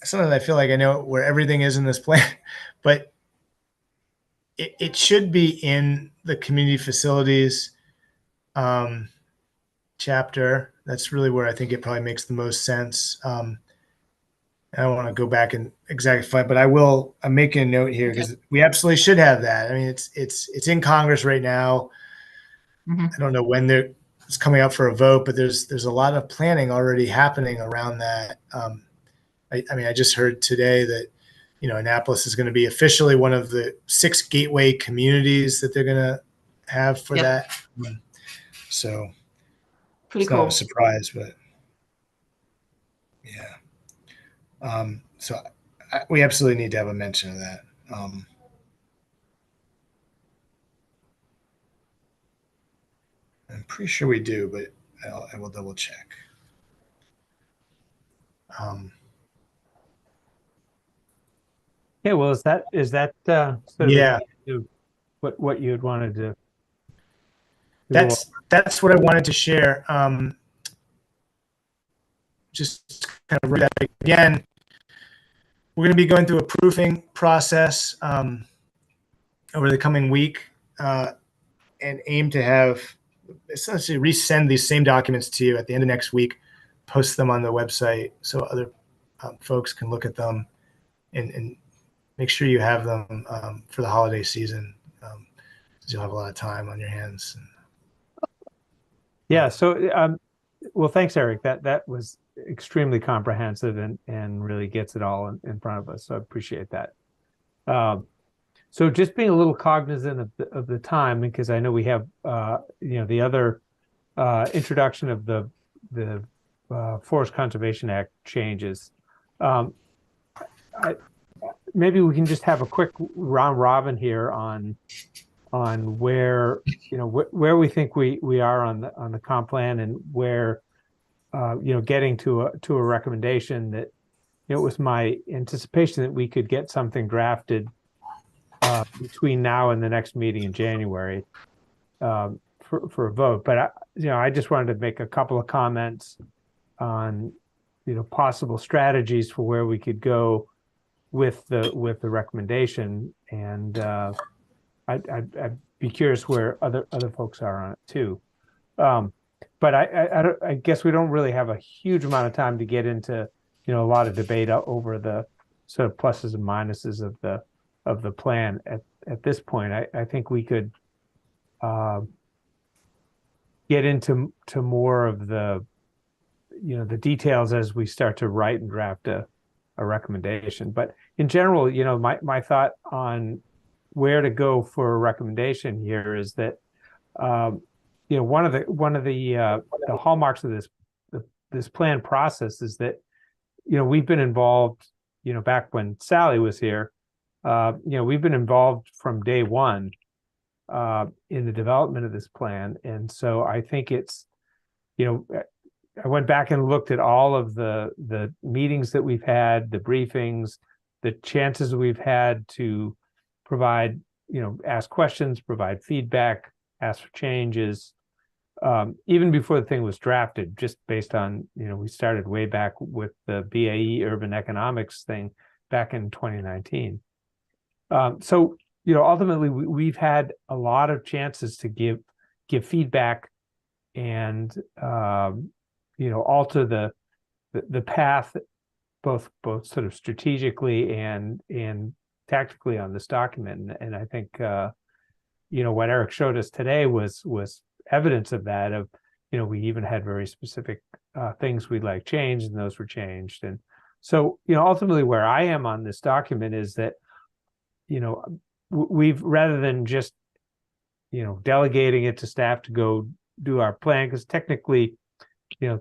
Sometimes I feel like I know where everything is in this plan, but it should be in the community facilities chapter. That's really where I think it probably makes the most sense. I don't want to go back and exactly find, but I'm making a note here because we absolutely should have that. I mean, it's in Congress right now. Mhm. I don't know when it's coming up for a vote, but there's a lot of planning already happening around that. I mean, I just heard today that, Annapolis is going to be officially one of the 6 gateway communities that they're going to have for Yep. that. So Pretty it's not cool. a surprise, but yeah. So we absolutely need to have a mention of that. I'm pretty sure we do, but I will double check. Yeah, well, is that sort Yeah. of what you had wanted to That's what I wanted to share. Just kind of read that again. We're going to be going through a proofing process over the coming week and aim to have essentially resend these same documents to you at the end of next week, post them on the website so other folks can look at them and make sure you have them for the holiday season. You'll have a lot of time on your hands. Yeah. So, well, thanks, Eric. That was extremely comprehensive and really gets it all in front of us. So I appreciate that. So just being a little cognizant of the time, because I know we have the other introduction of the Forest Conservation Act changes. Maybe we can just have a quick round robin here on where where we think we are on the comp plan and where getting to a recommendation that it was my anticipation that we could get something drafted between now and the next meeting in January for a vote. But I just wanted to make a couple of comments on possible strategies for where we could go with the recommendation, and I'd be curious where other folks are on it too. But I guess we don't really have a huge amount of time to get into a lot of debate over the sort of pluses and minuses of the plan at this point. I think we could get into more of the the details as we start to write and draft a recommendation. But in general, my thought on where to go for a recommendation here is that one of the hallmarks of this plan process is that we've been involved back when Sally was here. We've been involved from day one in the development of this plan, and so I think it's I went back and looked at all of the meetings that we've had, the briefings, the chances we've had to provide, ask questions, provide feedback, ask for changes, even before the thing was drafted, just based on, we started way back with the BAE urban economics thing back in 2019. So, ultimately we've had a lot of chances to give feedback and, alter the path, both sort of strategically and tactically on this document. And I think, what Eric showed us today was evidence of that. Of we even had very specific things we'd like changed, and those were changed. And so, ultimately, where I am on this document is that, we've, rather than just delegating it to staff to go do our plan, because technically,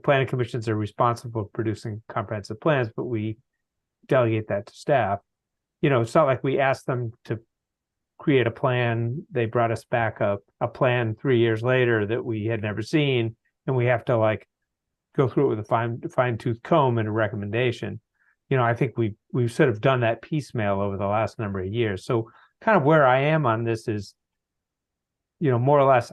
planning commissions are responsible for producing comprehensive plans, but we delegate that to staff. It's not like we ask them to create a plan. They brought us back a plan 3 years later that we had never seen, and we have to like go through it with a fine tooth comb and a recommendation. I think we've sort of done that piecemeal over the last number of years. So kind of where I am on this is, more or less,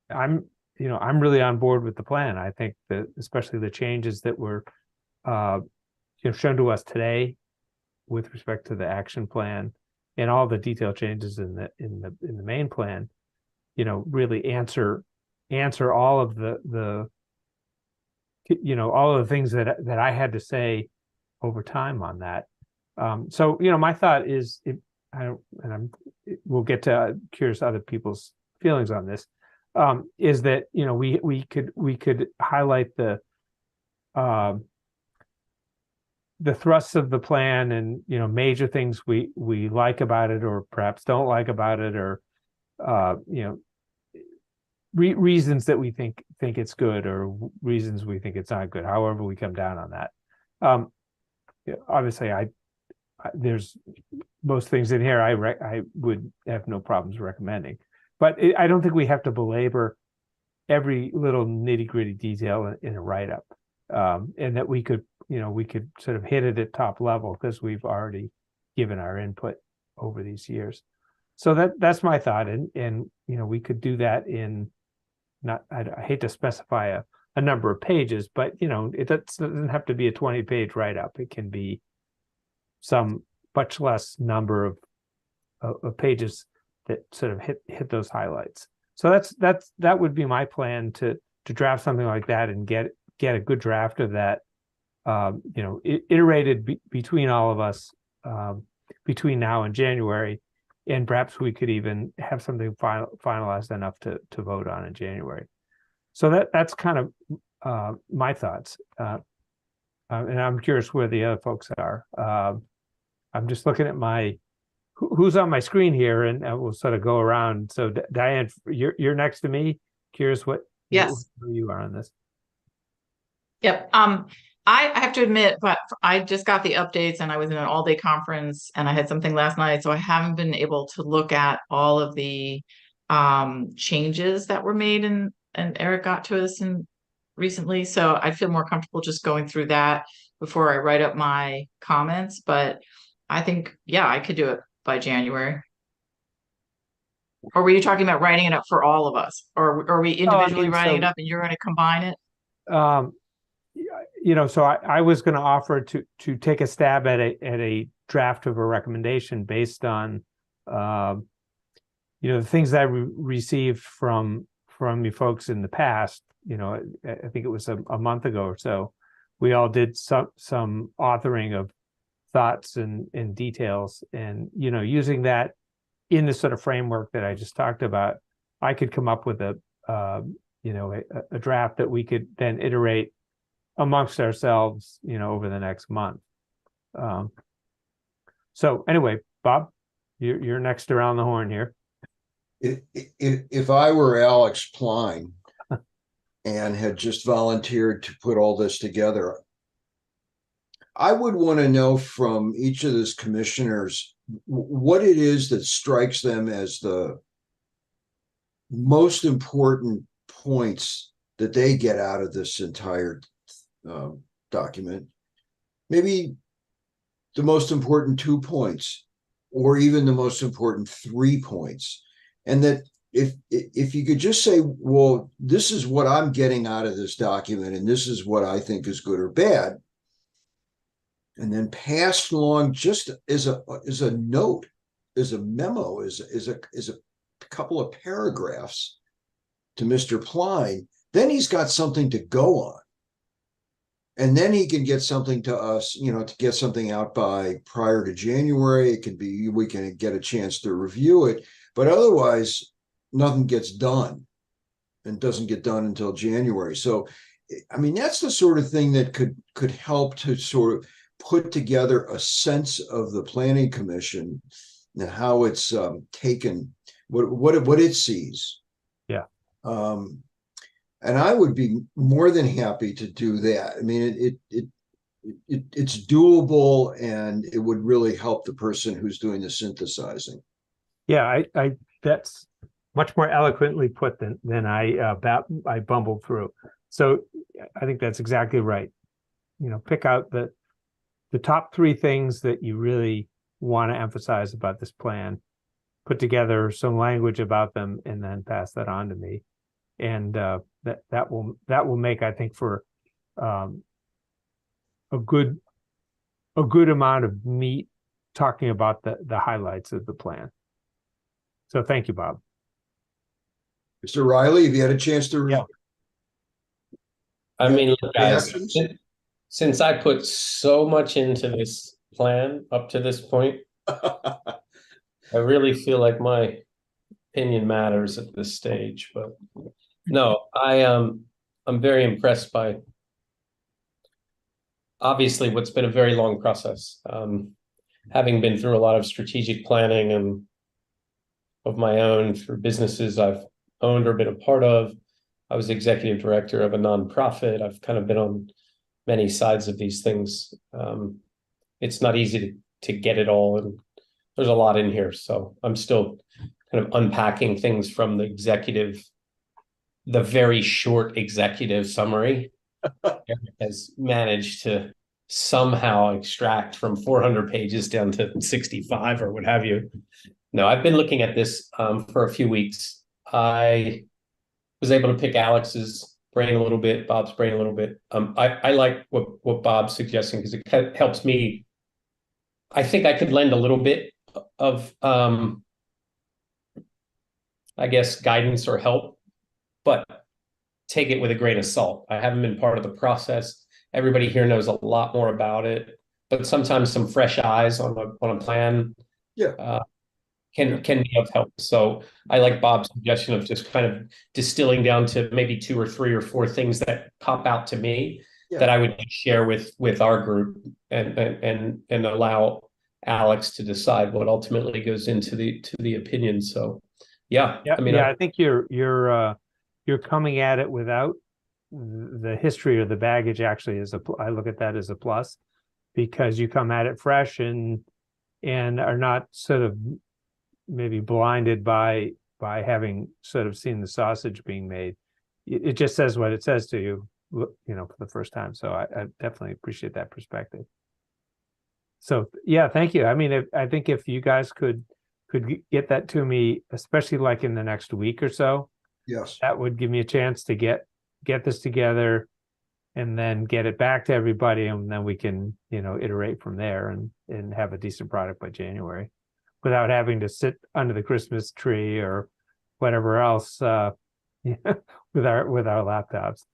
I'm really on board with the plan. I think that especially the changes that were shown to us today with respect to the action plan and all the detailed changes in the main plan, really answer all of the all of the things that I had to say over time on that. So my thought is, we'll get to curious other people's feelings on this. Is that we could highlight the thrusts of the plan and major things we like about it or perhaps don't like about it, or reasons that we think it's good or reasons we think it's not good, however we come down on that. Obviously there's most things in here I would have no problems recommending, but I don't think we have to belabor every little nitty-gritty detail in a write-up, and that we could sort of hit it at top level because we've already given our input over these years. So that's my thought, and we could do that in I hate to specify a number of pages, but it doesn't have to be a 20-page write-up. It can be some much less number of pages that sort of hit those highlights. So that would be my plan, to draft something like that and get a good draft of that, iterated between all of us between now and January, and perhaps we could even have something finalized enough to vote on in January. So that's kind of my thoughts, and I'm curious where the other folks are. I'm just looking at who's on my screen here, and we'll sort of go around. So Diane, you're next to me. Curious where you are on this. Yep. I have to admit, but I just got the updates and I was in an all-day conference and I had something last night, so I haven't been able to look at all of the changes that were made, and Eric got to us recently. So I feel more comfortable just going through that before I write up my comments. But I think, I could do it by January. Or were you talking about writing it up for all of us? Or are we individually writing it up and you're going to combine it? So I was going to offer to take a stab at a draft of a recommendation based on, the things that I received from you folks in the past. I think it was a month ago or so. We all did some authoring of thoughts and details, and using that in the sort of framework that I just talked about, I could come up with a draft that we could then iterate amongst ourselves, over the next month. So anyway, Bob, you're next around the horn here. If I were Alex Pline and had just volunteered to put all this together, I would want to know from each of those commissioners what it is that strikes them as the most important points that they get out of this entire document. Maybe the most important 2 points, or even the most important 3 points. And that if you could just say, well, this is what I'm getting out of this document, and this is what I think is good or bad, and then passed along just as a note, as a memo, as a couple of paragraphs to Mr. Pline, then he's got something to go on. And then he can get something to us, to get something out by prior to January. It can be, we can get a chance to review it, but otherwise nothing gets done, and doesn't get done until January. So, that's the sort of thing that could help to sort of put together a sense of the Planning Commission and how it's taken what it sees. Yeah. And I would be more than happy to do that. It's doable, and it would really help the person who's doing the synthesizing. Yeah, I that's much more eloquently put than I bumbled through. So I think that's exactly right. You know, pick out the top three things that you really want to emphasize about this plan, put together some language about them, and then pass that on to me. And that will make, I think, for a good amount of meat talking about the highlights of the plan. So thank you, Bob. Mr. Riley, have you had a chance to? Yeah. I mean, look, guys, Reactions? since I put so much into this plan up to this point, I really feel like my opinion matters at this stage. But no, I'm very impressed by obviously what's been a very long process. Having been through a lot of strategic planning and of my own for businesses I've owned or been a part of. I was executive director of a nonprofit. I've kind of been on many sides of these things. It's not easy to get it all, and there's a lot in here. So I'm still kind of unpacking things from the very short executive summary. Eric has managed to somehow extract from 400 pages down to 65 or what have you. No, I've been looking at this for a few weeks. I was able to pick Alex's brain a little bit, Bob's brain a little bit. I like what Bob's suggesting because it kind of helps me. I think I could lend a little bit of, I guess, guidance or help, but take it with a grain of salt. I haven't been part of the process. Everybody here knows a lot more about it, but sometimes some fresh eyes on a plan. Yeah. Can be of help. So I like Bob's suggestion of just kind of distilling down to maybe 2 or 3 or 4 things that pop out to me that I would share with our group and allow Alex to decide what ultimately goes into the opinion. So yeah, I mean, I think you're coming at it without the history or the baggage. Actually, I look at that as a plus, because you come at it fresh and are not sort of maybe blinded by having sort of seen the sausage being made. It just says what it says to you, you know, for the first time. So I definitely appreciate that perspective. So yeah, thank you. I mean, I think if you guys could get that to me, especially like in the next week or so, Yes. that would give me a chance to get this together and then get it back to everybody, and then we can, you know, iterate from there and have a decent product by January, without having to sit under the Christmas tree or whatever else with our laptops.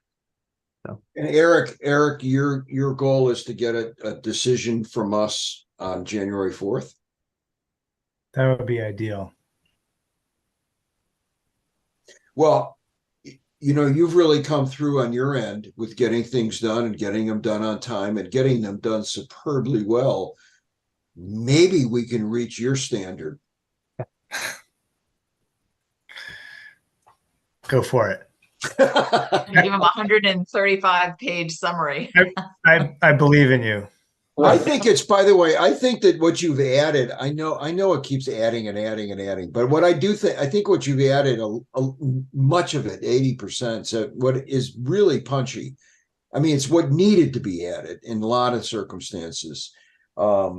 So. And Eric, your goal is to get a decision from us on January 4th. That would be ideal. Well, you know, you've really come through on your end with getting things done and getting them done on time and getting them done superbly well. Maybe we can reach your standard. Go for it. Give him a 135-page summary. I believe in you. I think it's, by the way, I think that what you've added, I know it keeps adding and adding and adding, but what I think what you've added, much of it, 80%, so what is really punchy. I mean, it's what needed to be added in a lot of circumstances. I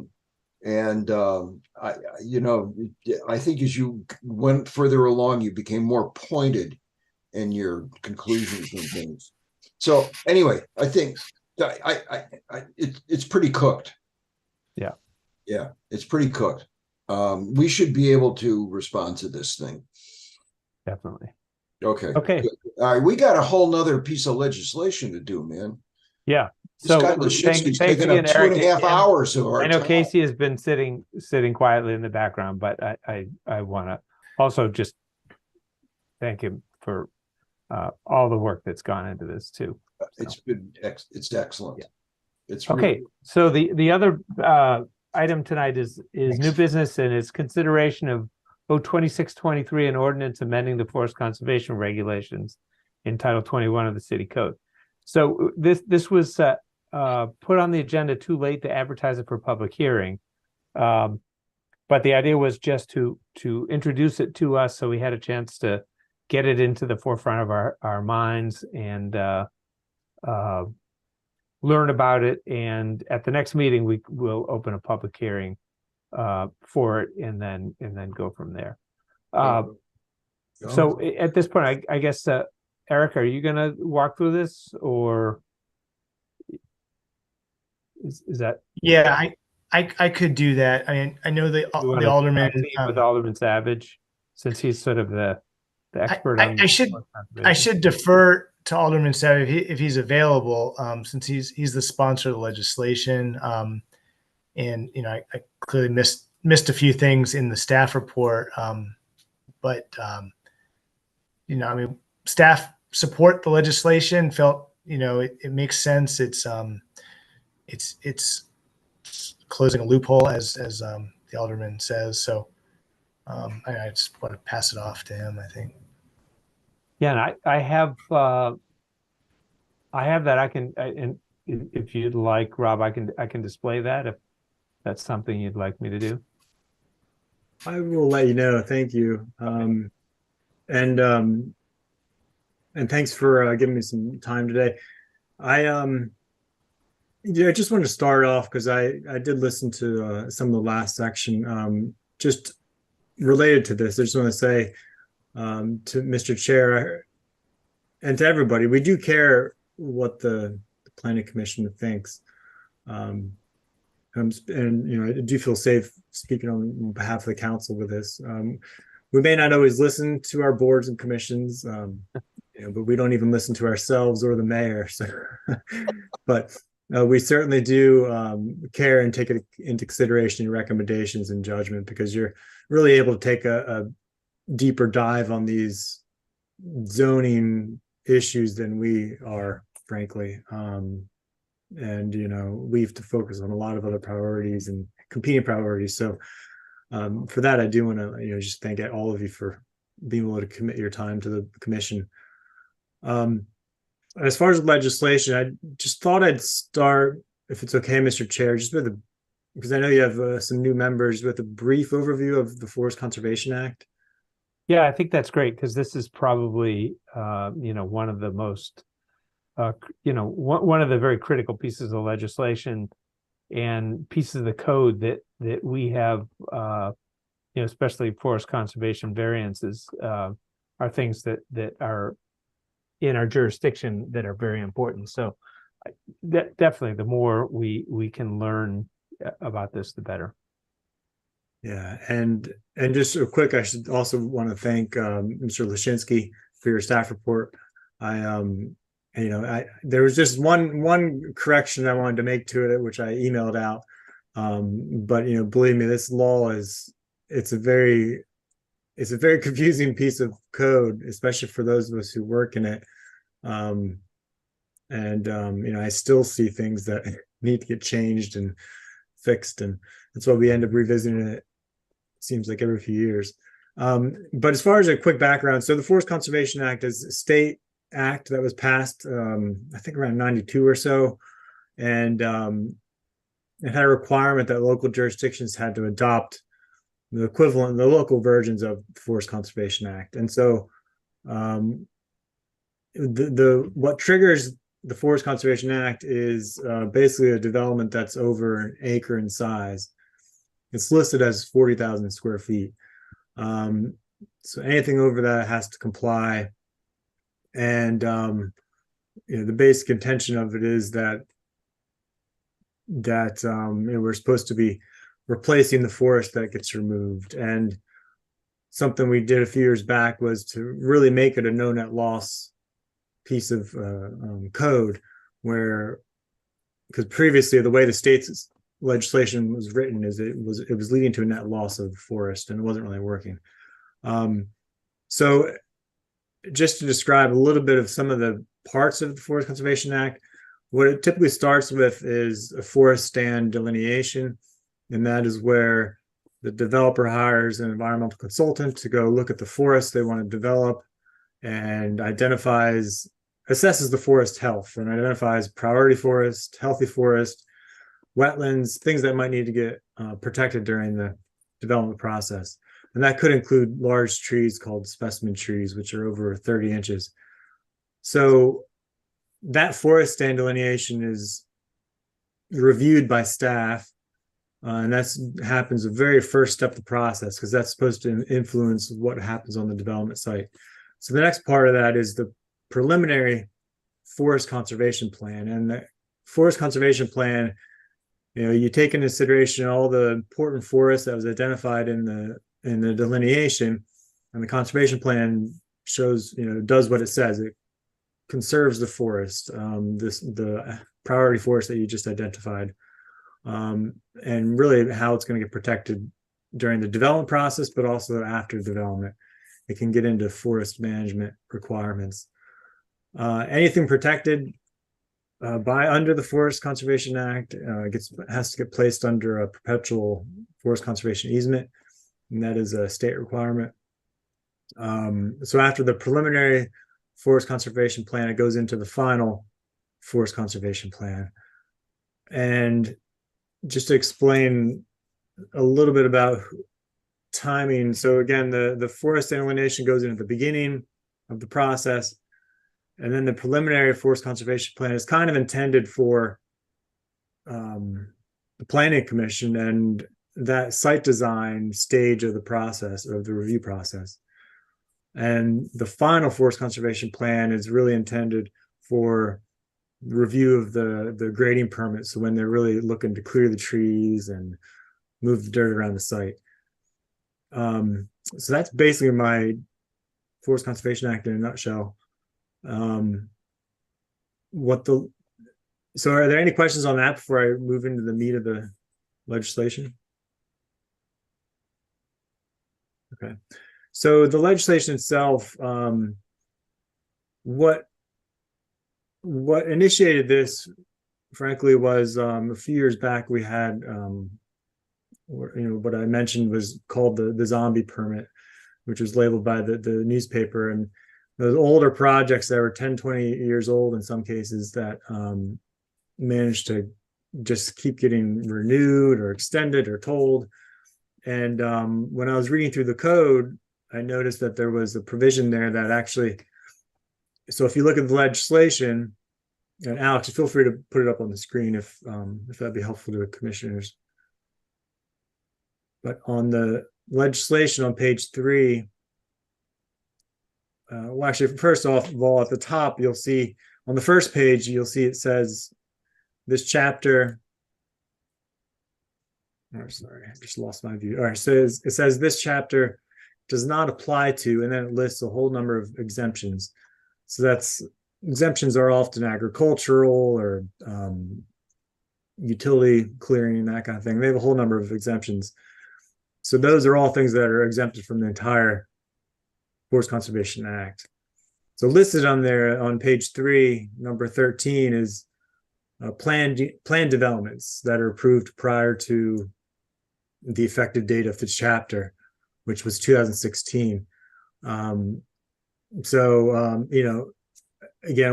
think as you went further along, you became more pointed in your conclusions and things. So anyway, I think it's pretty cooked. Yeah, it's pretty cooked. We should be able to respond to this thing. Definitely. Okay. Good. All right, we got a whole nother piece of legislation to do, man. Yeah. So thanks taking up 2.5 hours of our I know time. Casey has been sitting quietly in the background, but I want to also just thank him for all the work that's gone into this too. It's excellent. Yeah. It's okay. really... So the other item tonight is new business, and it's consideration of 2623, an ordinance amending the forest conservation regulations in Title 21 of the City Code. So this was put on the agenda too late to advertise it for public hearing. but the idea was just to introduce it to us so we had a chance to get it into the forefront of our minds and learn about it. And at the next meeting, we will open a public hearing for it and then go from there. So at this point, I guess, Eric, are you going to walk through this, or is that? Yeah, I could do that. I mean, I know the you wanna alderman. tag team with Alderman Savage, since he's sort of the expert on. I should defer to Alderman Savage if he's available, since he's the sponsor of the legislation. And I clearly missed a few things in the staff report. But I mean, staff support the legislation, felt it makes sense. It's closing a loophole, as the alderman says. So I just want to pass it off to him, I think. Yeah, and I have that. And if you'd like, Rob, I can display that if that's something you'd like me to do. I will let you know. Thank you. And thanks for giving me some time today. I just wanted to start off because I did listen to some of the last section just related to this. I just want to say to Mr. Chair and to everybody, we do care what the Planning Commission thinks. And I do feel safe speaking on behalf of the council with this. We may not always listen to our boards and commissions, but we don't even listen to ourselves or the mayor. So, but we certainly do care and take it into consideration your recommendations and judgment, because you're really able to take a deeper dive on these zoning issues than we are, frankly. And we have to focus on a lot of other priorities and competing priorities. So for that, I do want to just thank all of you for being able to commit your time to the commission. As far as legislation, I just thought I'd start, if it's okay, Mr. Chair, just with because I know you have some new members, with a brief overview of the Forest Conservation Act. Yeah, I think that's great, because this is probably one of the most one of the very critical pieces of legislation and pieces of the code that we have, especially forest conservation variances, are things that are in our jurisdiction that are very important. So definitely, the more we can learn about this, the better. Yeah, and just real quick, I should also want to thank Mr. Lashinsky for your staff report. There was just one correction I wanted to make to it, which I emailed out. But believe me, this law it's a very confusing piece of code, especially for those of us who work in it. I still see things that need to get changed and fixed, and that's why we end up revisiting it. Seems like every few years. But as far as a quick background, so the Forest Conservation Act is a state act that was passed, I think around 92 or so, and it had a requirement that local jurisdictions had to adopt the equivalent, the local versions of the Forest Conservation Act. And so what triggers the Forest Conservation Act is basically a development that's over an acre in size. It's listed as 40,000 square feet. So anything over that has to comply. And the basic intention of it is that we're supposed to be replacing the forest that gets removed. And something we did a few years back was to really make it a no net loss piece of code, where, because previously the way the state's legislation was written is it was leading to a net loss of forest, and it wasn't really working. So just to describe a little bit of some of the parts of the Forest Conservation Act, what it typically starts with is a forest stand delineation, and that is where the developer hires an environmental consultant to go look at the forest they want to develop and assesses the forest health and identifies priority forest, healthy forest, wetlands, things that might need to get protected during the development process. And that could include large trees called specimen trees, which are over 30 inches. So that forest stand delineation is reviewed by staff. And that happens the very first step of the process, because that's supposed to influence what happens on the development site. So the next part of that is the preliminary forest conservation plan. And the forest conservation plan, you take into consideration all the important forests that was identified in the delineation, and the conservation plan shows, does what it says. It conserves the forest, the priority forest that you just identified, and really how it's going to get protected during the development process, but also after development. It can get into forest management requirements. Anything protected by under the Forest Conservation Act has to get placed under a perpetual forest conservation easement, and that is a state requirement. So after the preliminary forest conservation plan, it goes into the final forest conservation plan. And just to explain a little bit about timing. So again, the forest delineation goes in at the beginning of the process. And then the preliminary forest conservation plan is kind of intended for the planning commission and that site design stage of the process, of the review process. And the final forest conservation plan is really intended for review of the grading permit. So when they're really looking to clear the trees and move the dirt around the site. So that's basically my Forest Conservation Act in a nutshell. So are there any questions on that before I move into the meat of the legislation? Okay. So the legislation itself, what initiated this, frankly, was a few years back we had what I mentioned was called the zombie permit, which was labeled by the newspaper, and those older projects that were 10, 20 years old in some cases that managed to just keep getting renewed or extended or told. And when I was reading through the code, I noticed that there was a provision there that actually, so if you look at the legislation, and Alex, feel free to put it up on the screen if that'd be helpful to the commissioners. But on the legislation on page 3, well, actually, first off of all, at the top, you'll see on the first page, you'll see it says this chapter. Oh, sorry, I just lost my view. All right, so it says this chapter does not apply to, and then it lists a whole number of exemptions. So exemptions are often agricultural or utility clearing, that kind of thing. They have a whole number of exemptions. So those are all things that are exempted from the entire Forest Conservation Act. So listed on there on page 3, number 13 is planned developments that are approved prior to the effective date of the chapter, which was 2016. Again,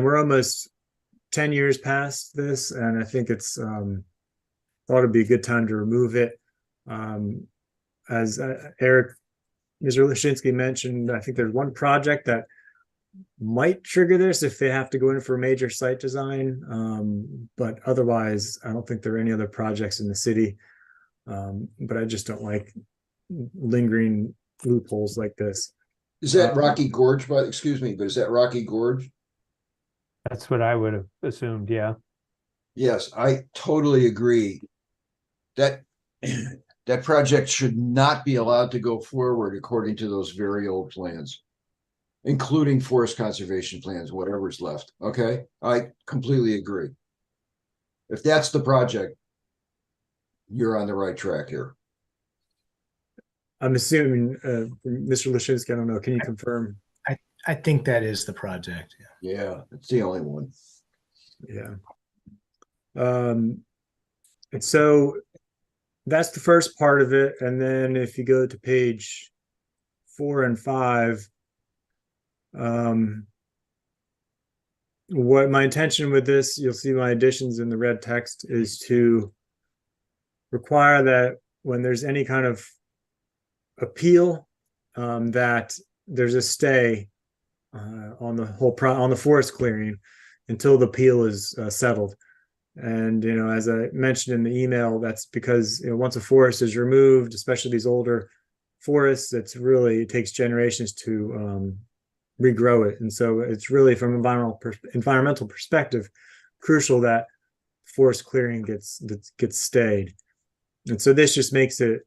we're almost 10 years past this, and I think it's thought it'd be a good time to remove it. As Mr. Lashinsky mentioned, I think there's one project that might trigger this if they have to go in for a major site design. But otherwise, I don't think there are any other projects in the city. But I just don't like lingering loopholes like this. Is that Rocky Gorge? Excuse me, but is that Rocky Gorge? That's what I would have assumed, yeah. Yes, I totally agree. That project should not be allowed to go forward according to those very old plans, including forest conservation plans, whatever's left. Okay, I completely agree. If that's the project, you're on the right track here. I'm assuming, Mr. Lashinsky, I don't know, can you confirm? I think that is the project. Yeah, it's the only one. Yeah. And so that's the first part of it. And then if you go to page 4 and 5, what my intention with this, you'll see my additions in the red text, is to require that when there's any kind of appeal, that there's a stay on the on the forest clearing until the appeal is settled. And, as I mentioned in the email, that's because, once a forest is removed, especially these older forests, it takes generations to regrow it. And so it's really, from environmental perspective, crucial that forest clearing gets stayed. And so this just makes it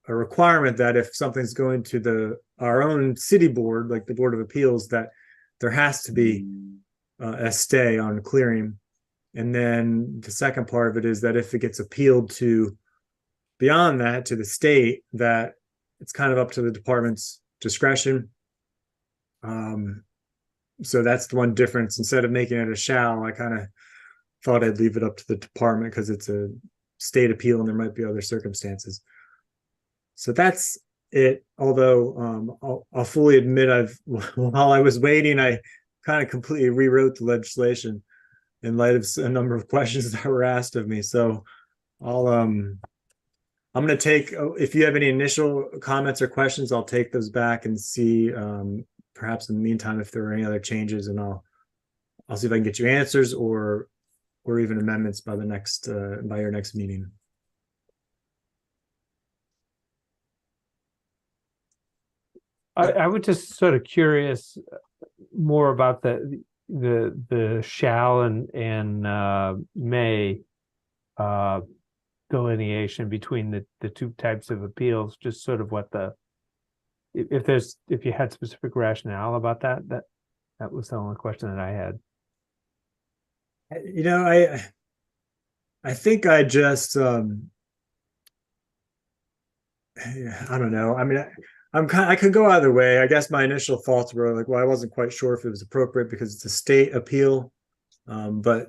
a requirement that if something's going to our own city board, like the Board of Appeals, that there has to be a stay on clearing. And then the second part of it is that if it gets appealed to beyond that to the state, that it's kind of up to the department's discretion. So that's the one difference. Instead of making it a shall, I kind of thought I'd leave it up to the department because it's a state appeal and there might be other circumstances. So that's it. Although I'll fully admit, while I was waiting, I kind of completely rewrote the legislation in light of a number of questions that were asked of me. So I'm going to take, if you have any initial comments or questions, I'll take those back and see, perhaps in the meantime, if there are any other changes, and I'll see if I can get you answers or even amendments by your next meeting. I was just sort of curious more about the shall and may delineation between the two types of appeals. Just sort of what if you had specific rationale about that was the only question that I had. I think I just I don't know. I mean, I could go either way. I guess my initial thoughts were like, well, I wasn't quite sure if it was appropriate because it's a state appeal, but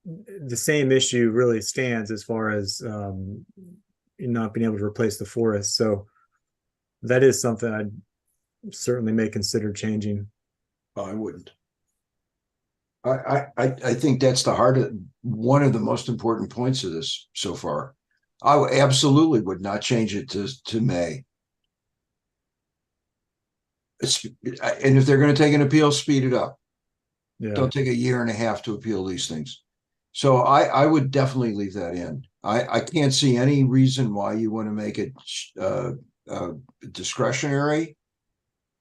the same issue really stands as far as not being able to replace the forest. So that is something I certainly may consider changing. Oh, I wouldn't. I think that's one of the most important points of this so far. I absolutely would not change it to May. And if they're going to take an appeal, speed it up. Yeah. Don't take a year and a half to appeal these things. So I would definitely leave that in. I can't see any reason why you want to make it discretionary.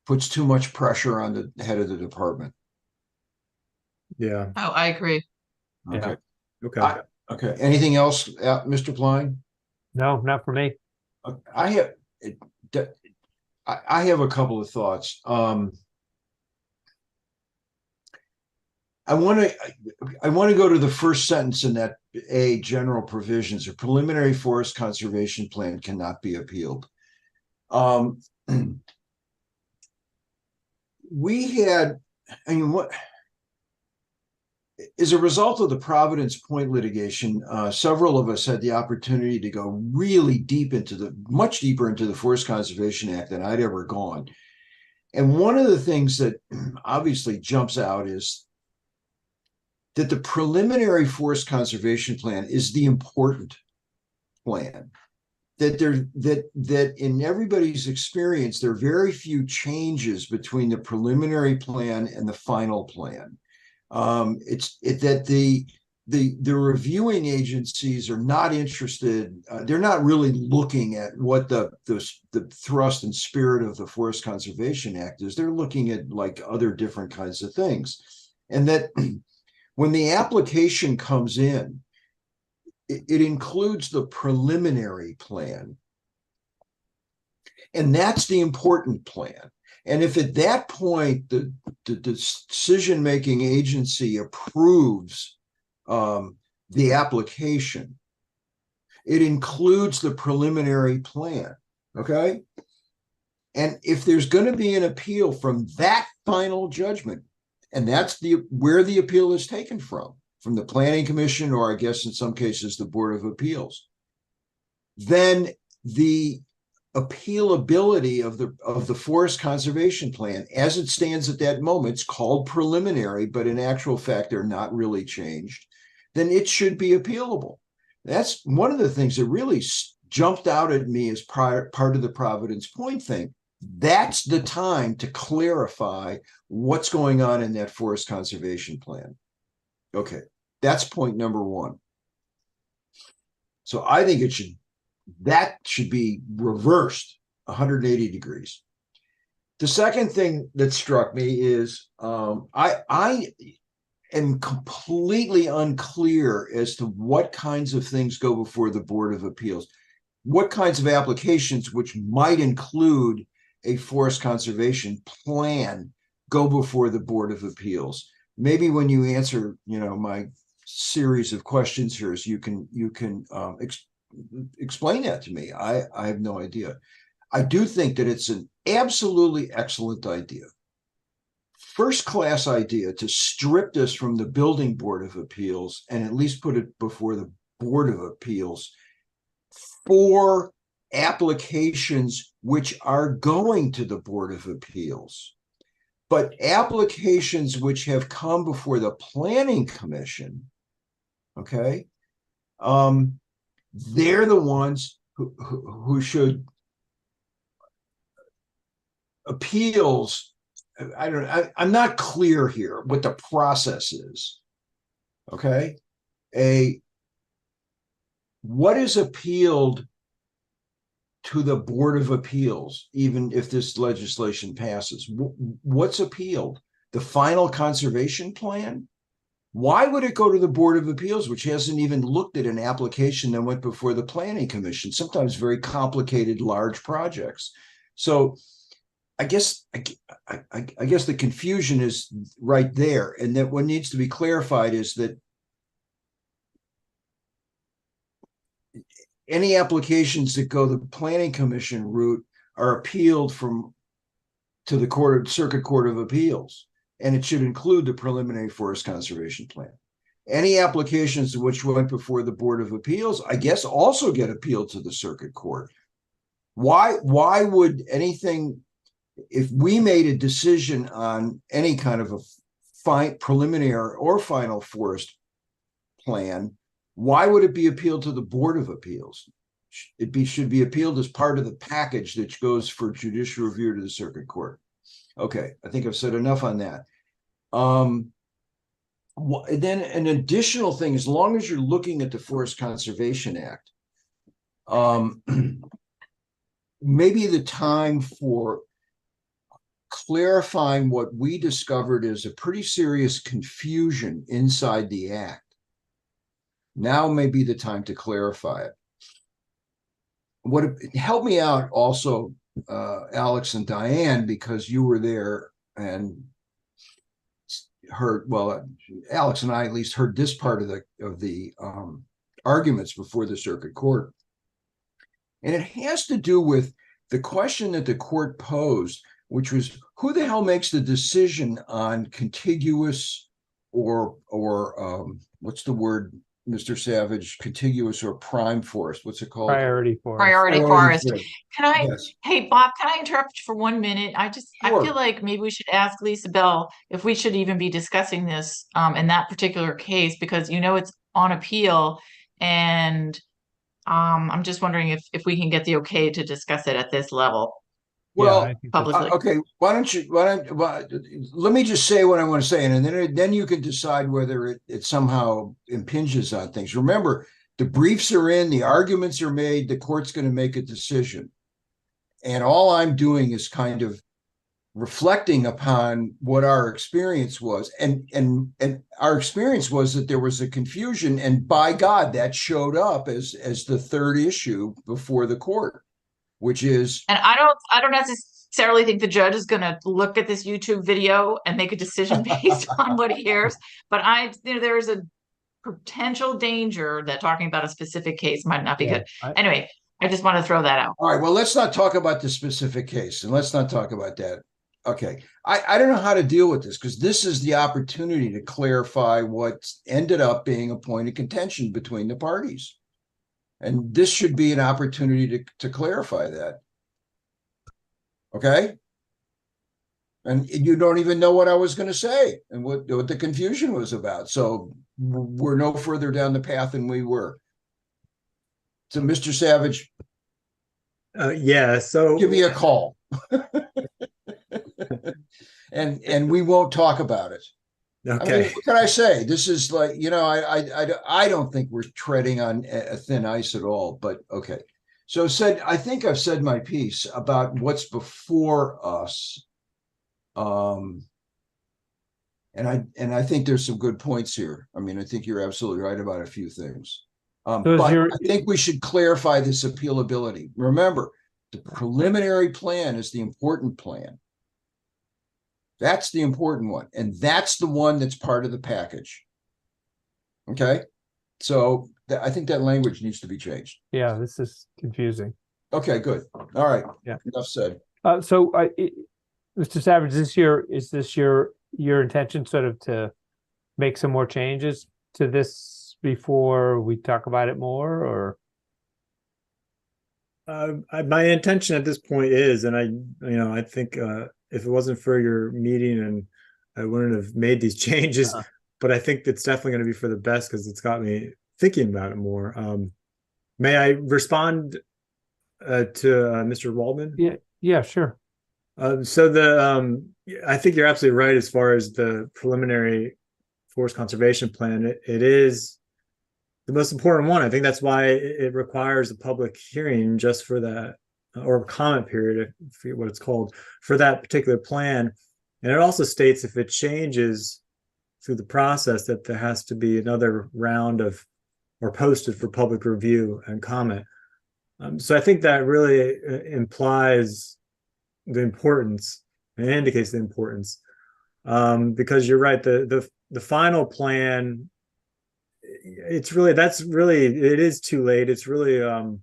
Puts too much pressure on the head of the department. Yeah. Oh, I agree. Okay. Okay. Okay. Anything else, Mr. Klein? No, not for me. I have a couple of thoughts. I want to go to the first sentence in that general provisions. A preliminary forest conservation plan cannot be appealed. As a result of the Providence Point litigation, several of us had the opportunity to go really much deeper into the Forest Conservation Act than I'd ever gone. And one of the things that obviously jumps out is that the preliminary forest conservation plan is the important plan. That in everybody's experience, there are very few changes between the preliminary plan and the final plan. The reviewing agencies are not interested. They're not really looking at what the thrust and spirit of the Forest Conservation Act is. They're looking at like other different kinds of things. And that when the application comes in, it includes the preliminary plan. And that's the important plan. And if at that point the decision-making agency approves the application, it includes the preliminary plan, okay? And if there's going to be an appeal from that final judgment, and that's where the appeal is taken from the Planning Commission, or I guess in some cases the Board of Appeals, then the appealability of the Forest Conservation Plan as it stands at that moment, it's called preliminary, but in actual fact they're not really changed, then it should be appealable. That's one of the things that really jumped out at me as part of the Providence Point thing. That's the time to clarify what's going on in that forest conservation plan. Okay, that's point number one. So I think that should be reversed 180 degrees. The second thing that struck me is I am completely unclear as to what kinds of things go before the Board of Appeals, what kinds of applications, which might include a forest conservation plan, go before the Board of Appeals. Maybe when you answer, my series of questions here, you can explain that to me. I have no idea. I do think that it's an absolutely excellent idea. First class idea to strip this from the Building Board of Appeals and at least put it before the Board of Appeals for applications which are going to the Board of Appeals. But applications which have come before the Planning Commission, okay, they're the ones who should appeals. I'm not clear here what the process is. Okay. What is appealed to the Board of Appeals, even if this legislation passes? What's appealed? The final conservation plan? Why would it go to the Board of Appeals, which hasn't even looked at an application that went before the Planning Commission, sometimes very complicated, large projects? So I guess the confusion is right there. And that what needs to be clarified is that any applications that go the Planning Commission route are appealed to the Circuit Court of Appeals, and it should include the preliminary forest conservation plan. Any applications which went before the Board of Appeals, I guess, also get appealed to the Circuit Court. Why would anything, if we made a decision on any kind of a preliminary or final forest plan, why would it be appealed to the Board of Appeals? It should be appealed as part of the package that goes for judicial review to the Circuit Court. Okay, I think I've said enough on that. Then an additional thing, as long as you're looking at the Forest Conservation Act, maybe the time for clarifying what we discovered is a pretty serious confusion inside the act. Now may be the time to clarify it. Help me out also, Alex and Diane, because you were there and heard, well, Alex and I at least heard this part of the arguments before the Circuit Court. And it has to do with the question that the court posed, which was, who the hell makes the decision on contiguous or what's the word, Mr. Savage, contiguous or prime forest? What's it called? Priority forest. Priority forest. Yes. Hey, Bob, can I interrupt for 1 minute? I Sure. feel like maybe we should ask Lisa Bell if we should even be discussing this in that particular case, because it's on appeal, and I'm just wondering if we can get the okay to discuss it at this level. Well, I think that's- publicly. okay. Let me just say what I want to say, and then you can decide whether it somehow impinges on things. Remember, the briefs are in, the arguments are made, the court's going to make a decision. And all I'm doing is kind of reflecting upon what our experience was. And our experience was that there was a confusion, and by God, that showed up as the third issue before the court, which is, And I don't necessarily think the judge is going to look at this YouTube video and make a decision based on what he hears. But there's a potential danger that talking about a specific case might not be good. Anyway, I just want to throw that out. all right, well, let's not talk about the specific case, and let's not talk about that. Okay, I don't know how to deal with this, because this is the opportunity to clarify what ended up being a point of contention between the parties. And this should be an opportunity to clarify that. Okay? And you don't even know what I was going to say and what the confusion was about. So we're no further down the path than we were. So Mr. Savage, Yeah, so give me a call. And we won't talk about it. I mean, okay. what can I say? This is like, I don't think we're treading on a thin ice at all, but okay. So I think I've said my piece about what's before us. And I think there's some good points here. I mean, I think you're absolutely right about a few things. But I think we should clarify this appealability. Remember, the preliminary plan is the important plan. That's the important one. And that's the one that's part of the package. Okay. So I think that language needs to be changed. Yeah, this is confusing. Okay, good. All right. Yeah. Enough said. So, Mr. Savage, is this your intention sort of to make some more changes to this before we talk about it more, or? My intention at this point is, and I think if it wasn't for your meeting, and I wouldn't have made these changes, but I think it's definitely going to be for the best because it's got me thinking about it more. May I respond to Mr. Waldman? Yeah, sure. So I think you're absolutely right as far as the preliminary forest conservation plan. It is the most important one. I think that's why it requires a public hearing just for that, or a comment period, I forget what it's called, for that particular plan. And it also states if it changes through the process that there has to be another round of, or posted for public review and comment. So I think that really implies the importance and indicates the importance, because you're right. The final plan, it is too late. It's really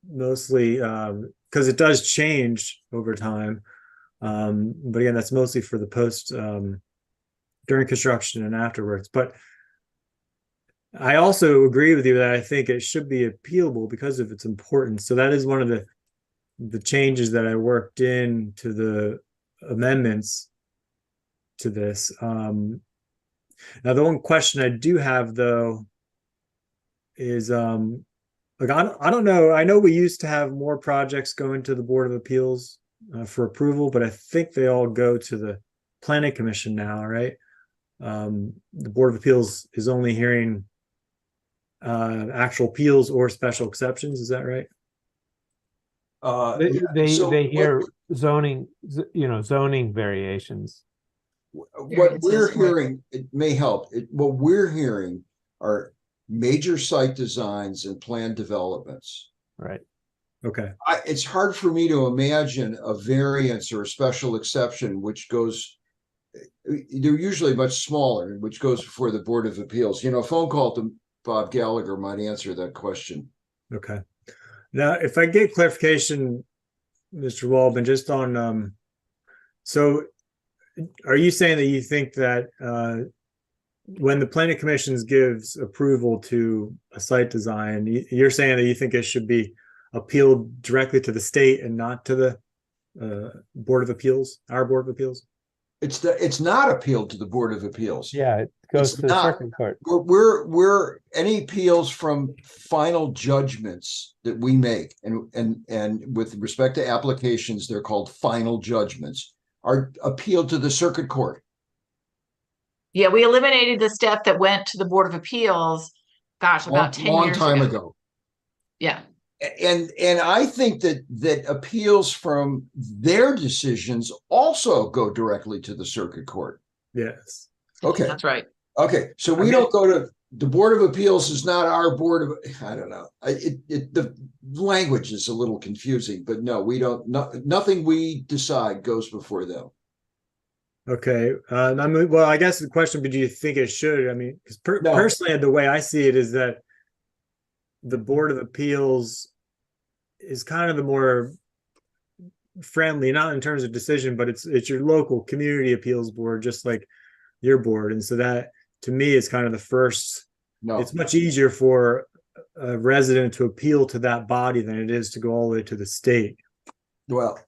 mostly because it does change over time. But again, that's mostly for the post during construction and afterwards. But I also agree with you that I think it should be appealable because of its importance. So that is one of the changes that I worked into the amendments to this. Now, the one question I do have, though, is like I don't know. I know we used to have more projects going to the Board of Appeals for approval, but I think they all go to the Planning Commission now, right? The Board of Appeals is only hearing actual appeals or special exceptions. Is that right? They hear zoning variations. What we're hearing, it may help. What we're hearing are major site designs and planned developments. Right. Okay. It's hard for me to imagine a variance or a special exception, which goes, they're usually much smaller, which goes before the Board of Appeals. A phone call to Bob Gallagher might answer that question. Okay. Now, if I get clarification, Mr. Waldman, just on, so are you saying that you think that when the Planning Commission gives approval to a site design, you're saying that you think it should be appealed directly to the state and not to the Board of Appeals, our Board of Appeals? It's not appealed to the Board of Appeals. Yeah, it goes to the circuit court. We're any appeals from final judgments that we make, and with respect to applications, they're called final judgments, are appealed to the circuit court. Yeah, we eliminated the step that went to the Board of Appeals, about 10 long years time ago. ago. Yeah. And I think that appeals from their decisions also go directly to the circuit court. Yes. Okay. That's right. Okay. So we don't go to the Board of Appeals is not our board of, I don't know. The language is a little confusing, but no, we don't, nothing we decide goes before them. Okay. Well, I guess the question, but do you think it should? I mean, because personally, the way I see it is that the Board of Appeals is kind of the more friendly, not in terms of decision, but it's your local community appeals board, just like your board. And so that, to me, is kind of the first. No, it's much easier for a resident to appeal to that body than it is to go all the way to the state. Well,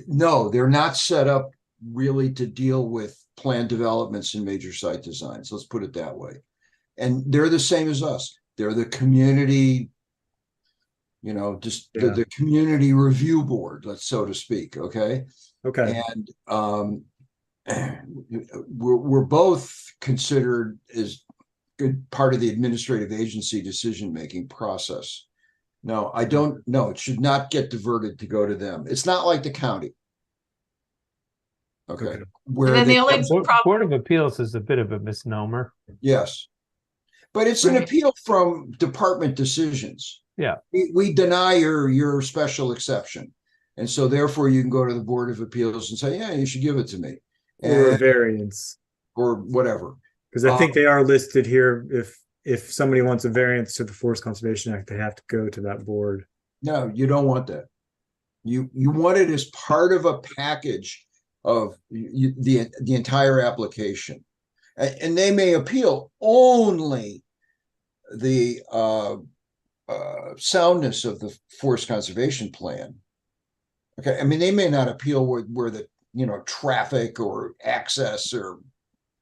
no, they're not set up really to deal with planned developments and major site designs. Let's put it that way. And they're the same as us. They're the community, just the community review board, so to speak. Okay. Okay. And we're both considered as good part of the administrative agency decision-making process. No, I don't know. It should not get diverted to go to them. It's not like the county. Okay. Okay. Where And then they the only Board of Appeals is a bit of a misnomer. yes. But it's an Right. appeal from department decisions. Yeah. We deny your special exception. And so therefore you can go to the Board of Appeals and say, yeah, you should give it to me. Or a And, variance, or whatever. because I think they are listed here. If somebody wants a variance to the Forest Conservation Act, they have to go to that board. No, you don't want that. You want it as part of a package of the entire application. And they may appeal only the soundness of the Forest Conservation Plan. Okay, I mean, they may not appeal where the traffic or access or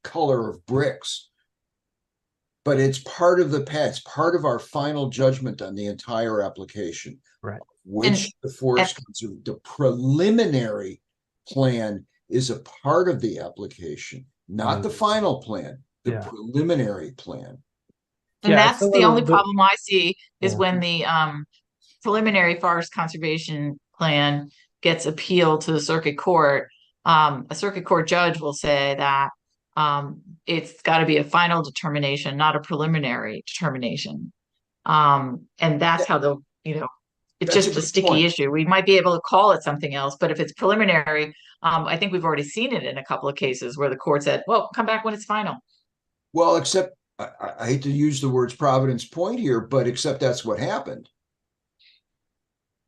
color of bricks, but it's part of it's part of our final judgment on the entire application. Right. Which the preliminary plan is a part of the application, not the final plan, the Yeah. preliminary plan. And Yeah, that's it's a the only little bit- problem I see is Yeah. when the preliminary forest conservation plan gets appealed to the circuit court. A circuit court judge will say that it's got to be a final determination, not a preliminary determination. And that's how it's That's just a a good sticky point. issue. We might be able to call it something else, but if it's preliminary, I think we've already seen it in a couple of cases where the court said, well, come back when it's final. Well, except I hate to use the words Providence Point here, but except that's what happened.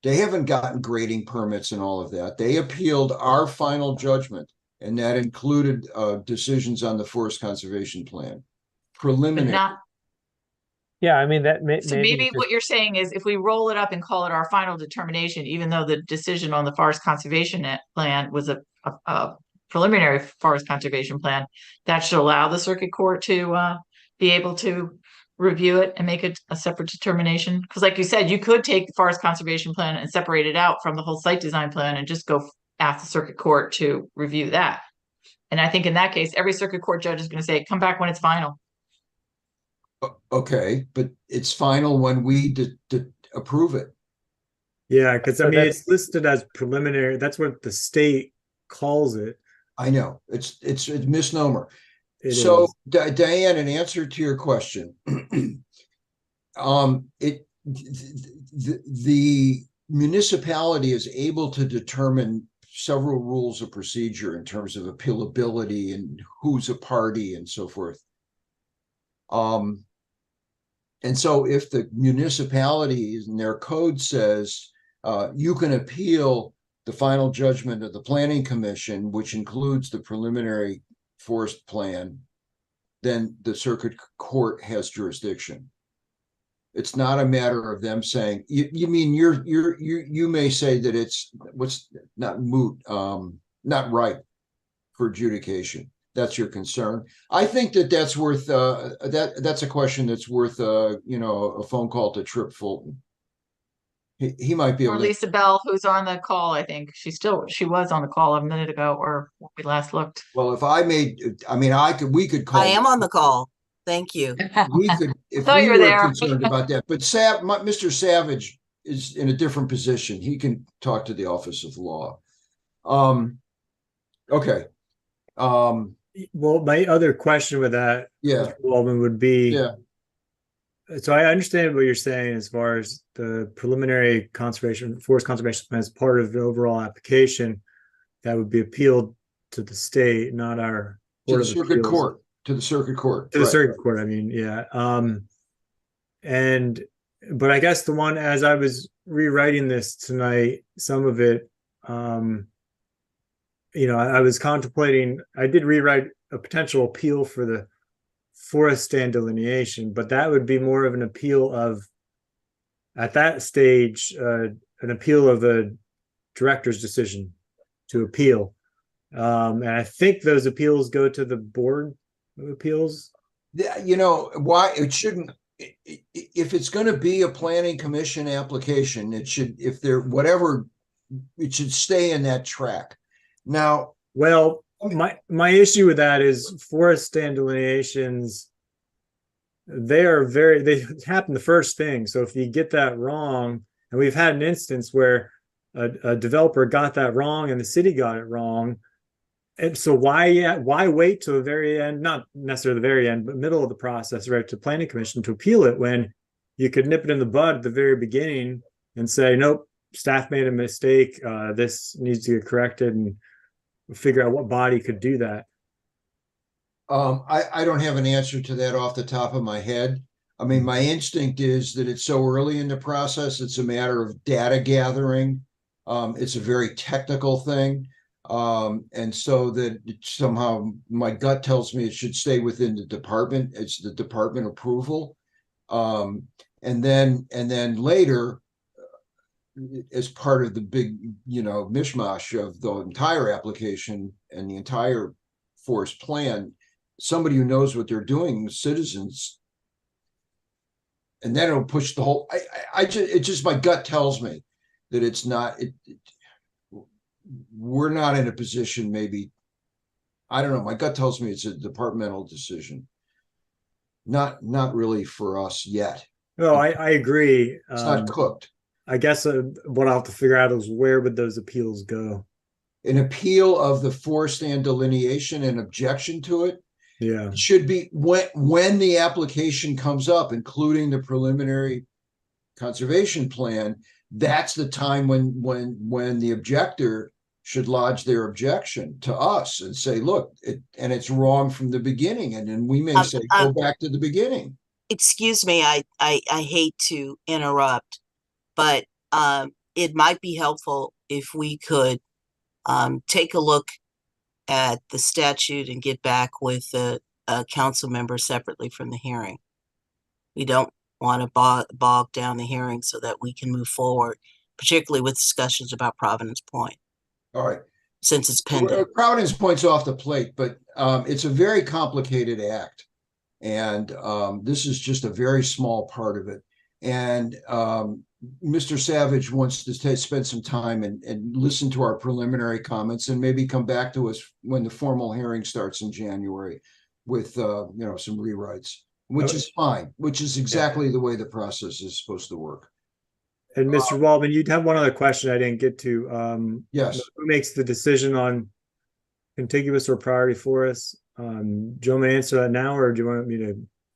They haven't gotten grading permits and all of that. They appealed our final judgment, and that included decisions on the Forest Conservation Plan. But Preliminary. not, Yeah, I mean, that so maybe what you're saying is if we roll it up and call it our final determination, even though the decision on the forest conservation plan was a preliminary forest conservation plan, that should allow the circuit court to be able to review it and make it a separate determination. Because like you said, you could take the forest conservation plan and separate it out from the whole site design plan and just go ask the circuit court to review that. And I think in that case, every circuit court judge is going to say, come back when it's final. Okay, but it's final when we approve it. Yeah, because I So mean, that's- it's listed as preliminary. That's what the state calls it. I know it's a misnomer. It So is. Diane, in answer to your question, the municipality is able to determine several rules of procedure in terms of appealability and who's a party and so forth. And so if the municipality in their code says you can appeal the final judgment of the planning commission, which includes the preliminary forest plan, then the circuit court has jurisdiction. It's not a matter of them saying, you mean you may say that it's not moot, not right for adjudication. That's your concern. I think that's worth that's a question that's worth a phone call to Trip Fulton. He might be Or able to. Lisa Bell, who's on the call, I think. She was on the call a minute ago or when we last looked. Well, we could call. I am on the call. Thank you. We could, if Thought we you were were there. concerned about that, but Mr. Savage is in a different position. He can talk to the Office of Law. Okay. Well, my other question with that, Yeah. Mr. Waldman, would be, Yeah. so I understand what you're saying as far as the preliminary forest conservation plan as part of the overall application that would be appealed to the state, not our To Board the of circuit Appeals. court, to the circuit court. To the right. circuit court, I mean, yeah. But I guess the one, as I was rewriting this tonight, some of it, I was contemplating, I did rewrite a potential appeal for the forest stand delineation, but that would be more of an appeal of, at that stage, an appeal of the director's decision to appeal. And I think those appeals go to the Board of Appeals. Yeah, why it shouldn't if it's going to be a planning commission application, it should, if there, whatever, it should stay in that track. Now, Well, my issue with that is forest stand delineations. They happen the first thing. So if you get that wrong, and we've had an instance where a developer got that wrong and the city got it wrong. And so why wait to the very end, not necessarily the very end, but middle of the process, right, to planning commission to appeal it when you could nip it in the bud at the very beginning and say, nope, staff made a mistake. This needs to get corrected, and figure out what body could do that. I don't have an answer to that off the top of my head. I mean, my instinct is that it's so early in the process, it's a matter of data gathering. It's a very technical thing. And so that somehow my gut tells me it should stay within the department. It's the department approval. And then later, as part of the big, mishmash of the entire application and the entire forest plan, somebody who knows what they're doing, citizens, and then it'll push the whole, it just, my gut tells me that it's not, we're not in a position, maybe, I don't know, my gut tells me it's a departmental decision. Not really for us yet. No, I agree. It's not cooked. I guess what I'll have to figure out is where would those appeals go? An appeal of the forest stand delineation and objection to it. Yeah. It should be when the application comes up, including the preliminary conservation plan. That's the time when the objector should lodge their objection to us and say, look, it's wrong from the beginning. And then we may say, go back to the beginning. Excuse me, I hate to interrupt, but it might be helpful if we could take a look at the statute and get back with a council member separately from the hearing. We don't want to bog down the hearing so that we can move forward, particularly with discussions about Providence Point. All right. Since it's pending. Providence Point's off the plate, but it's a very complicated act. And this is just a very small part of it. And Mr. Savage wants to spend some time and listen to our preliminary comments and maybe come back to us when the formal hearing starts in January with some rewrites, which is fine, which is exactly the way the process is supposed to work. And Mr. Waldman, you'd have one other question I didn't get to. Yes. Who makes the decision on contiguous or priority forests? Do you want me to answer that now, or do you want me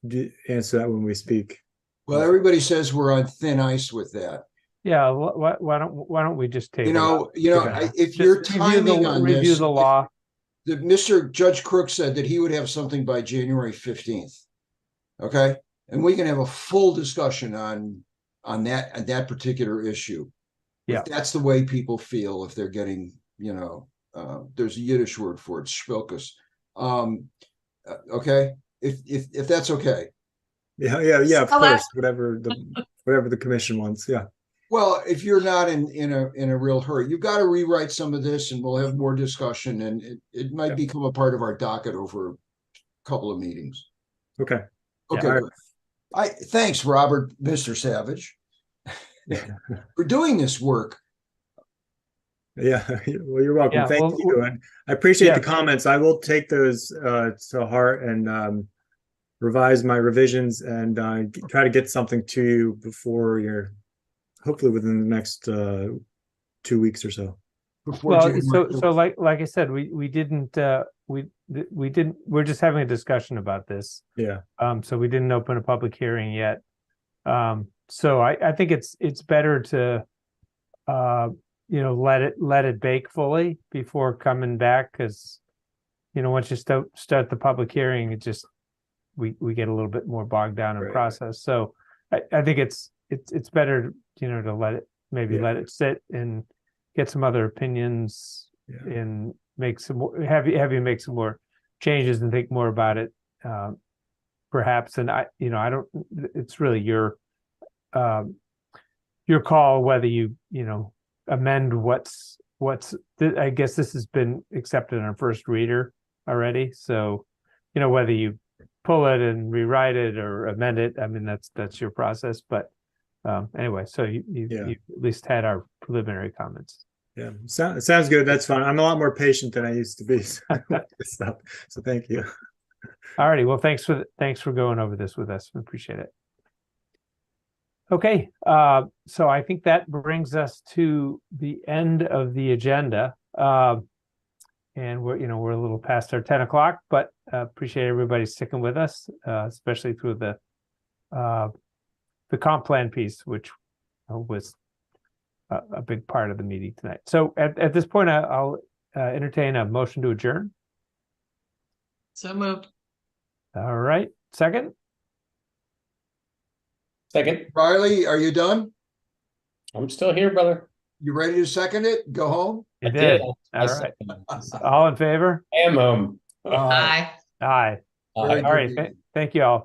to answer that when we speak? Well, everybody says we're on thin ice with that. Yeah, why don't we just take if you're timing on this, review the law. Mr. Judge Crook said that he would have something by January 15th. Okay, and we can have a full discussion on that particular issue. Yeah, if that's the way people feel, if they're getting, there's a Yiddish word for it, spilkus. Okay, if that's okay. Yeah, of course, whatever the commission wants. Yeah. Well, if you're not in a real hurry, you've got to rewrite some of this, and we'll have more discussion, and it might become a part of our docket over a couple of meetings. Okay. Okay. Yeah. Thanks, Robert, Mr. Savage, for doing this work. Yeah, well, you're welcome. Yeah, Thank you. And I appreciate the comments. I will take those to heart and revise my revisions and try to get something to you before you're hopefully within the next 2 weeks or so. So like I said, we're just having a discussion about this. Yeah. So we didn't open a public hearing yet. So I think it's better to let it bake fully before coming back, because once you start the public hearing, it just we get a little bit more bogged down in process. So I think it's better to let it sit and get some other opinions and make some more, have you make some more changes and think more about it, perhaps. And I don't, it's really your call whether you amend what's I guess this has been accepted on first reader already, so whether you pull it and rewrite it or amend it. I mean, that's your process, but anyway, so you Yeah. at least had our preliminary comments. Yeah, sounds good. That's fine. I'm a lot more patient than I used to be. So thank you. All righty. Well, thanks for going over this with us. We appreciate it. Okay, so I think that brings us to the end of the agenda. And we're a little past our 10 o'clock, but appreciate everybody sticking with us, especially through the comp plan piece, which was a big part of the meeting tonight. So at this point, I'll entertain a motion to adjourn. So moved. All right, second. Second, Riley, are you done? I'm still here, brother. You ready to second it? Go home? You I did. did. All I right. second. All in favor? I am home. Aye. Aye. Very All right. good. Thank you all.